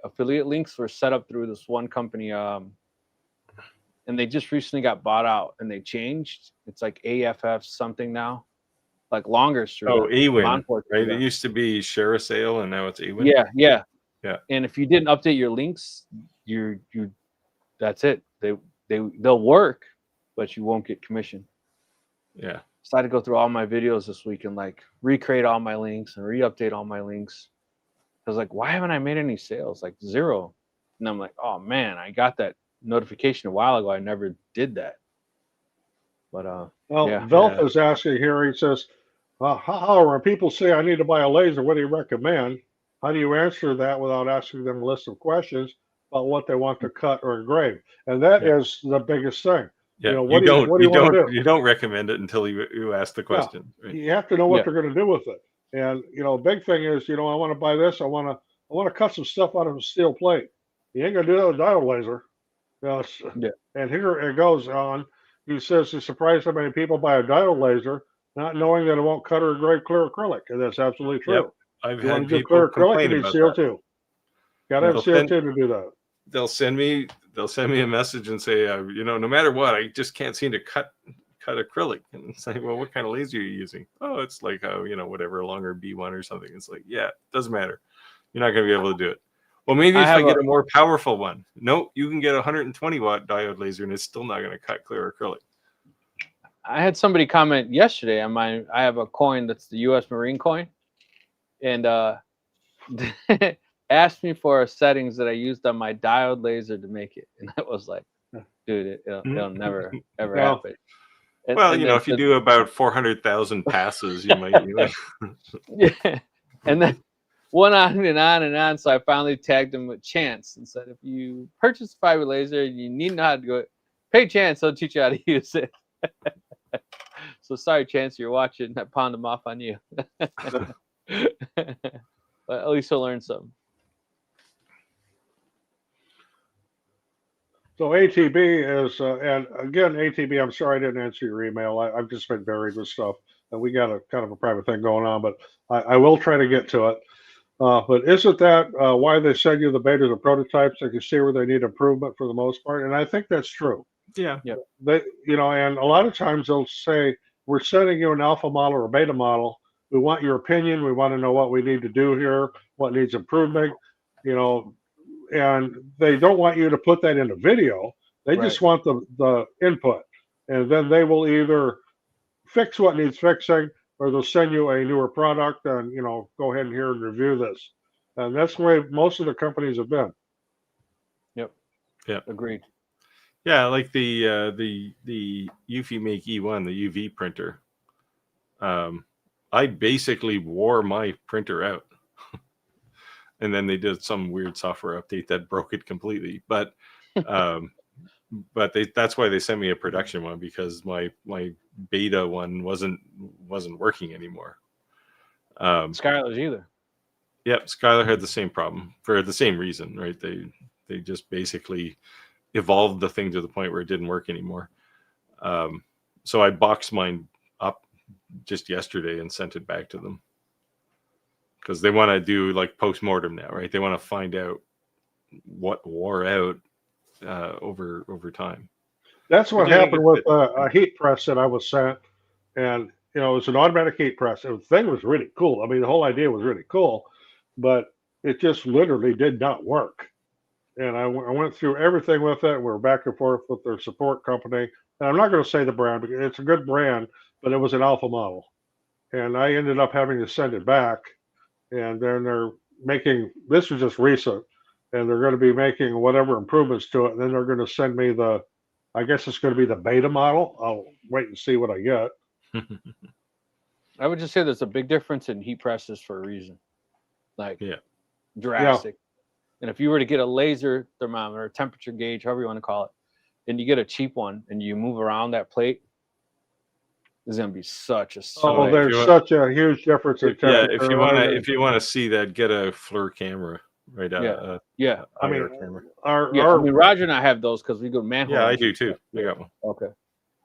[SPEAKER 1] affiliate links were set up through this one company, and they just recently got bought out and they changed. It's like AFF something now, like longer.
[SPEAKER 2] Oh, Awin,
[SPEAKER 1] right?
[SPEAKER 2] It used to be Share a Sale, and now it's Awin.
[SPEAKER 1] Yeah.
[SPEAKER 2] Yeah.
[SPEAKER 1] And if you didn't update your links, you that's it. They'll work, but you won't get commission.
[SPEAKER 2] Yeah.
[SPEAKER 1] So I had to go through all my videos this week and like recreate all my links and re-update all my links. I was like, why haven't I made any sales? Like 0. And I'm like, oh man, I got that notification a while ago. I never did that. But
[SPEAKER 3] Velth is asking here. He says, "How when people say I need to buy a laser, what do you recommend? How do you answer that without asking them a list of questions about what they want to cut or engrave?" And that is the biggest thing.
[SPEAKER 2] Yeah,
[SPEAKER 3] what do you want to do?
[SPEAKER 2] You don't recommend it until you ask the question.
[SPEAKER 3] Yeah.
[SPEAKER 2] Right?
[SPEAKER 3] You have to know what they're going to do with it. And big thing is, I want to buy this. I want to cut some stuff out of a steel plate. You ain't gonna do that with a diode laser. And here it goes on. He says he's surprised how many people buy a diode laser, not knowing that it won't cut or engrave clear acrylic, and that's absolutely true.
[SPEAKER 2] Yep. I've had people
[SPEAKER 3] clear acrylic,
[SPEAKER 2] complain
[SPEAKER 3] you need
[SPEAKER 2] about
[SPEAKER 3] CO2.
[SPEAKER 2] that.
[SPEAKER 3] Got to have CO2 to do that.
[SPEAKER 2] They'll send me a message and say, no matter what, I just can't seem to cut acrylic. And say, well, what kind of laser are you using? Oh, it's like whatever, a longer B1 or something. It's like, yeah, it doesn't matter. You're not going to be able to do it. Well, maybe if I get a more powerful one. No, you can get a 120 watt diode laser and it's still not going to cut clear acrylic.
[SPEAKER 1] I had somebody comment yesterday on mine. I have a coin that's the U.S. Marine coin, and asked me for settings that I used on my diode laser to make it, and I was like, dude, it'll never ever happen.
[SPEAKER 2] And if you do about 400,000 passes, you might do it.
[SPEAKER 1] Yeah, and then went on and on and on. So I finally tagged him with Chance and said, if you purchase a fiber laser, you need to know how to do it. Pay Chance, he'll teach you how to use it. So sorry, Chance, you're watching. I pawned him off on you. But at least he'll learn something.
[SPEAKER 3] So ATB is, and again, ATB, I'm sorry I didn't answer your email. I've just been buried with stuff, and we got a kind of a private thing going on, but I will try to get to it. But isn't that why they send you the betas and prototypes? They can see where they need improvement for the most part, and I think that's true.
[SPEAKER 2] Yeah.
[SPEAKER 3] They, and a lot of times they'll say, we're sending you an alpha model or beta model. We want your opinion. We want to know what we need to do here, what needs improvement, and they don't want you to put that in a video. They just want the input, and then they will either fix what needs fixing, or they'll send you a newer product and, go ahead and here and review this. And that's the way most of the companies have been.
[SPEAKER 1] Yep. Agreed.
[SPEAKER 2] Yeah, like the Eufy Make E1, the UV printer. I basically wore my printer out. And then they did some weird software update that broke it completely. But that's why they sent me a production one, because my beta one wasn't working anymore.
[SPEAKER 1] Skylar's either.
[SPEAKER 2] Yep, Skylar had the same problem for the same reason, right? They just basically evolved the thing to the point where it didn't work anymore. So I boxed mine up just yesterday and sent it back to them, because they want to do like post-mortem now, right? They want to find out what wore out over time.
[SPEAKER 3] That's what happened with a heat press that I was sent, and it was an automatic heat press. And the thing was really cool. I mean, the whole idea was really cool, but it just literally did not work. And I went through everything with it. We're back and forth with their support company, and I'm not going to say the brand because it's a good brand, but it was an alpha model, and I ended up having to send it back. And then they're making, this was just recent, and they're going to be making whatever improvements to it. And then they're going to send me the I guess it's going to be the beta model. I'll wait and see what I get.
[SPEAKER 1] I would just say there's a big difference in heat presses for a reason, like
[SPEAKER 2] Yeah.
[SPEAKER 1] drastic. And if you were to get a laser thermometer, temperature gauge, however you want to call it, and you get a cheap one and you move around that plate, there's going to be such a
[SPEAKER 3] Oh, there's such a huge difference in temperature.
[SPEAKER 2] Yeah, if you want to see that, get a FLIR camera, right?
[SPEAKER 1] Yeah.
[SPEAKER 3] I mean,
[SPEAKER 2] camera.
[SPEAKER 1] I mean, Roger and I have those because we go manhole.
[SPEAKER 2] Yeah, I do too. I got one.
[SPEAKER 1] Okay.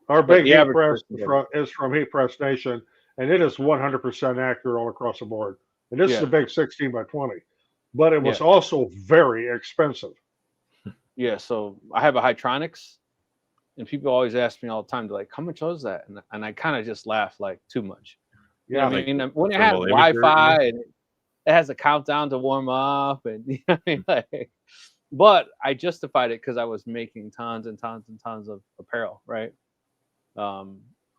[SPEAKER 3] Our big heat press is from Heat Press Nation, and it is 100% accurate all across the board. And this is a big 16 by 20, but it was also very expensive.
[SPEAKER 1] Yeah, so I have a Hytronics, and people always ask me all the time, they're like, how much was that? And I kind of just laugh, like, too much.
[SPEAKER 3] Yeah,
[SPEAKER 1] I mean, when it has Wi-Fi and it has a countdown to warm up, and you know what I mean? Like, but I justified it because I was making tons and tons and tons of apparel, right?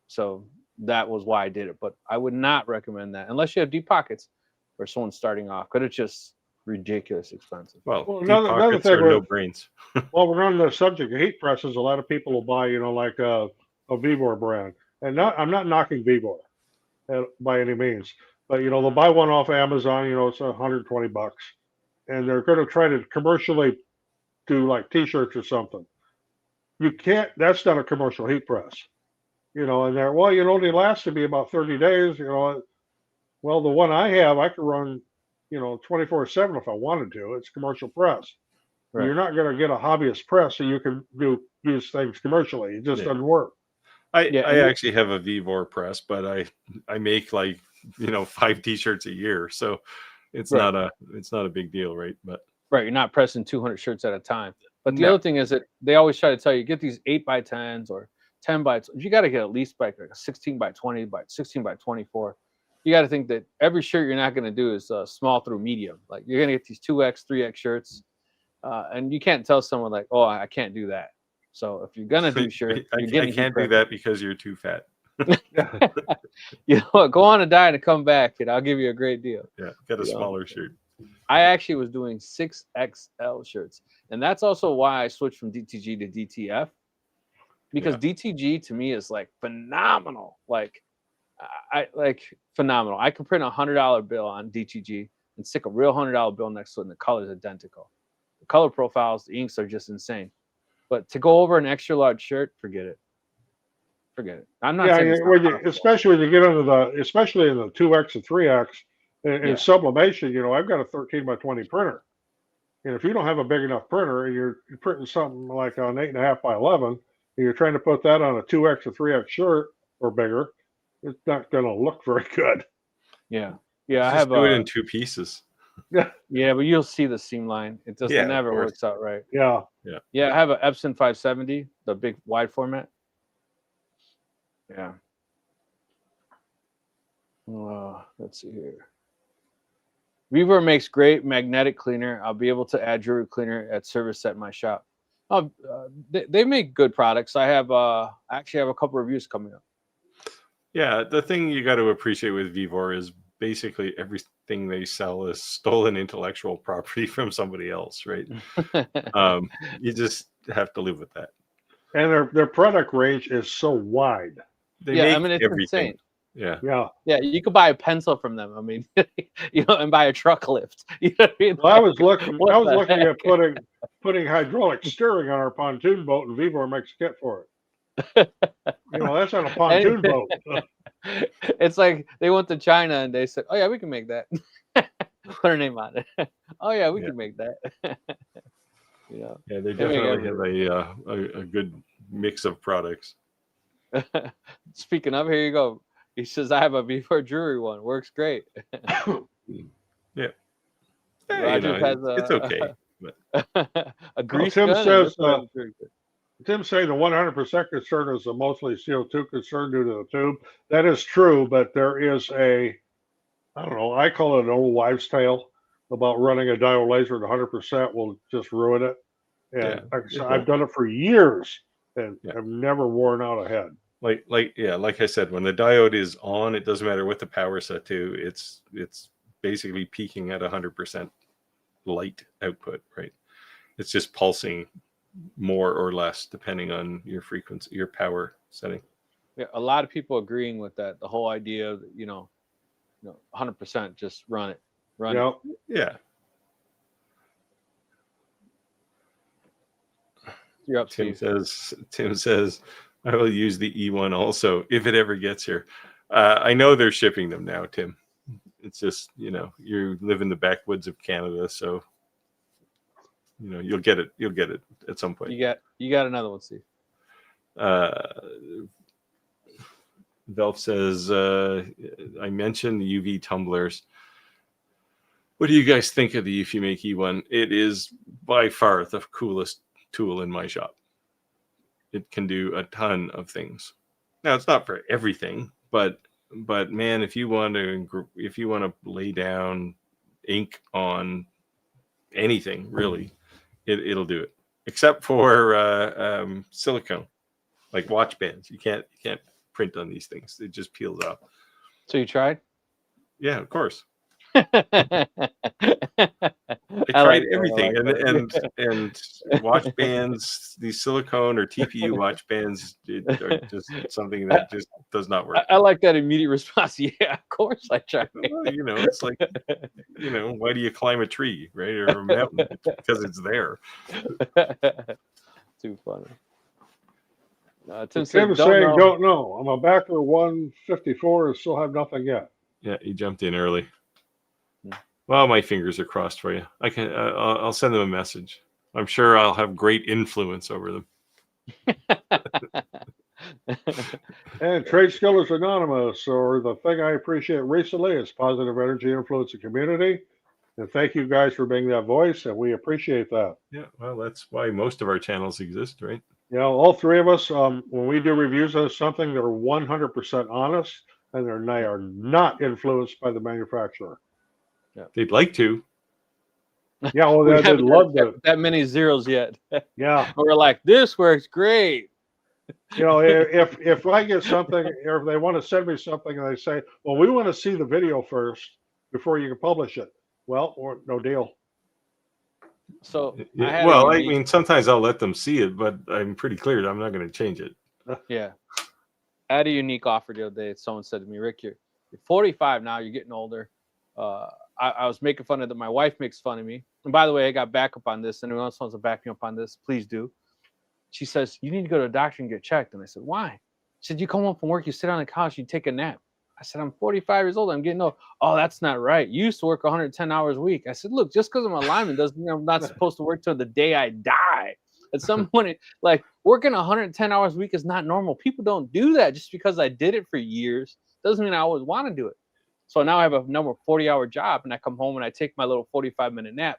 [SPEAKER 1] So that was why I did it. But I would not recommend that unless you have deep pockets or someone's starting off, because it's just ridiculous expensive.
[SPEAKER 2] Well, another thing, no brains.
[SPEAKER 3] While we're on the subject of heat presses, a lot of people will buy, like a Vevor brand, and I'm not knocking Vevor by any means, but they'll buy one off Amazon. It's $120, and they're going to try to commercially do like T-shirts or something. You can't. That's not a commercial heat press. And they're, well, it only lasted me about 30 days. Well, the one I have, I can run 24/7 if I wanted to. It's commercial press. Right. You're not going to get a hobbyist press so you can use things commercially. It just doesn't work.
[SPEAKER 2] I actually have a Vevor press, but I make like 5 T-shirts a year, so it's not a big deal, right? But
[SPEAKER 1] you're not pressing 200 shirts at a time. But the other thing is that they always try to tell you, get these 8x10s or 10 by. You got to get at least like a 16 by 20 by 16 by 24. You got to think that every shirt you're not going to do is small through medium. Like you're going to get these 2X, 3X shirts, and you can't tell someone like, oh, I can't do that. So if you're going to do shirts,
[SPEAKER 2] I can't do that because you're too fat.
[SPEAKER 1] Go on a diet and come back, and I'll give you a great deal.
[SPEAKER 2] Yeah, get a smaller shirt.
[SPEAKER 1] I actually was doing 6XL shirts, and that's also why I switched from DTG to DTF, because DTG to me is like phenomenal. Like phenomenal. I can print $100 bill on DTG and stick a real $100 bill next to it, and the color is identical. The color profiles, the inks are just insane. But to go over an extra large shirt, forget it. I'm not saying
[SPEAKER 3] especially when you get into especially in the 2X and 3X in sublimation. I've got a 13 by 20 printer, and if you don't have a big enough printer and you're printing something like an 8.5 by 11, and you're trying to put that on a 2X or 3X shirt or bigger, it's not going to look very good.
[SPEAKER 1] Yeah.
[SPEAKER 2] I have do it in 2 pieces.
[SPEAKER 1] Yeah, but you'll see the seam line. It just never works out right.
[SPEAKER 3] Yeah.
[SPEAKER 1] I have an Epson 570, the big wide format. Yeah. Let's see here. Vevor makes great magnetic cleaner. I'll be able to add jewelry cleaner at service at my shop. They make good products. I actually have a couple reviews coming up.
[SPEAKER 2] Yeah, the thing you got to appreciate with Vevor is basically everything they sell is stolen intellectual property from somebody else, right? You just have to live with that. And
[SPEAKER 3] their product range is so wide.
[SPEAKER 2] They make
[SPEAKER 1] it's
[SPEAKER 2] everything.
[SPEAKER 1] insane.
[SPEAKER 2] Yeah.
[SPEAKER 1] You could buy a pencil from them. I mean, and buy a truck lift. You know what I mean?
[SPEAKER 3] Well, I was looking at putting hydraulic steering on our pontoon boat, and Vevor makes a kit for it. That's on a pontoon boat.
[SPEAKER 1] It's like they went to China and they said, "Oh yeah, we can make that." Put her name on it. Oh yeah, we can make that.
[SPEAKER 2] Yeah, they definitely have a good mix of products.
[SPEAKER 1] Speaking of, here you go. He says, "I have a Vevor jewelry one. Works great."
[SPEAKER 2] Yeah.
[SPEAKER 1] It's
[SPEAKER 2] okay. But.
[SPEAKER 1] A grease
[SPEAKER 3] Tim
[SPEAKER 1] gun.
[SPEAKER 3] Says, Tim's saying the 100% concern is a mostly CO2 concern due to the tube. That is true, but there is I I call it an old wives' tale about running a diode laser at 100% will just ruin it. And I've done it for years and have never worn out a head.
[SPEAKER 2] Like I said, when the diode is on, it doesn't matter what the power set to. It's basically peaking at 100% light output, right? It's just pulsing more or less depending on your frequency, your power setting.
[SPEAKER 1] Yeah, a lot of people agreeing with that. The whole idea of 100% just run it.
[SPEAKER 2] Yeah.
[SPEAKER 1] You're up,
[SPEAKER 2] Tim
[SPEAKER 1] Steve.
[SPEAKER 2] says, I will use the E1 also if it ever gets here. I know they're shipping them now, Tim. It's just, you live in the backwoods of Canada, so you'll get it. You'll get it at some point.
[SPEAKER 1] You got another one, Steve.
[SPEAKER 2] Velf says, I mentioned the UV tumblers. What do you guys think of the Eufy Make E1? It is by far the coolest tool in my shop. It can do a ton of things. Now it's not for everything, but man, if you want to lay down ink on anything, really, it'll do it. Except for silicone, like watch bands. You can't print on these things. It just peels off.
[SPEAKER 1] So you tried?
[SPEAKER 2] Yeah, of course. I tried everything, and watch bands, these silicone or TPU watch bands are just something that just does not work.
[SPEAKER 1] I like that immediate response. Yeah, of course I tried.
[SPEAKER 2] It's like, why do you climb a tree, right, or a mountain? Because it's there.
[SPEAKER 1] Too funny.
[SPEAKER 3] Tim saying, don't know. I'm a backer 154 and still have nothing yet.
[SPEAKER 2] Yeah, he jumped in early. Well, my fingers are crossed for you. I'll send them a message. I'm sure I'll have great influence over them.
[SPEAKER 3] And Trade Skillers Anonymous, or the thing I appreciate recently is positive energy influence the community. And thank you guys for being that voice, and we appreciate that.
[SPEAKER 2] Yeah, well, that's why most of our channels exist, right?
[SPEAKER 3] All three of us, when we do reviews of something, they're 100% honest, and they are not influenced by the manufacturer.
[SPEAKER 1] Yeah.
[SPEAKER 2] They'd like to.
[SPEAKER 3] Yeah, well, they'd love
[SPEAKER 1] that many zeros yet.
[SPEAKER 3] Yeah.
[SPEAKER 1] We're like, this works great.
[SPEAKER 3] If I get something, or if they want to send me something and they say, well, we want to see the video first before you can publish it. Well, or no deal.
[SPEAKER 1] So
[SPEAKER 2] I mean, sometimes I'll let them see it, but I'm pretty clear that I'm not going to change it.
[SPEAKER 1] Yeah. I had a unique offer the other day. Someone said to me, Rick, you're 45 now, you're getting older. I was making fun of that. My wife makes fun of me. And by the way, I got backup on this. Anyone else wants to back me up on this, please do. She says, you need to go to a doctor and get checked. And I said, why? She said, you come home from work, you sit on the couch, you take a nap. I said, I'm 45 years old. I'm getting old. Oh, that's not right. You used to work 110 hours a week. I said, look, just because I'm a lineman doesn't mean I'm not supposed to work till the day I die. At some point, like working 110 hours a week is not normal. People don't do that. Just because I did it for years doesn't mean I always want to do it. So now I have a number 40-hour job, and I come home and I take my little 45-minute nap.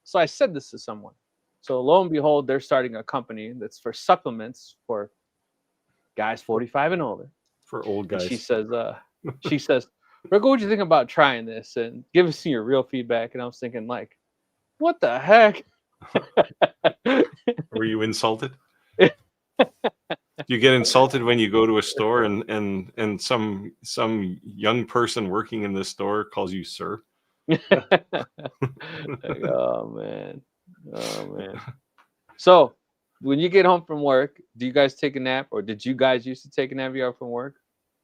[SPEAKER 1] So I said this to someone. So lo and behold, they're starting a company that's for supplements for guys 45 and older.
[SPEAKER 2] For old guys.
[SPEAKER 1] And she says, Rick, what would you think about trying this? And give us your real feedback. And I was thinking, like, what the heck?
[SPEAKER 2] Were you insulted? You get insulted when you go to a store and some young person working in the store calls you sir.
[SPEAKER 1] Oh man. So when you get home from work, do you guys take a nap, or did you guys used to take a nap from work?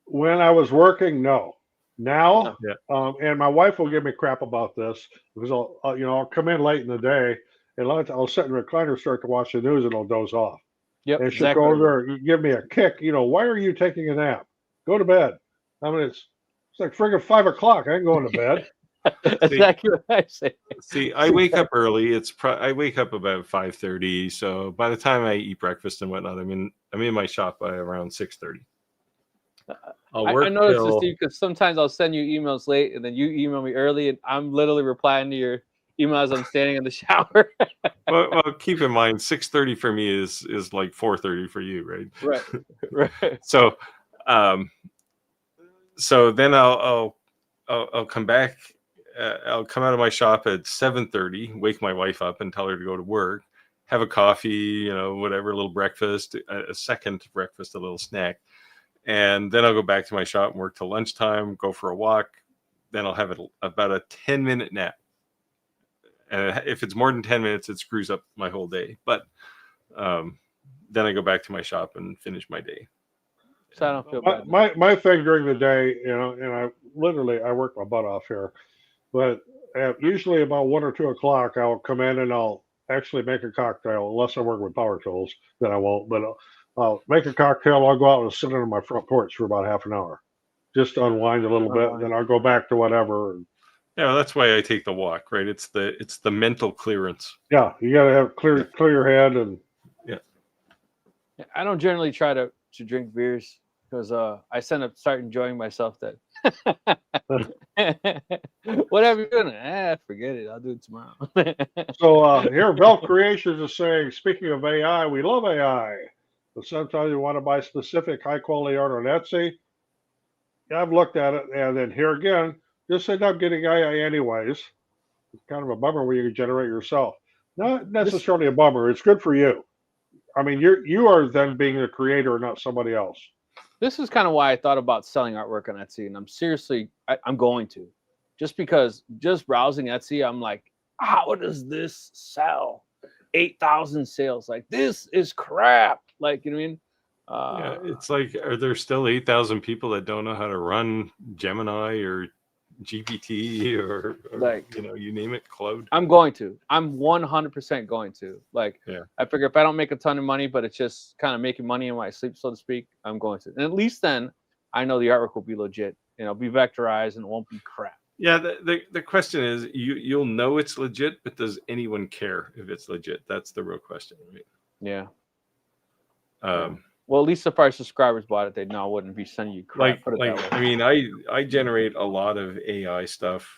[SPEAKER 3] When I was working, no. Now,
[SPEAKER 2] yeah.
[SPEAKER 3] And my wife will give me crap about this because I'll come in late in the day and I'll sit in the recliner, start to watch the news, and I'll doze off.
[SPEAKER 1] Yep.
[SPEAKER 3] And she'll go over there, give me a kick. Why are you taking a nap? Go to bed. I mean, it's like friggin' 5 o'clock. I ain't going to bed.
[SPEAKER 1] That's exactly what I say.
[SPEAKER 2] See, I wake up early. I wake up about 5:30. So by the time I eat breakfast and whatnot, I'm in my shop by around 6:30.
[SPEAKER 1] I noticed this, Steve, because sometimes I'll send you emails late, and then you email me early, and I'm literally replying to your email as I'm standing in the shower.
[SPEAKER 2] well, keep in mind, 6:30 for me is like 4:30 for you, right?
[SPEAKER 1] Right.
[SPEAKER 2] So then I'll come back. I'll come out of my shop at 7:30, wake my wife up and tell her to go to work, have a coffee, whatever, a little breakfast, a second breakfast, a little snack. And then I'll go back to my shop and work till lunchtime, go for a walk. Then I'll have about a 10-minute nap. And if it's more than 10 minutes, it screws up my whole day. But then I go back to my shop and finish my day.
[SPEAKER 1] So I don't feel bad.
[SPEAKER 3] My thing during the day, you know, and I work my butt off here, but usually about 1 or 2 o'clock, I'll come in and I'll actually make a cocktail. Unless I work with power tools, then I won't. But I'll make a cocktail. I'll go out and sit on my front porch for about half an hour, just to unwind a little bit. Then I'll go back to whatever.
[SPEAKER 2] Yeah, that's why I take the walk, right? It's the mental clearance.
[SPEAKER 3] Yeah, you got to have clear your head and.
[SPEAKER 1] Yeah, I don't generally try to drink beers because I start enjoying myself. That whatever you're doing, forget it. I'll do it tomorrow.
[SPEAKER 3] So here, Bell Creations is saying, speaking of AI, we love AI, but sometimes you want to buy specific high quality art on Etsy. Yeah, I've looked at it, and then here again, just end up getting AI anyways. It's kind of a bummer when you can generate yourself. Not necessarily a bummer. It's good for you. I mean, you are then being the creator, not somebody else.
[SPEAKER 1] This is kind of why I thought about selling artwork on Etsy, and I'm going to, just because just browsing Etsy, I'm like, how does this sell? 8,000 sales, like this is crap. Like, you know what I mean?
[SPEAKER 2] Yeah, it's like, are there still 8,000 people that don't know how to run Gemini or GPT or like, you know, you name it, Cloud?
[SPEAKER 1] I'm 100% going to. Like,
[SPEAKER 2] yeah.
[SPEAKER 1] I figure if I don't make a ton of money, but it's just kind of making money in my sleep, so to speak, I'm going to. And at least then I know the artwork will be legit, you know, be vectorized and it won't be crap.
[SPEAKER 2] Yeah, the question is, you'll know it's legit, but does anyone care if it's legit? That's the real question, right?
[SPEAKER 1] Yeah. Well, at least if our subscribers bought it, they'd know I wouldn't be sending you crap.
[SPEAKER 2] I mean, I generate a lot of AI stuff,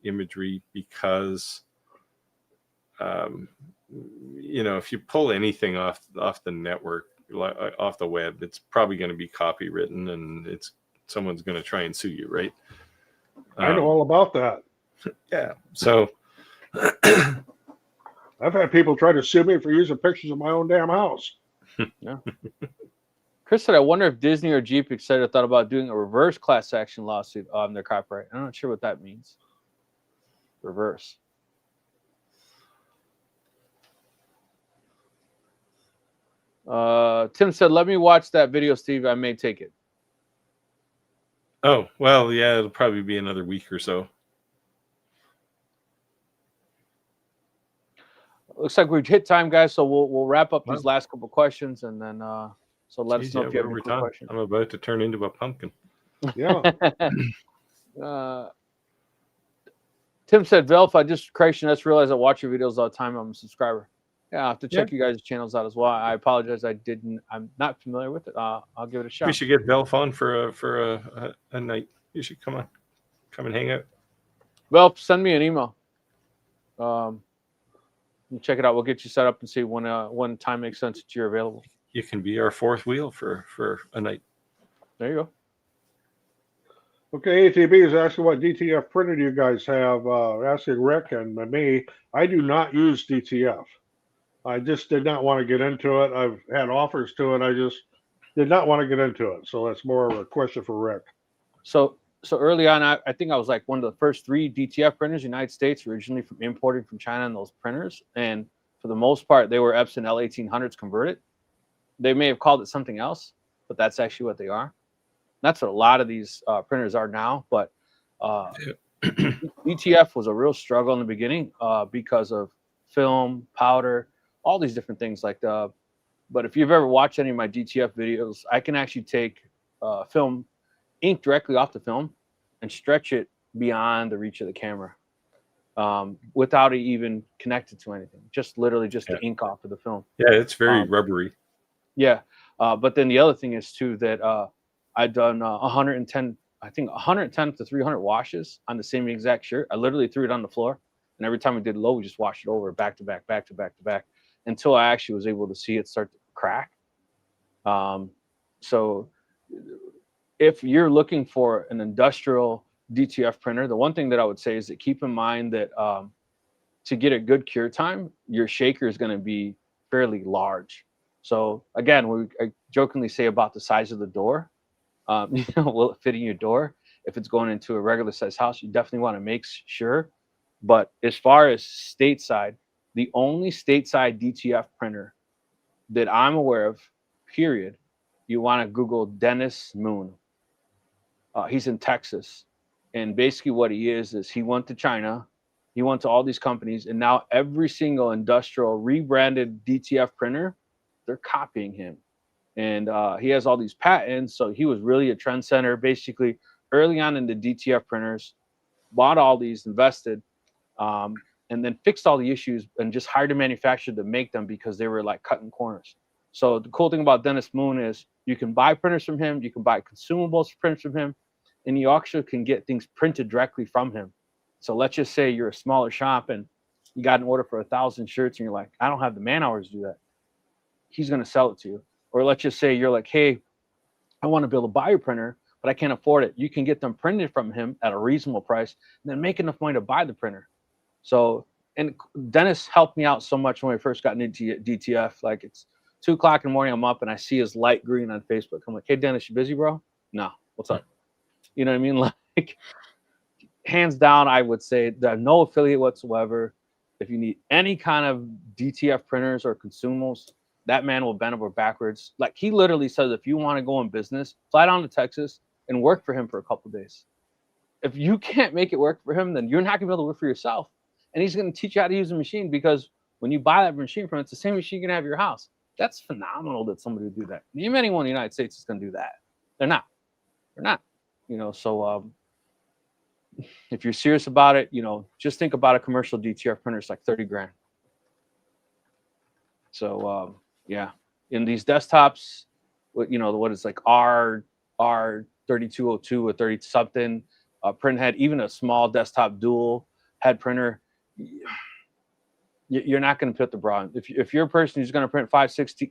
[SPEAKER 2] imagery, because, you know, if you pull anything off the network, off the web, it's probably going to be copywritten, and someone's going to try and sue you, right?
[SPEAKER 3] I know all about that.
[SPEAKER 2] Yeah. So
[SPEAKER 3] I've had people try to sue me for using pictures of my own damn house.
[SPEAKER 1] Yeah. Chris said, I wonder if Disney or Jeep, etc., thought about doing a reverse class action lawsuit on their copyright. I'm not sure what that means. Reverse. Tim said, let me watch that video, Steve. I may take it.
[SPEAKER 2] Oh, well, yeah, it'll probably be another week or so.
[SPEAKER 1] Looks like we've hit time, guys, so we'll wrap up these last couple questions, and then so let us know if you have any questions.
[SPEAKER 2] I'm about to turn into a pumpkin.
[SPEAKER 3] Yeah.
[SPEAKER 1] Tim said, Velf, I just realized I watch your videos all the time. I'm a subscriber. Yeah, I have to check you guys' channels out as well. I apologize. I'm not familiar with it. I'll give it a shot.
[SPEAKER 2] We should get Velf on for a night. You should come and hang out.
[SPEAKER 1] Velf, send me an email. Check it out. We'll get you set up and see when time makes sense that you're available.
[SPEAKER 2] You can be our fourth wheel for a night.
[SPEAKER 1] There you go.
[SPEAKER 3] Okay, ATB is asking what DTF printer do you guys have? Asking Rick and me. I do not use DTF. I just did not want to get into it. I've had offers to it. I just did not want to get into it. So that's more of a question for Rick.
[SPEAKER 1] So early on, I think I was like one of the first 3 DTF printers in the United States, originally imported from China, and those printers. And for the most part, they were Epson L1800s converted. They may have called it something else, but that's actually what they are. That's what a lot of these printers are now. But DTF was a real struggle in the beginning because of film, powder, all these different things like that. But if you've ever watched any of my DTF videos, I can actually take film, ink directly off the film, and stretch it beyond the reach of the camera without it even connected to anything. Just literally just the ink off of the film.
[SPEAKER 2] Yeah, it's very rubbery.
[SPEAKER 1] Yeah. But then the other thing is too that I've done 110 to 300 washes on the same exact shirt. I literally threw it on the floor, and every time we did low, we just washed it over back to back, back to back to back, until I actually was able to see it start to crack. So if you're looking for an industrial DTF printer, the one thing that I would say is that keep in mind that to get a good cure time, your shaker is going to be fairly large. So again, I jokingly say about the size of the door. Will it fit in your door? If it's going into a regular size house, you definitely want to make sure. But as far as stateside, the only stateside DTF printer that I'm aware of, period, you want to Google Dennis Moon. He's in Texas. And basically what he is he went to China. He went to all these companies. And now every single industrial rebranded DTF printer, they're copying him. And he has all these patents. So he was really a trendsetter, basically early on in the DTF printers, bought all these, invested, and then fixed all the issues and just hired a manufacturer to make them because they were like cutting corners. So the cool thing about Dennis Moon is you can buy printers from him, you can buy consumables printers from him, and you actually can get things printed directly from him. So let's just say you're a smaller shop and you got an order for 1,000 shirts and you're like, I don't have the man hours to do that. He's going to sell it to you. Or let's just say you're like, hey, I want to build a buyer printer, but I can't afford it. You can get them printed from him at a reasonable price and then make enough money to buy the printer. So, and Dennis helped me out so much when we first got into DTF. Like it's 2 o'clock in the morning, I'm up and I see his light green on Facebook. I'm like, hey, Dennis, you busy, bro? No, what's up? You know what I mean? Like, hands down, I would say that no affiliate whatsoever. If you need any kind of DTF printers or consumables, that man will bend over backwards. Like he literally says, if you want to go in business, fly down to Texas and work for him for a couple of days. If you can't make it work for him, then you're not gonna be able to work for yourself. And he's gonna teach you how to use a machine, because when you buy that machine from him, it's the same machine you're gonna have at your house. That's phenomenal that somebody would do that. Name anyone in the United States is gonna do that. They're not. They're not. You know, so if you're serious about it, you know, just think about a commercial DTF printer. It's like 30 grand. So yeah, in these desktops, what you know, what is like R3202 or 30 something print head, even a small desktop dual head printer, you're not going to put the bra in. If you're a person who's going to print 5-6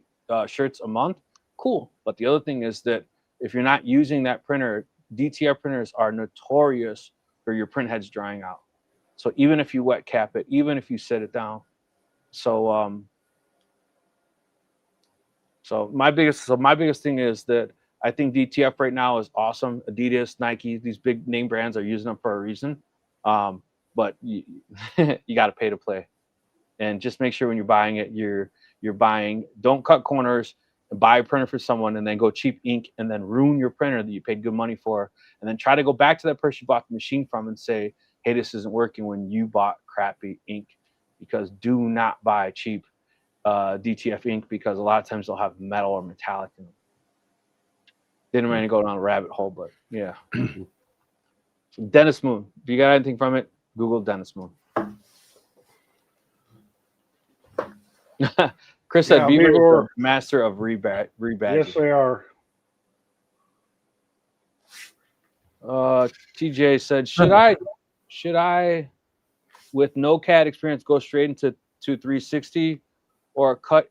[SPEAKER 1] shirts a month, cool. But the other thing is that if you're not using that printer, DTF printers are notorious for your print heads drying out. So even if you wet cap it, even if you set it down, so my biggest thing is that I think DTF right now is awesome. Adidas, Nike, these big name brands are using them for a reason. But you got to pay to play, and just make sure when you're buying it, you're buying. Don't cut corners and buy a printer for someone and then go cheap ink and then ruin your printer that you paid good money for, and then try to go back to that person you bought the machine from and say, hey, this isn't working, when you bought crappy ink. Because do not buy cheap DTF ink, because a lot of times they'll have metal or metallic in them. Didn't really go down a rabbit hole, but yeah. So Dennis Moon. If you got anything from it, Google Dennis Moon. Chris said Beaver is the master of rebadging.
[SPEAKER 3] Yes, they are.
[SPEAKER 1] TJ said, should I, with no CAD experience, go straight into 360 or cut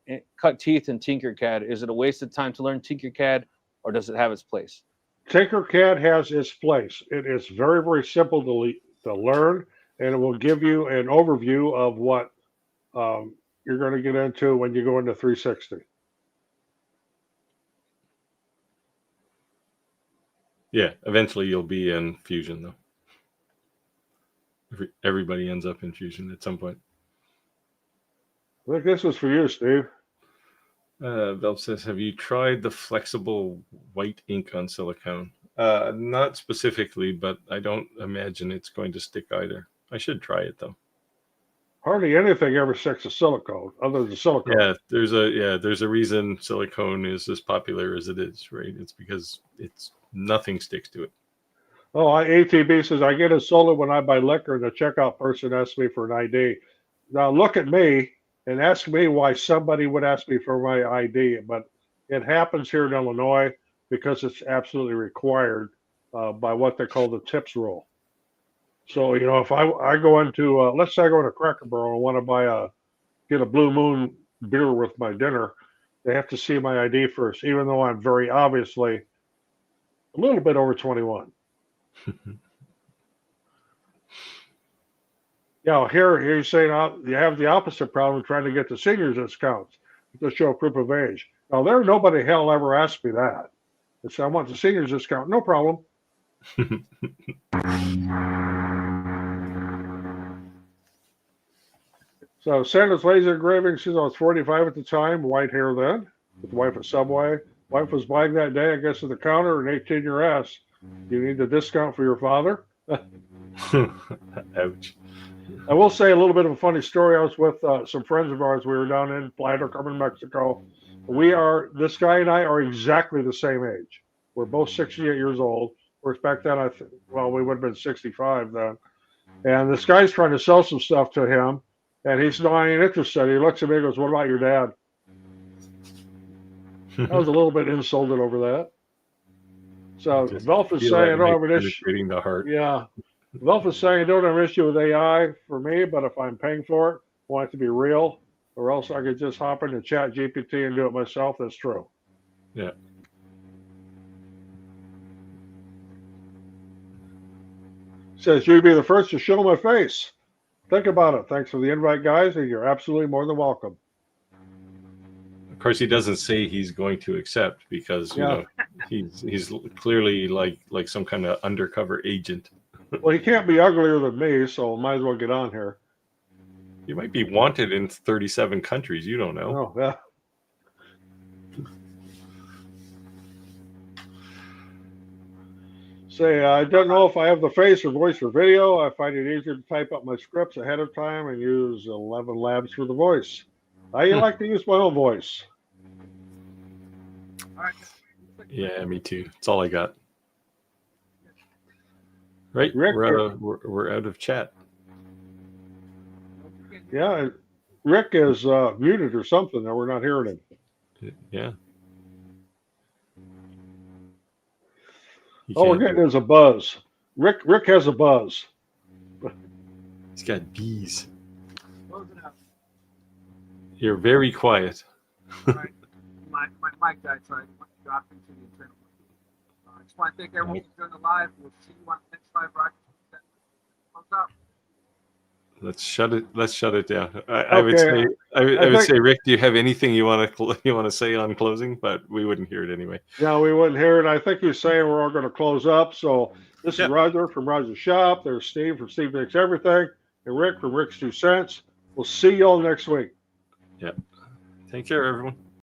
[SPEAKER 1] teeth in Tinkercad? Is it a waste of time to learn Tinkercad, or does it have its place?
[SPEAKER 3] Tinkercad has its place. It is very, very simple to learn, and it will give you an overview of what you're going to get into when you go into 360.
[SPEAKER 2] Yeah, eventually you'll be in Fusion, though. Everybody ends up in Fusion at some point.
[SPEAKER 3] I think this was for you, Steve.
[SPEAKER 2] Velp says, have you tried the flexible white ink on silicone? Not specifically, but I don't imagine it's going to stick either. I should try it, though.
[SPEAKER 3] Hardly anything ever sticks to silicone, other than silicone.
[SPEAKER 2] Yeah, there's a reason silicone is as popular as it is, right? It's because nothing sticks to it.
[SPEAKER 3] Oh, ATB says, I get it sold when I buy liquor, and the checkout person asks me for an ID. Now look at me and ask me why somebody would ask me for my ID, but it happens here in Illinois because it's absolutely required by what they call the tips rule. So, you know, if I go into, let's say I go to Cracker Barrel and want to get a Blue Moon beer with my dinner, they have to see my ID first, even though I'm very obviously a little bit over 21. Yeah, here you're saying you have the opposite problem trying to get the seniors discounts to show proof of age. Now, nobody hell ever asked me that. They said, I want the seniors discount. No problem. So Santa's laser engraving, she's I was 45 at the time, white hair then, with the wife at Subway. Wife was buying that day, I guess, at the counter, an 18-year ass. You need the discount for your father?
[SPEAKER 2] Ouch.
[SPEAKER 3] I will say a little bit of a funny story. I was with some friends of ours. We were down in Playa del Carmen, Mexico. This guy and I are exactly the same age. We're both 68 years old. Whereas back then, we would have been 65 then. And this guy's trying to sell some stuff to him, and he's not interested. He looks at me and goes, "What about your dad?" I was a little bit insulted over that. So Velf is saying, "I don't have an issue."
[SPEAKER 2] The heart.
[SPEAKER 3] Yeah. Velf is saying, "I don't have an issue with AI for me, but if I'm paying for it, I want it to be real, or else I could just hop into Chat GPT and do it myself." That's true.
[SPEAKER 2] Yeah.
[SPEAKER 3] Says, "You'd be the first to show my face. Think about it. Thanks for the invite, guys, and you're absolutely more than welcome."
[SPEAKER 2] Of course, he doesn't say he's going to accept because you know he's clearly like some kind of undercover agent.
[SPEAKER 3] Well, he can't be uglier than me, so might as well get on here.
[SPEAKER 2] You might be wanted in 37 countries. You don't know.
[SPEAKER 3] Oh, yeah. Say, I don't know if I have the face or voice for video. I find it easier to type up my scripts ahead of time and use 11 Labs for the voice. I like to use my own voice.
[SPEAKER 2] Yeah, me too. That's all I got. Right,
[SPEAKER 3] Rick,
[SPEAKER 2] we're out of chat.
[SPEAKER 3] Yeah, Rick is muted or something, or we're not hearing him.
[SPEAKER 2] Yeah.
[SPEAKER 3] All we're getting is a buzz. Rick has a buzz.
[SPEAKER 2] He's got bees. You're very quiet.
[SPEAKER 5] Right. My mic died, so I went to drop into the internal. I just want to thank everyone for joining the live. We'll see you on the next live broadcast. Thumbs up.
[SPEAKER 2] Let's shut it down. I would say, Rick, do you have anything you want to say on closing? But we wouldn't hear it anyway.
[SPEAKER 3] No, we wouldn't hear it. I think he's saying we're all going to close up. So this is Roger from Roger's Shop. There's Steve from Steve Makes Everything, and Rick from Rick's 2 Cents. We'll see you all next week.
[SPEAKER 2] Yep. Take care, everyone.